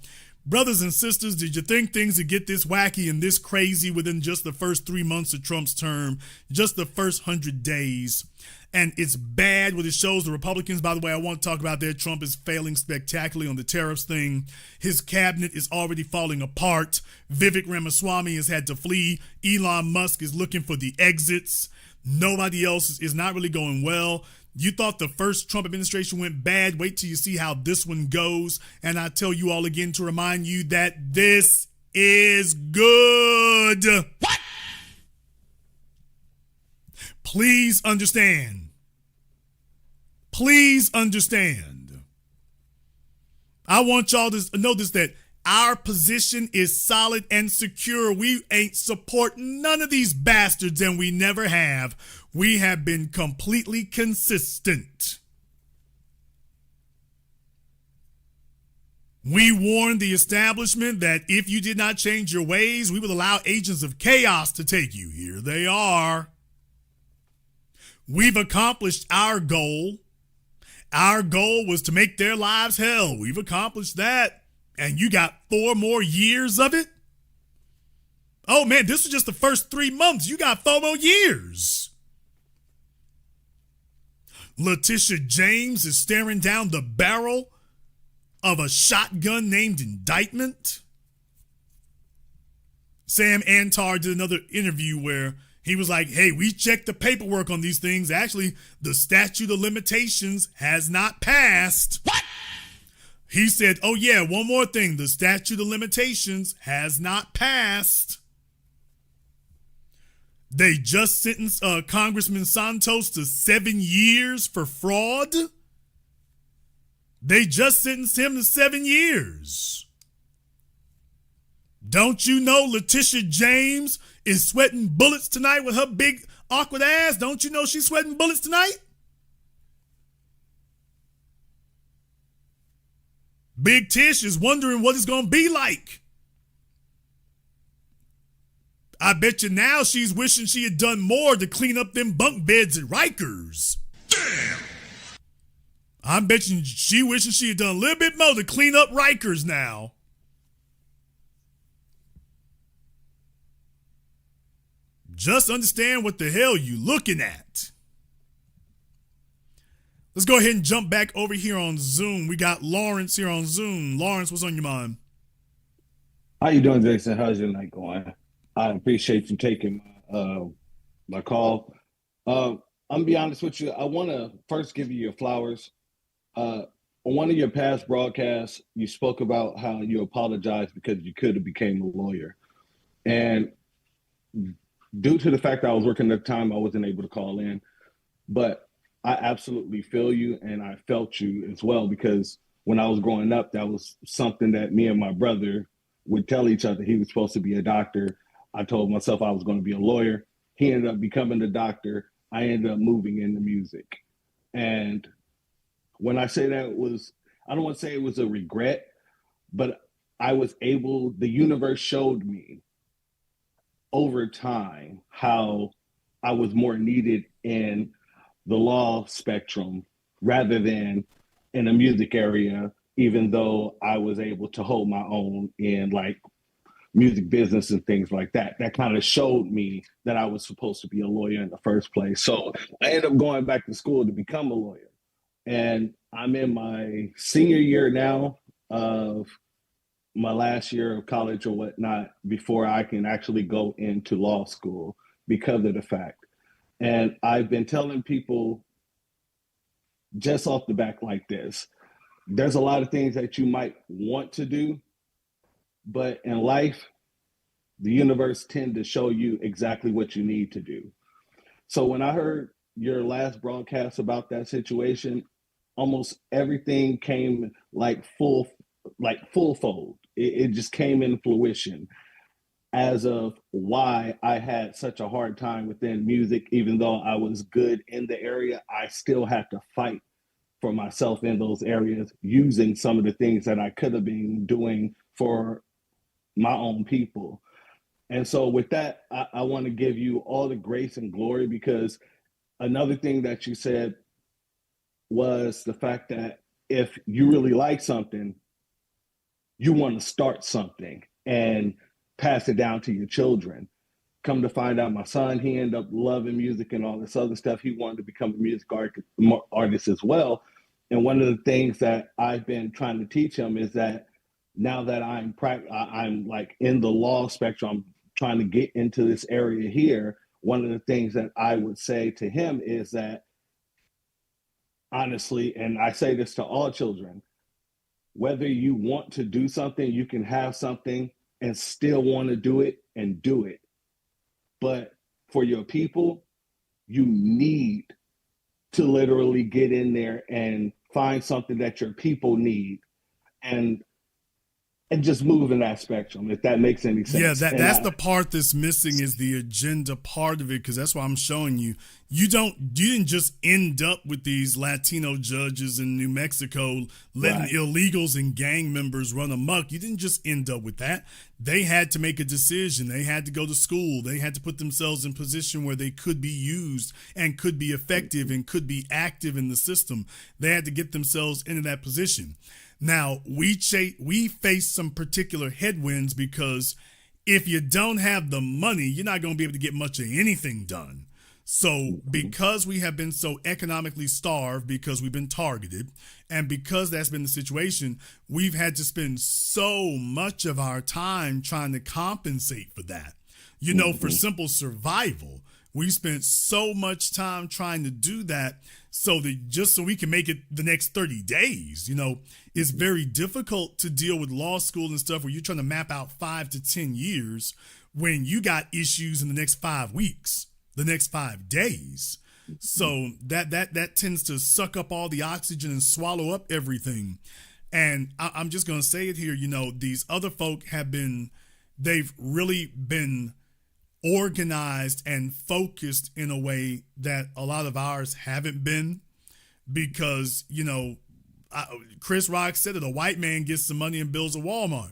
Brothers and sisters, did you think things would get this wacky and this crazy within just the first 3 months of Trump's term, just the first 100 days? And it's bad what it shows the Republicans. By the way, I want to talk about that. Trump is failing spectacularly on the tariffs thing. His cabinet is already falling apart. Vivek Ramaswamy has had to flee. Elon Musk is looking for the exits. Nobody else is not really going well. You thought the first Trump administration went bad. Wait till you see how this one goes. And I tell you all again to remind you that this is good. What? Please understand. Please understand. I want y'all to notice that our position is solid and secure. We ain't support none of these bastards, and we never have. We have been completely consistent. We warned the establishment that if you did not change your ways, we would allow agents of chaos to take you. Here they are. We've accomplished our goal. Our goal was to make their lives hell. We've accomplished that. And you got 4 more years of it? Oh man, this was just the first 3 months. You got 4 more years. Letitia James is staring down the barrel of a shotgun named indictment. Sam Antar did another interview where he was like, hey, we checked the paperwork on these things. Actually, the statute of limitations has not passed. What? He said, oh yeah, one more thing. The statute of limitations has not passed. They just sentenced Congressman Santos to 7 years for fraud. They just sentenced him to 7 years. Don't you know Letitia James is sweating bullets tonight with her big awkward ass? Don't you know she's sweating bullets tonight? Big Tish is wondering what it's going to be like. I bet you now she's wishing she had done more to clean up them bunk beds at Rikers. Damn. I bet you she wishing she had done a little bit more to clean up Rikers now. Just understand what the hell you looking at. Let's go ahead and jump back over here on Zoom. We got Lawrence here on Zoom. Lawrence, what's on your mind? How you doing, Jason? How's your night going? I appreciate you taking my call. I'm gonna be honest with you. I want to first give you your flowers. On one of your past broadcasts, you spoke about how you apologized because you could have became a lawyer. And due to the fact that I was working at the time, I wasn't able to call in. But I absolutely feel you, and I felt you as well, because when I was growing up, that was something that me and my brother would tell each other. He was supposed to be a doctor. I told myself I was going to be a lawyer. He ended up becoming a doctor. I ended up moving into music. And when I say that, I don't want to say it was a regret, but the universe showed me over time how I was more needed in the law spectrum rather than in the music area, even though I was able to hold my own in like music business and things like that. That kind of showed me that I was supposed to be a lawyer in the first place. So I ended up going back to school to become a lawyer. And I'm in my senior year now of my last year of college or whatnot before I can actually go into law school because of the fact. And I've been telling people just off the back like this, there's a lot of things that you might want to do, but in life, the universe tends to show you exactly what you need to do. So when I heard your last broadcast about that situation, almost everything came like full fold. It just came in fruition as of why I had such a hard time within music. Even though I was good in the area, I still had to fight for myself in those areas using some of the things that I could have been doing for my own people. And so with that, I want to give you all the grace and glory, because another thing that you said was the fact that if you really like something, you want to start something and pass it down to your children. Come to find out, my son, he ended up loving music and all this other stuff. He wanted to become a music artist as well. And one of the things that I've been trying to teach him is that now that I'm like in the law spectrum, I'm trying to get into this area here. One of the things that I would say to him is that, honestly, and I say this to all children, whether you want to do something, you can have something and still want to do it and do it. But for your people, you need to literally get in there and find something that your people need and just move in that spectrum, if that makes any sense. Yeah, that's the part that's missing, is the agenda part of it, because that's why I'm showing you. You didn't just end up with these Latino judges in New Mexico letting illegals and gang members run amok. You didn't just end up with that. They had to make a decision. They had to go to school. They had to put themselves in position where they could be used and could be effective and could be active in the system. They had to get themselves into that position. Now, we face some particular headwinds, because if you don't have the money, you're not going to be able to get much of anything done. So because we have been so economically starved, because we've been targeted, and because that's been the situation, we've had to spend so much of our time trying to compensate for that. You know, for simple survival, we spent so much time trying to do that so that just so we can make it the next 30 days. You know, it's very difficult to deal with law school and stuff where you're trying to map out 5 to 10 years when you got issues in the next 5 weeks, the next 5 days. So that tends to suck up all the oxygen and swallow up everything. And I'm just going to say it here, you know, these other folk they've really been organized and focused in a way that a lot of ours haven't been, because, you know, Chris Rock said that a white man gets some money and builds a Walmart.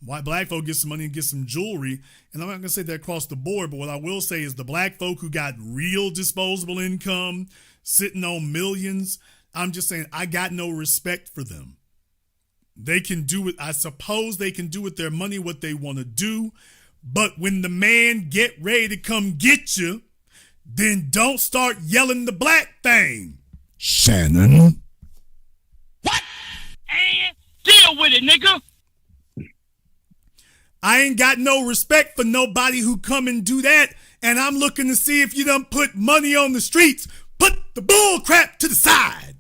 Black folk get some money and get some jewelry. And I'm not going to say that across the board, but what I will say is the black folk who got real disposable income, sitting on millions, I'm just saying I got no respect for them. They can do it. I suppose they can do with their money what they want to do. But when the man get ready to come get you, then don't start yelling the black thing. Shannon. What? And deal with it, nigga. I ain't got no respect for nobody who come and do that. And I'm looking to see if you done put money on the streets. Put the bull crap to the side.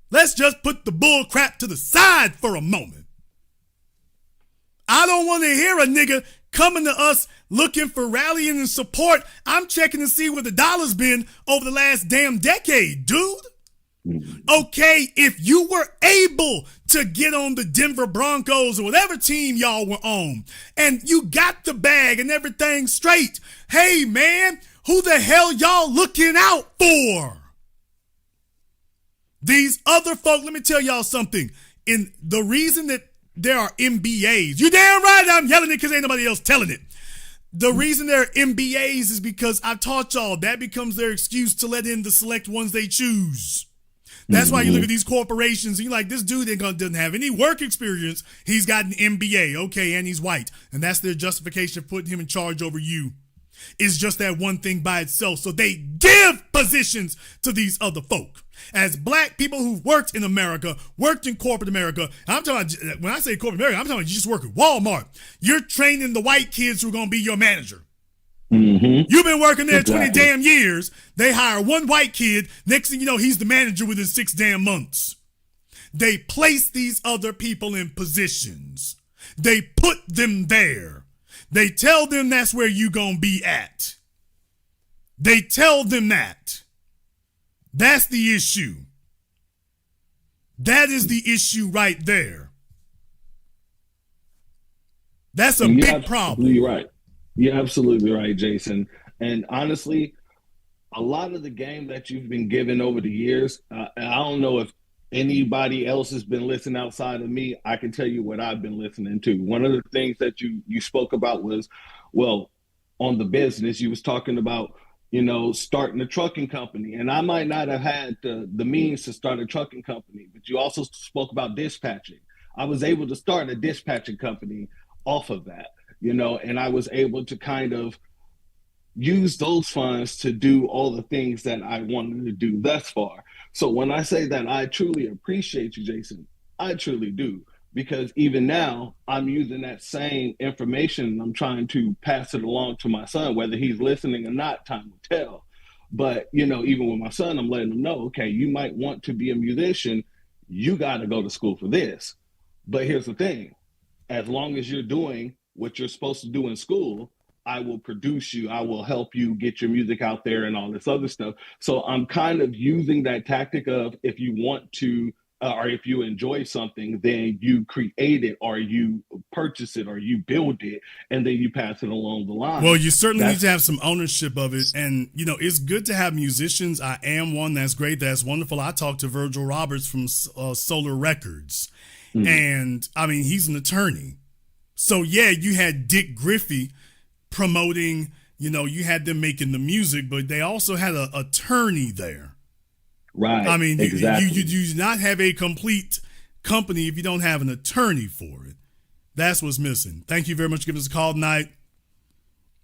Let's just put the bull crap to the side for a moment. I don't want to hear a nigga coming to us looking for rallying and support. I'm checking to see where the dollar's been over the last damn decade, dude. Okay, if you were able to get on the Denver Broncos or whatever team y'all were on, and you got the bag and everything straight, hey man, who the hell y'all looking out for? These other folk, let me tell y'all something. In the reason that there are MBAs, you damn right I'm yelling it because ain't nobody else telling it. The reason there are MBAs is because I taught y'all that becomes their excuse to let in the select ones they choose. That's why you look at these corporations and you're like, this dude doesn't have any work experience. He's got an MBA, okay, and he's white. And that's their justification for putting him in charge over you. It's just that one thing by itself. So they give positions to these other folk. As black people who've worked in America, worked in corporate America, I'm talking about, when I say corporate America, I'm talking about you just work at Walmart. You're training the white kids who are going to be your manager. You've been working there 20 damn years. They hire one white kid. Next thing you know, he's the manager within 6 damn months. They place these other people in positions. They put them there. They tell them that's where you gonna be at. They tell them that. That's the issue. That is the issue right there. That's a big problem. You're right. You're absolutely right, Jason. And honestly, a lot of the game that you've been given over the years, I don't know if anybody else has been listening outside of me. I can tell you what I've been listening to. One of the things that you spoke about was, well, on the business, you was talking about, you know, starting a trucking company. And I might not have had the means to start a trucking company, but you also spoke about dispatching. I was able to start a dispatching company off of that. You know, and I was able to kind of use those funds to do all the things that I wanted to do thus far. So when I say that I truly appreciate you, Jason, I truly do. Because even now, I'm using that same information and I'm trying to pass it along to my son, whether he's listening or not, time will tell. But, you know, even with my son, I'm letting him know, okay, you might want to be a musician. You got to go to school for this. But here's the thing. As long as you're doing what you're supposed to do in school, I will produce you. I will help you get your music out there and all this other stuff. So I'm kind of using that tactic of if you want to, or if you enjoy something, then you create it or you purchase it or you build it and then you pass it along the line. Well, you certainly need to have some ownership of it. And, you know, it's good to have musicians. I am one. That's great. That's wonderful. I talked to Virgil Roberts from Solar Records. And, I mean, he's an attorney. So, yeah, you had Dick Griffey promoting, you know, you had them making the music, but they also had an attorney there. Right. I mean, exactly. you do not have a complete company if you don't have an attorney for it. That's what's missing. Thank you very much for giving us a call tonight.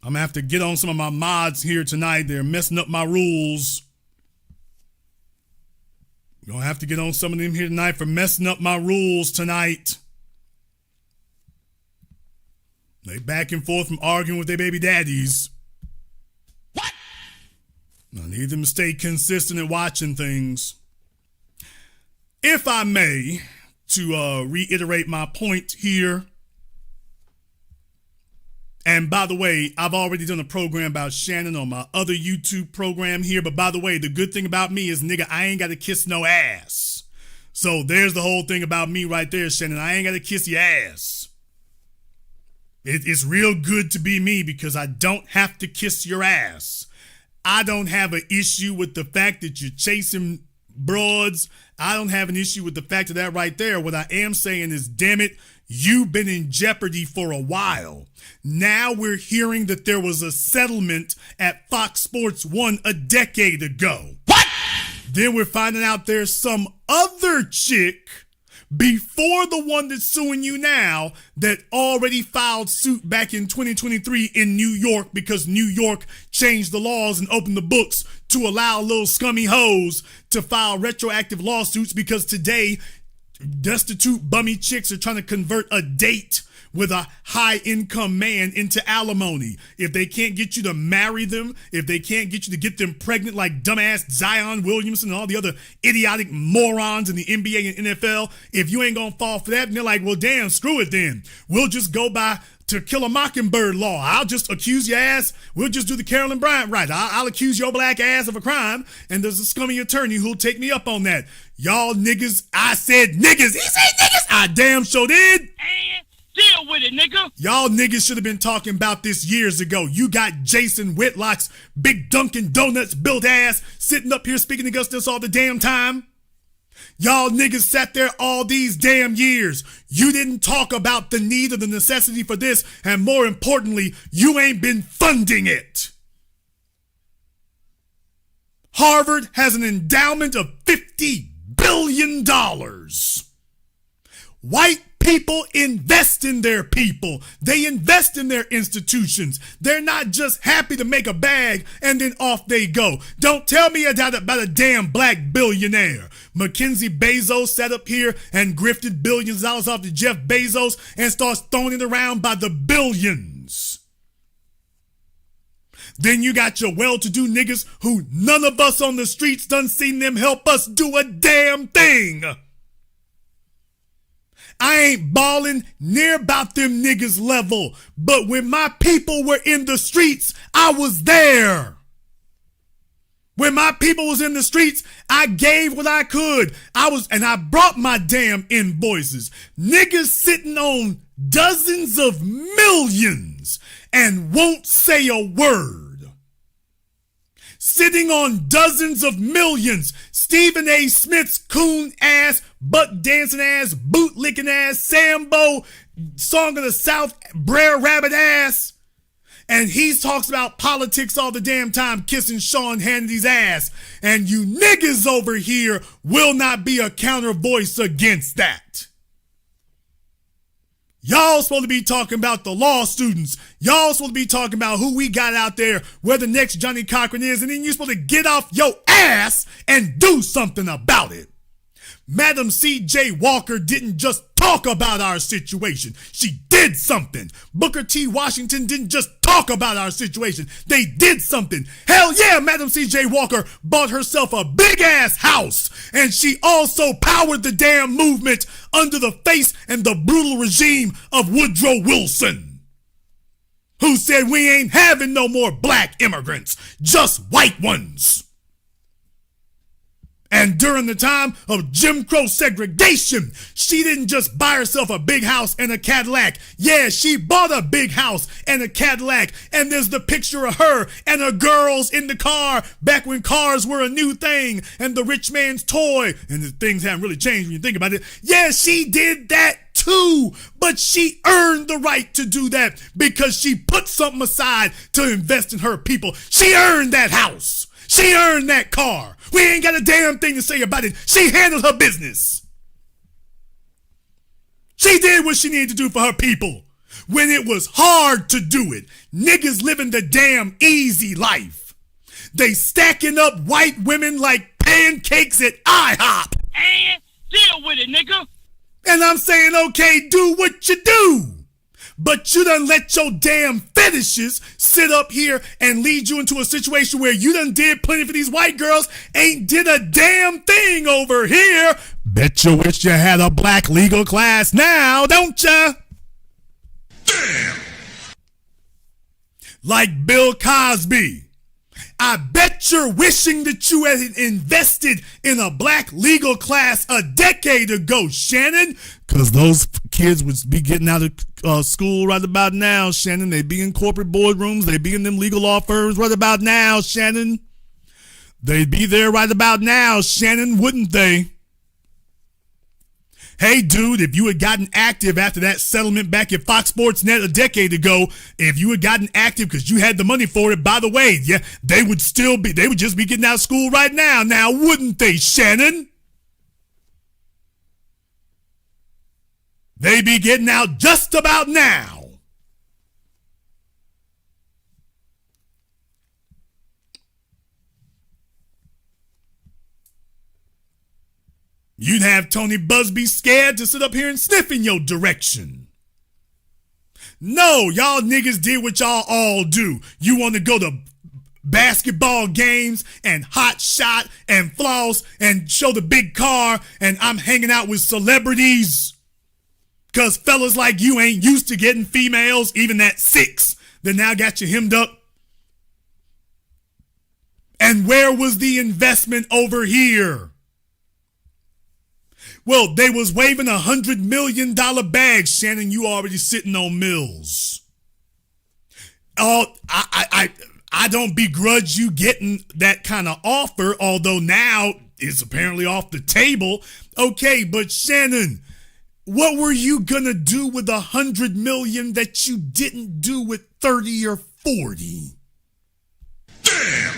I'm going to have to get on some of my mods here tonight. They're messing up my rules. I'm going to have to get on some of them here tonight for messing up my rules tonight. They back and forth from arguing with their baby daddies. What? I need them to stay consistent in watching things. If I may, to reiterate my point here. And by the way, I've already done a program about Shannon on my other YouTube program here. But by the way, the good thing about me is, nigga, I ain't got to kiss no ass. So there's the whole thing about me right there, Shannon. I ain't got to kiss your ass. It's real good to be me because I don't have to kiss your ass. I don't have an issue with the fact that you're chasing broads. I don't have an issue with the fact of that right there. What I am saying is, damn it, you've been in jeopardy for a while. Now we're hearing that there was a settlement at Fox Sports 1 a decade ago. What? Then we're finding out there's some other chick before the one that's suing you now that already filed suit back in 2023 in New York because New York changed the laws and opened the books to allow little scummy hoes to file retroactive lawsuits because today destitute bummy chicks are trying to convert a date with a high-income man into alimony. If they can't get you to marry them, if they can't get you to get them pregnant like dumbass Zion Williamson and all the other idiotic morons in the NBA and NFL, if you ain't gonna fall for that, and they're like, well, damn, screw it then. We'll just go by To Kill a Mockingbird law. I'll just accuse your ass. We'll just do the Carolyn Bryant right. I'll accuse your black ass of a crime, and there's a scummy attorney who'll take me up on that. Y'all niggas, I said niggas. He said niggas. I damn sure did. Deal with it, nigga. Y'all niggas should have been talking about this years ago. You got Jason Whitlock's big Dunkin' Donuts built ass sitting up here speaking against us all the damn time. Y'all niggas sat there all these damn years. You didn't talk about the need or the necessity for this, and more importantly, you ain't been funding it. Harvard has an endowment of $50 billion. White people invest in their people. They invest in their institutions. They're not just happy to make a bag and then off they go. Don't tell me about a damn black billionaire. Mackenzie Bezos sat up here and grifted billions of dollars off to Jeff Bezos and starts throwing it around by the billions. Then you got your well-to-do niggas who none of us on the streets done seen them help us do a damn thing. I ain't balling near about them niggas level, but when my people were in the streets, I was there. When my people was in the streets, I gave what I could. I brought my damn invoices. Niggas sitting on dozens of millions and won't say a word. Sitting on dozens of millions. Stephen A. Smith's coon ass, butt dancing ass, boot licking ass, Sambo, Song of the South, Brer Rabbit ass. And he talks about politics all the damn time, kissing Sean Hannity's ass. And you niggas over here will not be a counter voice against that. Y'all supposed to be talking about the law students. Y'all supposed to be talking about who we got out there, where the next Johnny Cochran is, and then you're supposed to get off your ass and do something about it. Madam C.J. Walker didn't just talk about our situation. She did something. Booker T. Washington didn't just talk about our situation. They did something. Hell yeah, Madam C.J. Walker bought herself a big-ass house. And she also powered the damn movement under the face and the brutal regime of Woodrow Wilson, who said we ain't having no more black immigrants, just white ones. And during the time of Jim Crow segregation, she didn't just buy herself a big house and a Cadillac. Yeah, she bought a big house and a Cadillac. And there's the picture of her and her girls in the car back when cars were a new thing and the rich man's toy. And the things haven't really changed when you think about it. Yeah, she did that too. But she earned the right to do that because she put something aside to invest in her people. She earned that house. She earned that car. We ain't got a damn thing to say about it. She handled her business. She did what she needed to do for her people. when it was hard to do it. Niggas living the damn easy life. They stacking up white women like pancakes at IHOP. And deal with it, nigga. And I'm saying, okay, do what you do. But you done let your damn fetishes sit up here and lead you into a situation where you done did plenty for these white girls, ain't did a damn thing over here. Bet you wish you had a black legal class now, don't ya? Damn. Like Bill Cosby. I bet you're wishing that you had invested in a black legal class a decade ago, Shannon. Because those kids would be getting out of school right about now, Shannon. They'd be in corporate boardrooms. They'd be in them legal law firms right about now, Shannon. They'd be there right about now, Shannon, wouldn't they? Hey, dude, if you had gotten active after that settlement back at Fox Sports Net a decade ago, if you had gotten active because you had the money for it, by the way, yeah, they would just be getting out of school right now, wouldn't they, Shannon? They be getting out just about now. You'd have Tony Busby scared to sit up here and sniff in your direction. No, y'all niggas did what y'all all do. You want to go to basketball games and hot shot and floss and show the big car, and I'm hanging out with celebrities. Because fellas like you ain't used to getting females, even at 6, that now got you hemmed up. And where was the investment over here? Well, they was waving $100 million bags, Shannon. You already sitting on mills. Oh, I don't begrudge you getting that kind of offer, although now it's apparently off the table. Okay, but Shannon, what were you gonna do with $100 million that you didn't do with 30 or 40? Damn!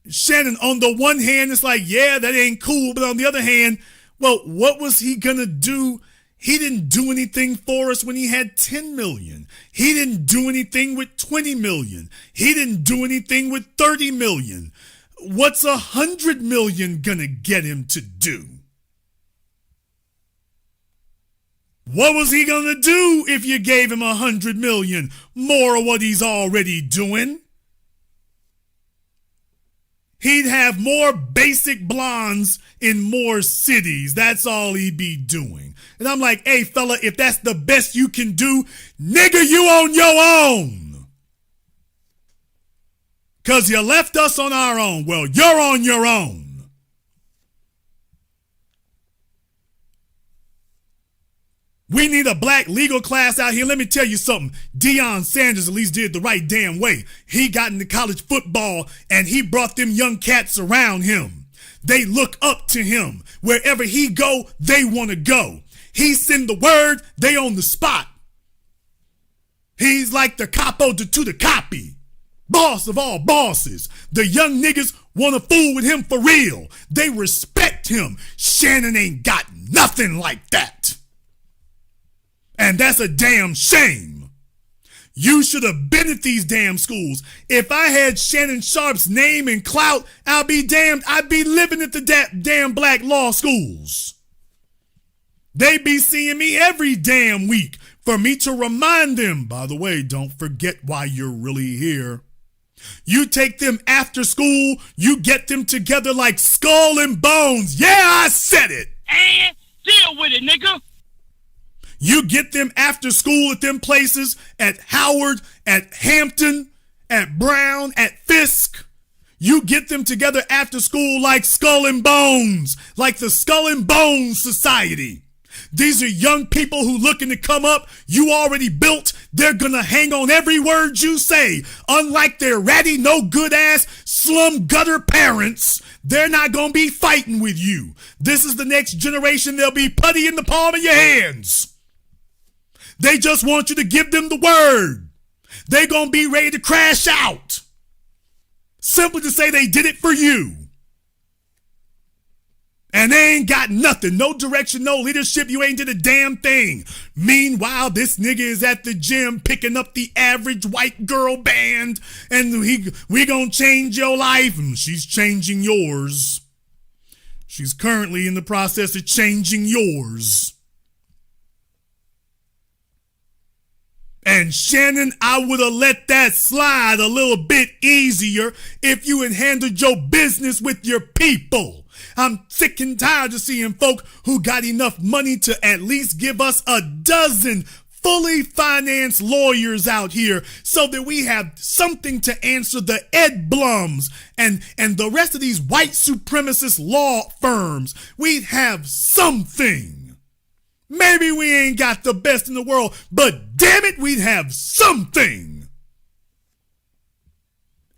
Shannon, on the one hand, it's like, yeah, that ain't cool. But on the other hand, well, what was he going to do? He didn't do anything for us when he had 10 million. He didn't do anything with 20 million. He didn't do anything with 30 million. What's 100 million going to get him to do? What was he going to do if you gave him 100 million? More of what he's already doing. He'd have more basic blondes in more cities. That's all he'd be doing. And I'm like, hey, fella, if that's the best you can do, nigga, you on your own. Because you left us on our own. Well, you're on your own. We need a black legal class out here. Let me tell you something. Deion Sanders at least did the right damn way. He got into college football and he brought them young cats around him. They look up to him. Wherever he go, they want to go. He send the word, they on the spot. He's like the capo to the copy. Boss of all bosses. The young niggas want to fool with him for real. They respect him. Shannon ain't got nothing like that. And that's a damn shame. You should have been at these damn schools. If I had Shannon Sharp's name and clout, I'll be damned, I'd be living at the damn black law schools. They be seeing me every damn week for me to remind them, by the way, don't forget why you're really here. You take them after school, you get them together like skull and bones. Yeah, I said it. And deal with it, nigga. You get them after school at them places, at Howard, at Hampton, at Brown, at Fisk. You get them together after school like Skull and Bones, like the Skull and Bones Society. These are young people who looking to come up. You already built. They're going to hang on every word you say. Unlike their ratty, no good ass, slum gutter parents, they're not going to be fighting with you. This is the next generation. They'll be putty in the palm of your hands. They just want you to give them the word. They're going to be ready to crash out. Simply to say they did it for you. And they ain't got nothing. No direction, no leadership. You ain't did a damn thing. Meanwhile, this nigga is at the gym picking up the average white girl band. And we gonna change your life. And she's changing yours. She's currently in the process of changing yours. And Shannon, I would have let that slide a little bit easier if you had handled your business with your people. I'm sick and tired of seeing folk who got enough money to at least give us a dozen fully financed lawyers out here so that we have something to answer the Ed Blums and the rest of these white supremacist law firms. We'd have something. Maybe we ain't got the best in the world, but damn it, we'd have something.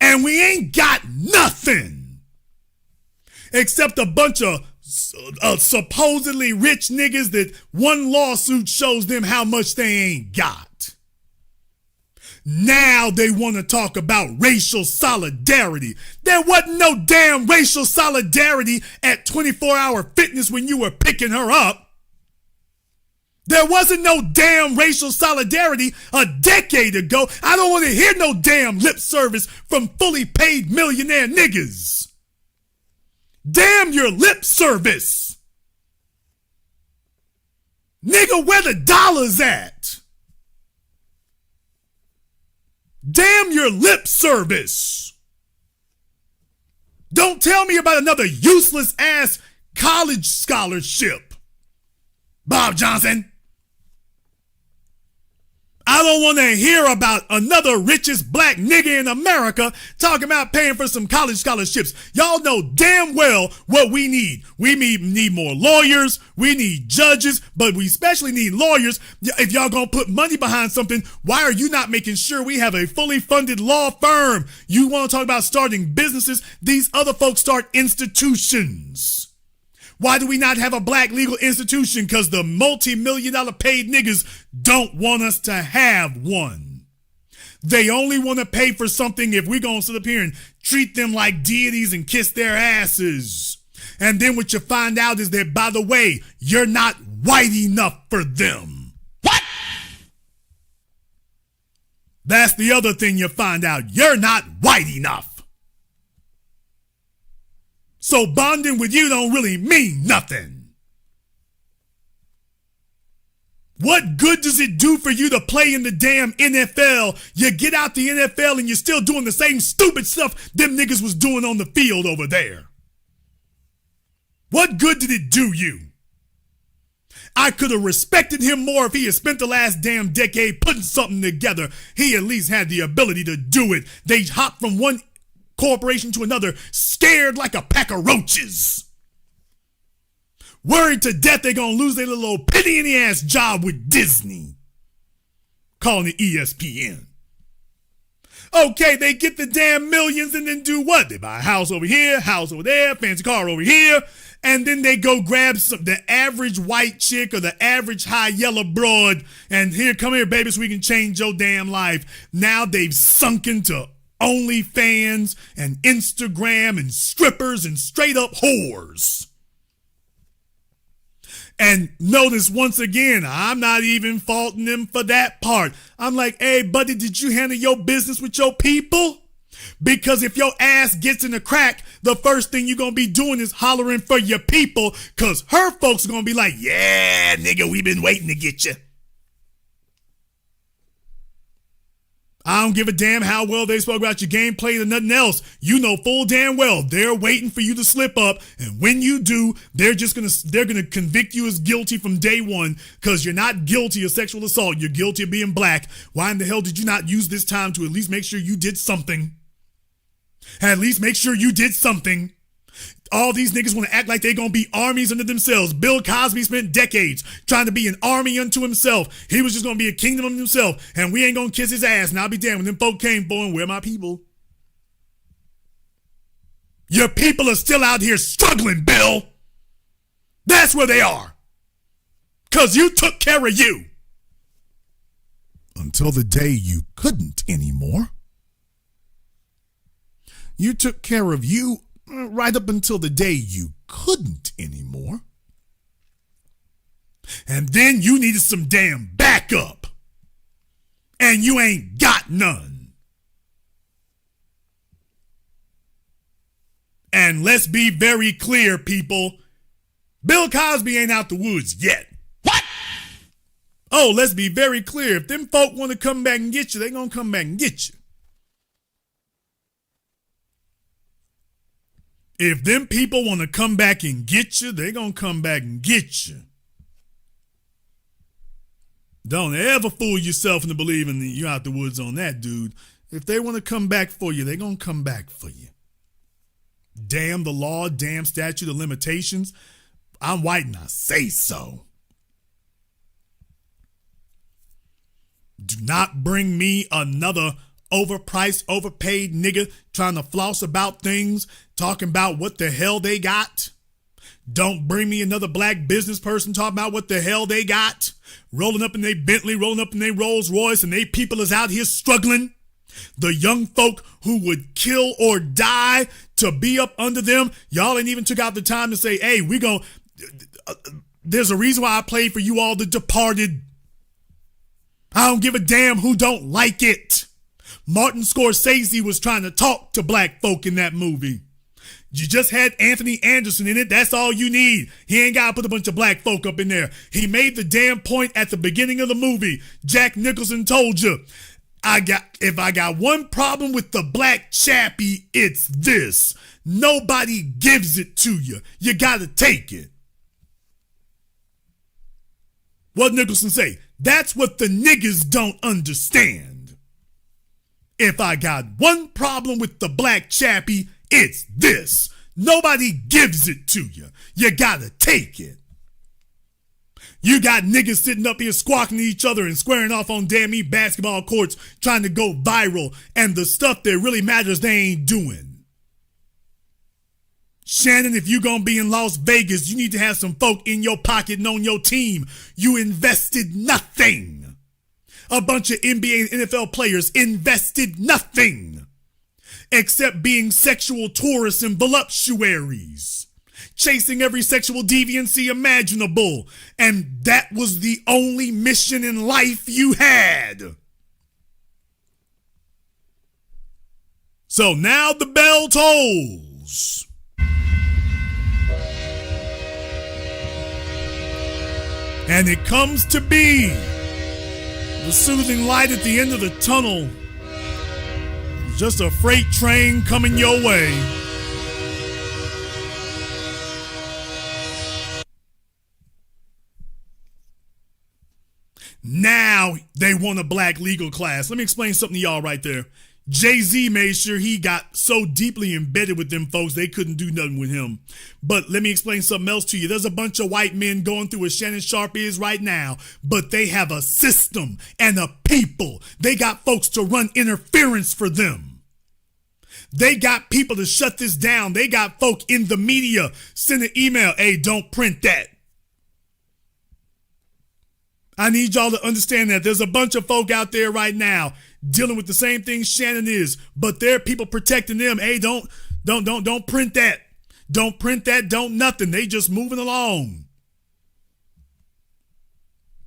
And we ain't got nothing. Except a bunch of supposedly rich niggas that one lawsuit shows them how much they ain't got. Now they want to talk about racial solidarity. There wasn't no damn racial solidarity at 24-Hour Fitness when you were picking her up. There wasn't no damn racial solidarity a decade ago. I don't want to hear no damn lip service from fully paid millionaire niggas. Damn your lip service. Nigga, where the dollars at? Damn your lip service. Don't tell me about another useless ass college scholarship. Bob Johnson. I don't want to hear about another richest black nigga in America talking about paying for some college scholarships. Y'all know damn well what we need. We need more lawyers. We need judges, but we especially need lawyers. If y'all gonna put money behind something, why are you not making sure we have a fully funded law firm? You want to talk about starting businesses? These other folks start institutions. Why do we not have a black legal institution? Because the multi-million-dollar paid niggas don't want us to have one. They only want to pay for something if we're going to sit up here and treat them like deities and kiss their asses. And then what you find out is that, by the way, you're not white enough for them. What? That's the other thing you find out. You're not white enough. So bonding with you don't really mean nothing. What good does it do for you to play in the damn NFL? You get out the NFL and you're still doing the same stupid stuff them niggas was doing on the field over there. What good did it do you? I could have respected him more if he had spent the last damn decade putting something together. He at least had the ability to do it. They hopped from one corporation to another, scared like a pack of roaches. Worried to death they're gonna lose their little old penny in the ass job with Disney. Calling it ESPN. Okay, they get the damn millions and then do what? They buy a house over here, house over there, fancy car over here, and then they go grab the average white chick or the average high yellow broad, and here, come here, baby, so we can change your damn life. Now they've sunk into OnlyFans and Instagram and strippers and straight up whores. And notice once again, I'm not even faulting them for that part. I'm like, hey, buddy, did you handle your business with your people? Because if your ass gets in the crack, the first thing you're going to be doing is hollering for your people, because her folks are going to be like, yeah, nigga, we been waiting to get you. I don't give a damn how well they spoke about your gameplay or nothing else. You know full damn well they're waiting for you to slip up, and when you do, they're gonna convict you as guilty from day one, because you're not guilty of sexual assault. You're guilty of being black. Why in the hell did you not use this time to at least make sure you did something? At least make sure you did something. All these niggas want to act like they're going to be armies unto themselves. Bill Cosby spent decades trying to be an army unto himself. He was just going to be a kingdom unto himself, and we ain't going to kiss his ass. And I'll be damned when them folk came for him. Where my people? Your people are still out here struggling, Bill. That's where they are. Because you took care of you. Until the day you couldn't anymore. You took care of you right up until the day you couldn't anymore. And then you needed some damn backup. And you ain't got none. And let's be very clear, people. Bill Cosby ain't out the woods yet. What? Oh, let's be very clear. If them folk want to come back and get you, they gonna come back and get you. If them people want to come back and get you, they gonna come back and get you. Don't ever fool yourself into believing that you're out the woods on that, dude. If they want to come back for you, they gonna come back for you. Damn the law, damn statute of limitations. I'm white and I say so. Do not bring me another overpriced, overpaid nigga trying to floss about things, talking about what the hell they got. Don't bring me another black business person talking about what the hell they got. Rolling up in their Bentley, rolling up in their Rolls Royce, and they people is out here struggling. The young folk who would kill or die to be up under them. Y'all ain't even took out the time to say, hey, there's a reason why I played for you all, The Departed. I don't give a damn who don't like it. Martin Scorsese was trying to talk to black folk in that movie. You just had Anthony Anderson in it. That's all you need. He ain't got to put a bunch of black folk up in there. He made the damn point at the beginning of the movie. Jack Nicholson told you, if I got one problem with the black chappie, it's this. Nobody gives it to you. You got to take it. What Nicholson say? That's what the niggas don't understand. If I got one problem with the black chappie, it's this. Nobody gives it to you. You gotta take it. You got niggas sitting up here squawking to each other and squaring off on damn basketball courts trying to go viral, and the stuff that really matters they ain't doing. Shannon, if you gonna be in Las Vegas, you need to have some folk in your pocket and on your team. You invested nothing. A bunch of NBA and NFL players invested nothing except being sexual tourists and voluptuaries, chasing every sexual deviancy imaginable. And that was the only mission in life you had. So now the bell tolls. And it comes to be the soothing light at the end of the tunnel. Just a freight train coming your way. Now they want a black legal class. Let me explain something to y'all right there. Jay-Z made sure he got so deeply embedded with them folks they couldn't do nothing with him. But let me explain something else to you. There's a bunch of white men going through what Shannon Sharp is right now, but they have a system and a people. They got folks to run interference for them. They got people to shut this down. They got folk in the media send an email, hey, don't print that. I need y'all to understand that there's a bunch of folk out there right now dealing with the same thing Shannon is, but there are people protecting them. Hey, don't print that. Don't print that, don't nothing. They just moving along.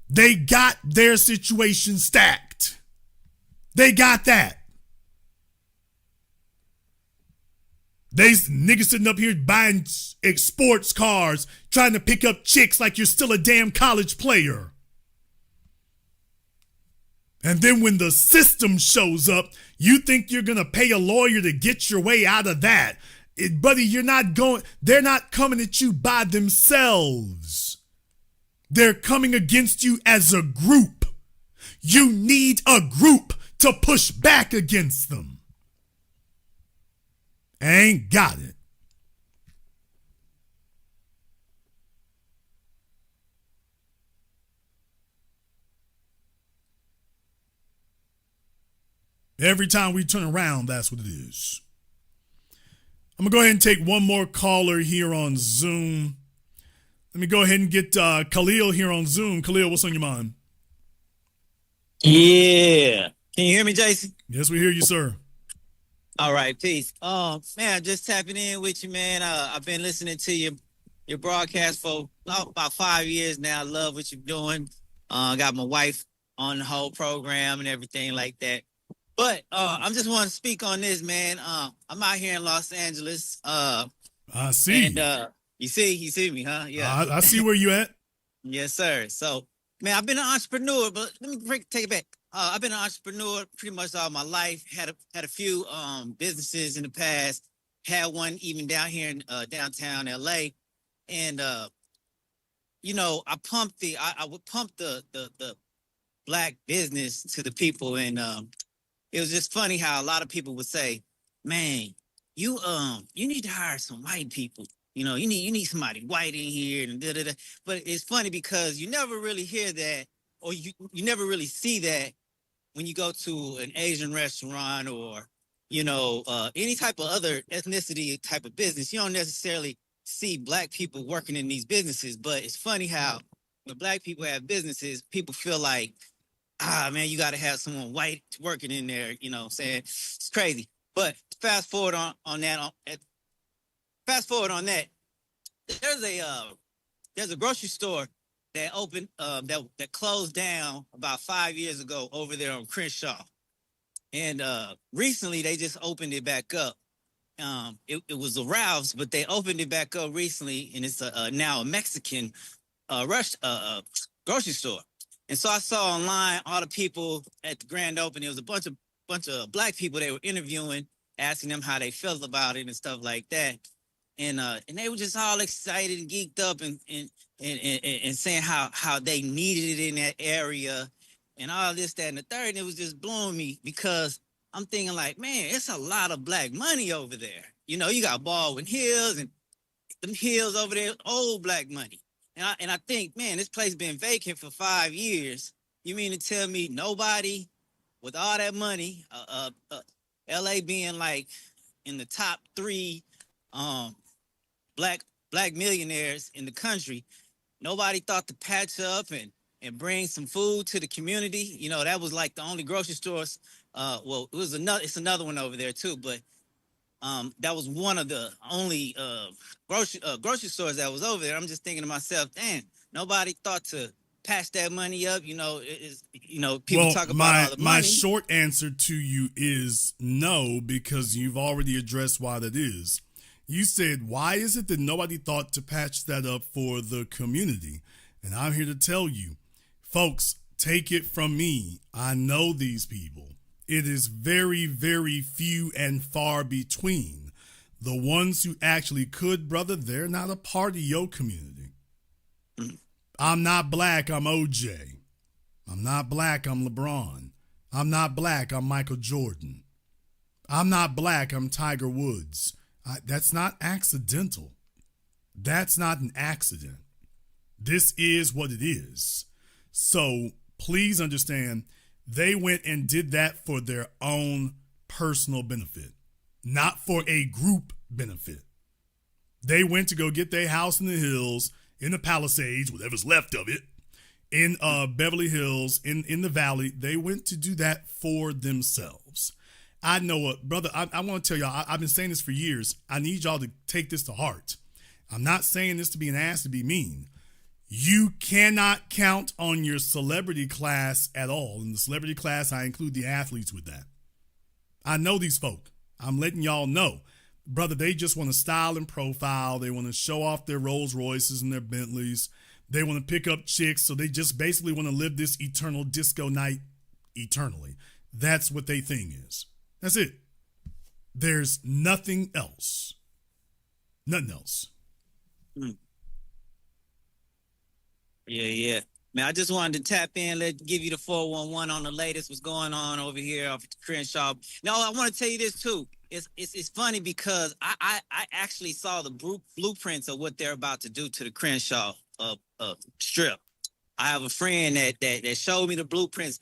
They got their situation stacked. They got that. They niggas sitting up here buying sports cars, trying to pick up chicks like you're still a damn college player. And then when the system shows up, you think you're going to pay a lawyer to get your way out of that. Buddy, they're not coming at you by themselves. They're coming against you as a group. You need a group to push back against them. Ain't got it. Every time we turn around, that's what it is. I'm going to go ahead and take one more caller here on Zoom. Let me go ahead and get Khalil here on Zoom. Khalil, what's on your mind? Yeah. Can you hear me, Jason? Yes, we hear you, sir. All right, peace. Man, just tapping in with you, man. I've been listening to you your broadcast for about 5 years now. I love what you're doing. Got my wife on the whole program and everything like that. But I'm just want to speak on this, man. I'm out here in Los Angeles. I see. And you see me, huh? Yeah. I see where you at. Yes, sir. So, man, I've been an entrepreneur, but let me take it back. I've been an entrepreneur pretty much all my life. Had a few businesses in the past. Had one even down here in downtown LA, and you know, I would pump the black business to the people, and it was just funny how a lot of people would say, "Man, you need to hire some white people. You know, you need somebody white in here." And da-da-da. But it's funny because you never really hear that, or you never really see that when you go to an Asian restaurant or, you know, any type of other ethnicity type of business. You don't necessarily see black people working in these businesses. But it's funny how when black people have businesses, people feel like, man, you got to have someone white working in there. You know what I'm saying? It's crazy. But fast forward on that. There's a grocery store that opened that closed down about 5 years ago over there on Crenshaw, and recently they just opened it back up. It was a Ralph's, but they opened it back up recently, and it's now a Mexican grocery store. And so I saw online all the people at the grand opening. It was a bunch of black people they were interviewing, asking them how they felt about it and stuff like that. And they were just all excited and geeked up and saying how they needed it in that area and all this, that, and the third. And it was just blowing me because I'm thinking like, man, it's a lot of black money over there. You know, you got Baldwin Hills and them hills over there, old black money. And I think, man, this place been vacant for 5 years. You mean to tell me nobody with all that money, LA being like in the top 3 black millionaires in the country, nobody thought to patch up and bring some food to the community? You know, that was like the only grocery stores. Well, it's another one over there too, but that was one of the only grocery stores that was over there. I'm just thinking to myself, damn, nobody thought to patch that money up. You know, people talk about all the money. My short answer to you is no, because you've already addressed why that is. You said, why is it that nobody thought to patch that up for the community? And I'm here to tell you, folks, take it from me. I know these people. It is very, very few and far between. The ones who actually could, brother, they're not a part of your community. I'm not black, I'm OJ. I'm not black, I'm LeBron. I'm not black, I'm Michael Jordan. I'm not black, I'm Tiger Woods. That's not accidental. That's not an accident. This is what it is. So please understand, they went and did that for their own personal benefit, not for a group benefit. They went to go get their house in the hills, in the Palisades, whatever's left of it, in Beverly Hills, in the Valley. They went to do that for themselves. I know what, brother, I want to tell y'all, I've been saying this for years. I need y'all to take this to heart. I'm not saying this to be an ass to be mean. You cannot count on your celebrity class at all. In the celebrity class, I include the athletes with that. I know these folk. I'm letting y'all know. Brother, they just want to style and profile. They want to show off their Rolls Royces and their Bentleys. They want to pick up chicks, so they just basically want to live this eternal disco night eternally. That's what they thing is. That's it. There's nothing else. Nothing else. Yeah. Man, I just wanted to tap in, give you the 411 on the latest, what's going on over here off the Crenshaw. No, I want to tell you this too. It's funny because I actually saw the blueprints of what they're about to do to the Crenshaw strip. I have a friend that showed me the blueprints.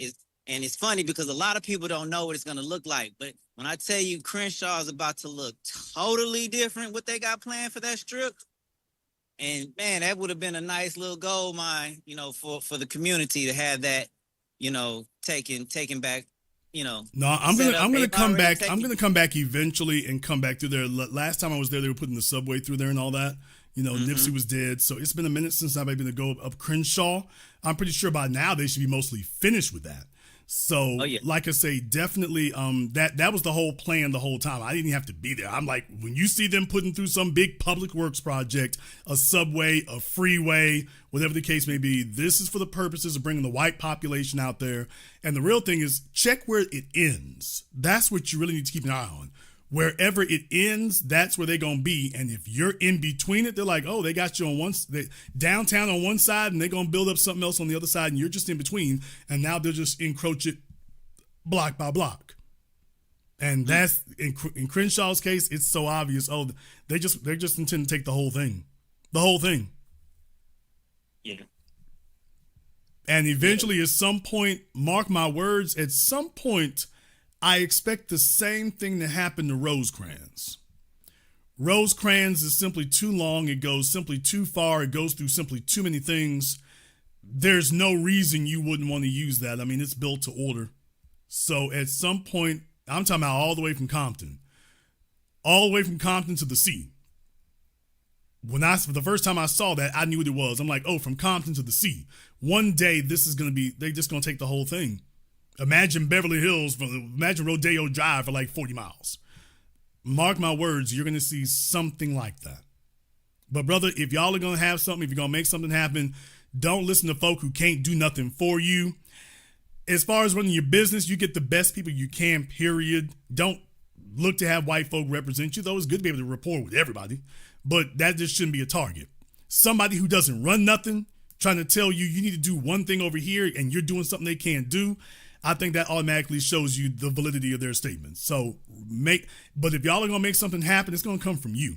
And it's funny because a lot of people don't know what it's going to look like. But when I tell you Crenshaw is about to look totally different, what they got planned for that strip, and man, that would have been a nice little gold mine, you know, for the community to have that, you know, taken back, you know. No, I'm gonna come back. I'm gonna come back eventually and come back through there. Last time I was there, they were putting the subway through there and all that. Nipsey was dead. So it's been a minute since I've been able to go up Crenshaw. I'm pretty sure by now they should be mostly finished with that. So, like I say, definitely that was the whole plan the whole time. I didn't even have to be there. I'm like, when you see them putting through some big public works project, a subway, a freeway, whatever the case may be, this is for the purposes of bringing the white population out there. And the real thing is, check where it ends. That's what you really need to keep an eye on. Wherever it ends, that's where they're going to be. And if you're in between it, they're like, oh, they got you on downtown on one side and they're going to build up something else on the other side. And you're just in between. And now they'll just encroach it block by block. And that's in Crenshaw's case, it's so obvious. Oh, they're just intending to take the whole thing. The whole thing. Yeah. And eventually at some point, mark my words, at some point, I expect the same thing to happen to Rosecrans. Rosecrans is simply too long. It goes simply too far. It goes through simply too many things. There's no reason you wouldn't want to use that. I mean, it's built to order. So at some point, I'm talking about all the way from Compton. All the way from Compton to the sea. The first time I saw that, I knew what it was. I'm like, oh, from Compton to the sea. One day, they're just going to take the whole thing. Imagine Beverly Hills, imagine Rodeo Drive for like 40 miles. Mark my words, you're going to see something like that. But brother, if y'all are going to have something, if you're going to make something happen, don't listen to folk who can't do nothing for you. As far as running your business, you get the best people you can, period. Don't look to have white folk represent you, though. It's good to be able to rapport with everybody. But that just shouldn't be a target. Somebody who doesn't run nothing, trying to tell you need to do one thing over here and you're doing something they can't do, I think that automatically shows you the validity of their statements. So but if y'all are going to make something happen, it's going to come from you.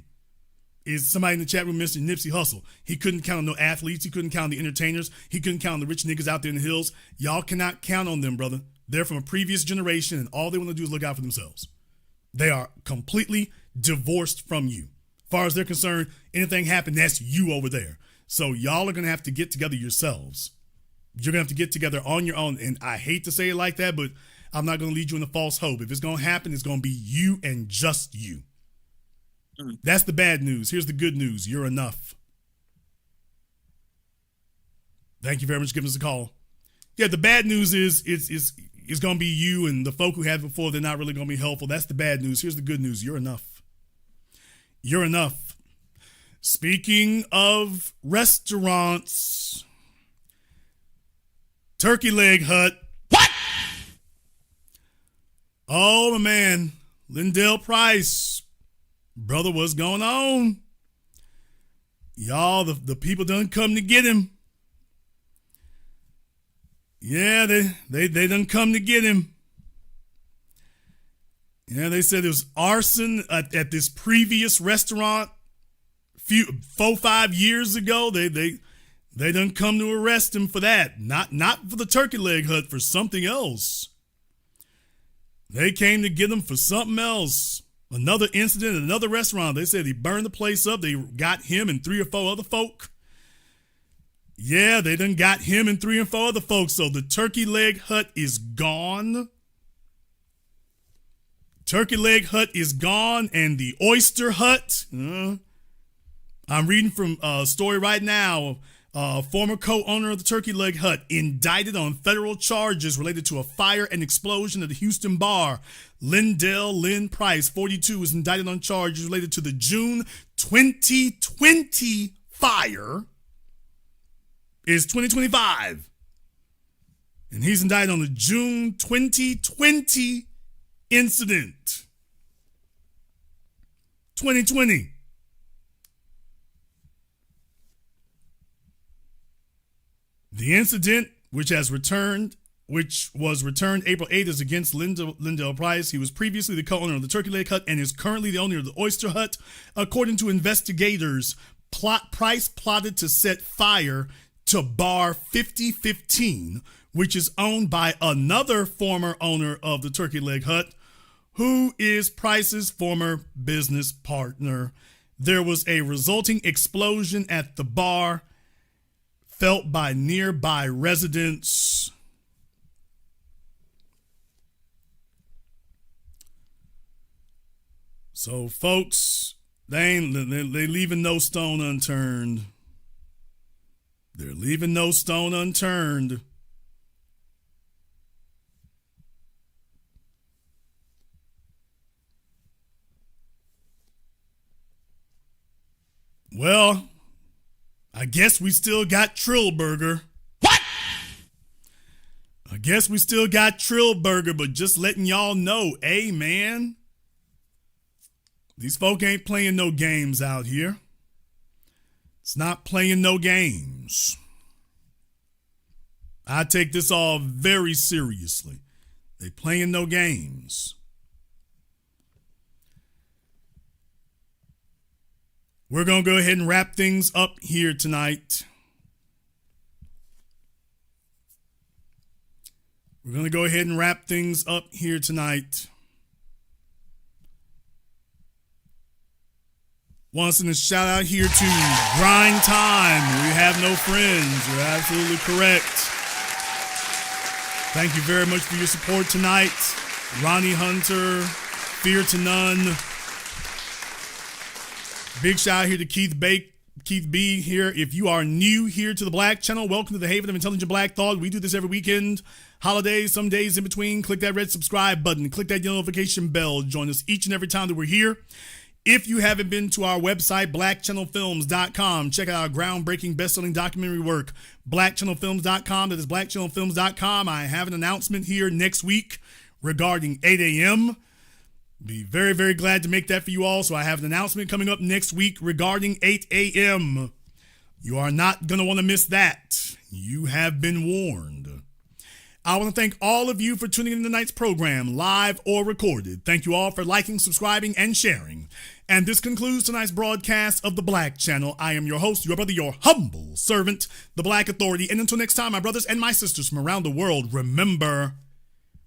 Is somebody in the chat room mentioned Nipsey Hussle? He couldn't count on no athletes. He couldn't count on the entertainers. He couldn't count on the rich niggas out there in the hills. Y'all cannot count on them, brother. They're from a previous generation and all they want to do is look out for themselves. They are completely divorced from you. As far as they're concerned, anything happen, that's you over there. So y'all are going to have to get together yourselves. You're going to have to get together on your own. And I hate to say it like that, but I'm not going to lead you into false hope. If it's going to happen, it's going to be you and just you. That's the bad news. Here's the good news. You're enough. Thank you very much for giving us a call. Yeah, the bad news is it's going to be you and the folk who had before, they're not really going to be helpful. That's the bad news. Here's the good news. You're enough. You're enough. Speaking of restaurants, Turkey Leg Hut. What? Oh, my man. Lindell Price. Brother, what's going on? Y'all, the people done come to get him. Yeah, they done come to get him. Yeah, they said it was arson at this previous restaurant 4-5 years ago. They done come to arrest him for that. Not for the Turkey Leg Hut, for something else. They came to get him for something else. Another incident at another restaurant. They said he burned the place up. They got him and 3 or 4 other folk. Yeah, they done got him and 3 or 4 other folks. So the Turkey Leg Hut is gone. Turkey Leg Hut is gone. And the Oyster Hut. I'm reading from a story right now. Former co-owner of the Turkey Leg Hut indicted on federal charges related to a fire and explosion at the Houston bar. Lynn Price, 42, was indicted on charges related to the June 2020 fire. It's 2025. And he's indicted on the June 2020 incident. 2020. The incident, which was returned April 8th, is against Lindell Price. He was previously the co-owner of the Turkey Leg Hut and is currently the owner of the Oyster Hut. According to investigators, Price plotted to set fire to Bar 5015, which is owned by another former owner of the Turkey Leg Hut, who is Price's former business partner. There was a resulting explosion at the bar, felt by nearby residents. So, folks, They leaving no stone unturned. They're leaving no stone unturned. Well, I guess we still got Trillburger. What? I guess we still got Trillburger, but just letting y'all know, hey, man, these folk ain't playing no games out here. It's not playing no games. I take this all very seriously. They playing no games. We're going to go ahead and wrap things up here tonight. We're going to go ahead and wrap things up here tonight. Want to send a shout out here to Grind Time. We have no friends. You're absolutely correct. Thank you very much for your support tonight. Ronnie Hunter, Fear to None. Big shout out here to Keith B here. If you are new here to the Black Channel, welcome to the Haven of Intelligent Black Thought. We do this every weekend, holidays, some days in between. Click that red subscribe button. Click that yellow notification bell. Join us each and every time that we're here. If you haven't been to our website, blackchannelfilms.com, check out our groundbreaking best-selling documentary work, blackchannelfilms.com. That is blackchannelfilms.com. I have an announcement here next week regarding 8 a.m. Be very, very glad to make that for you all. So I have an announcement coming up next week regarding 8 a.m. You are not going to want to miss that. You have been warned. I want to thank all of you for tuning in to tonight's program, live or recorded. Thank you all for liking, subscribing, and sharing. And this concludes tonight's broadcast of the Black Channel. I am your host, your brother, your humble servant, the Black Authority. And until next time, my brothers and my sisters from around the world, remember,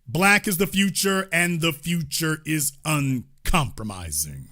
Black is the future, and the future is uncompromising.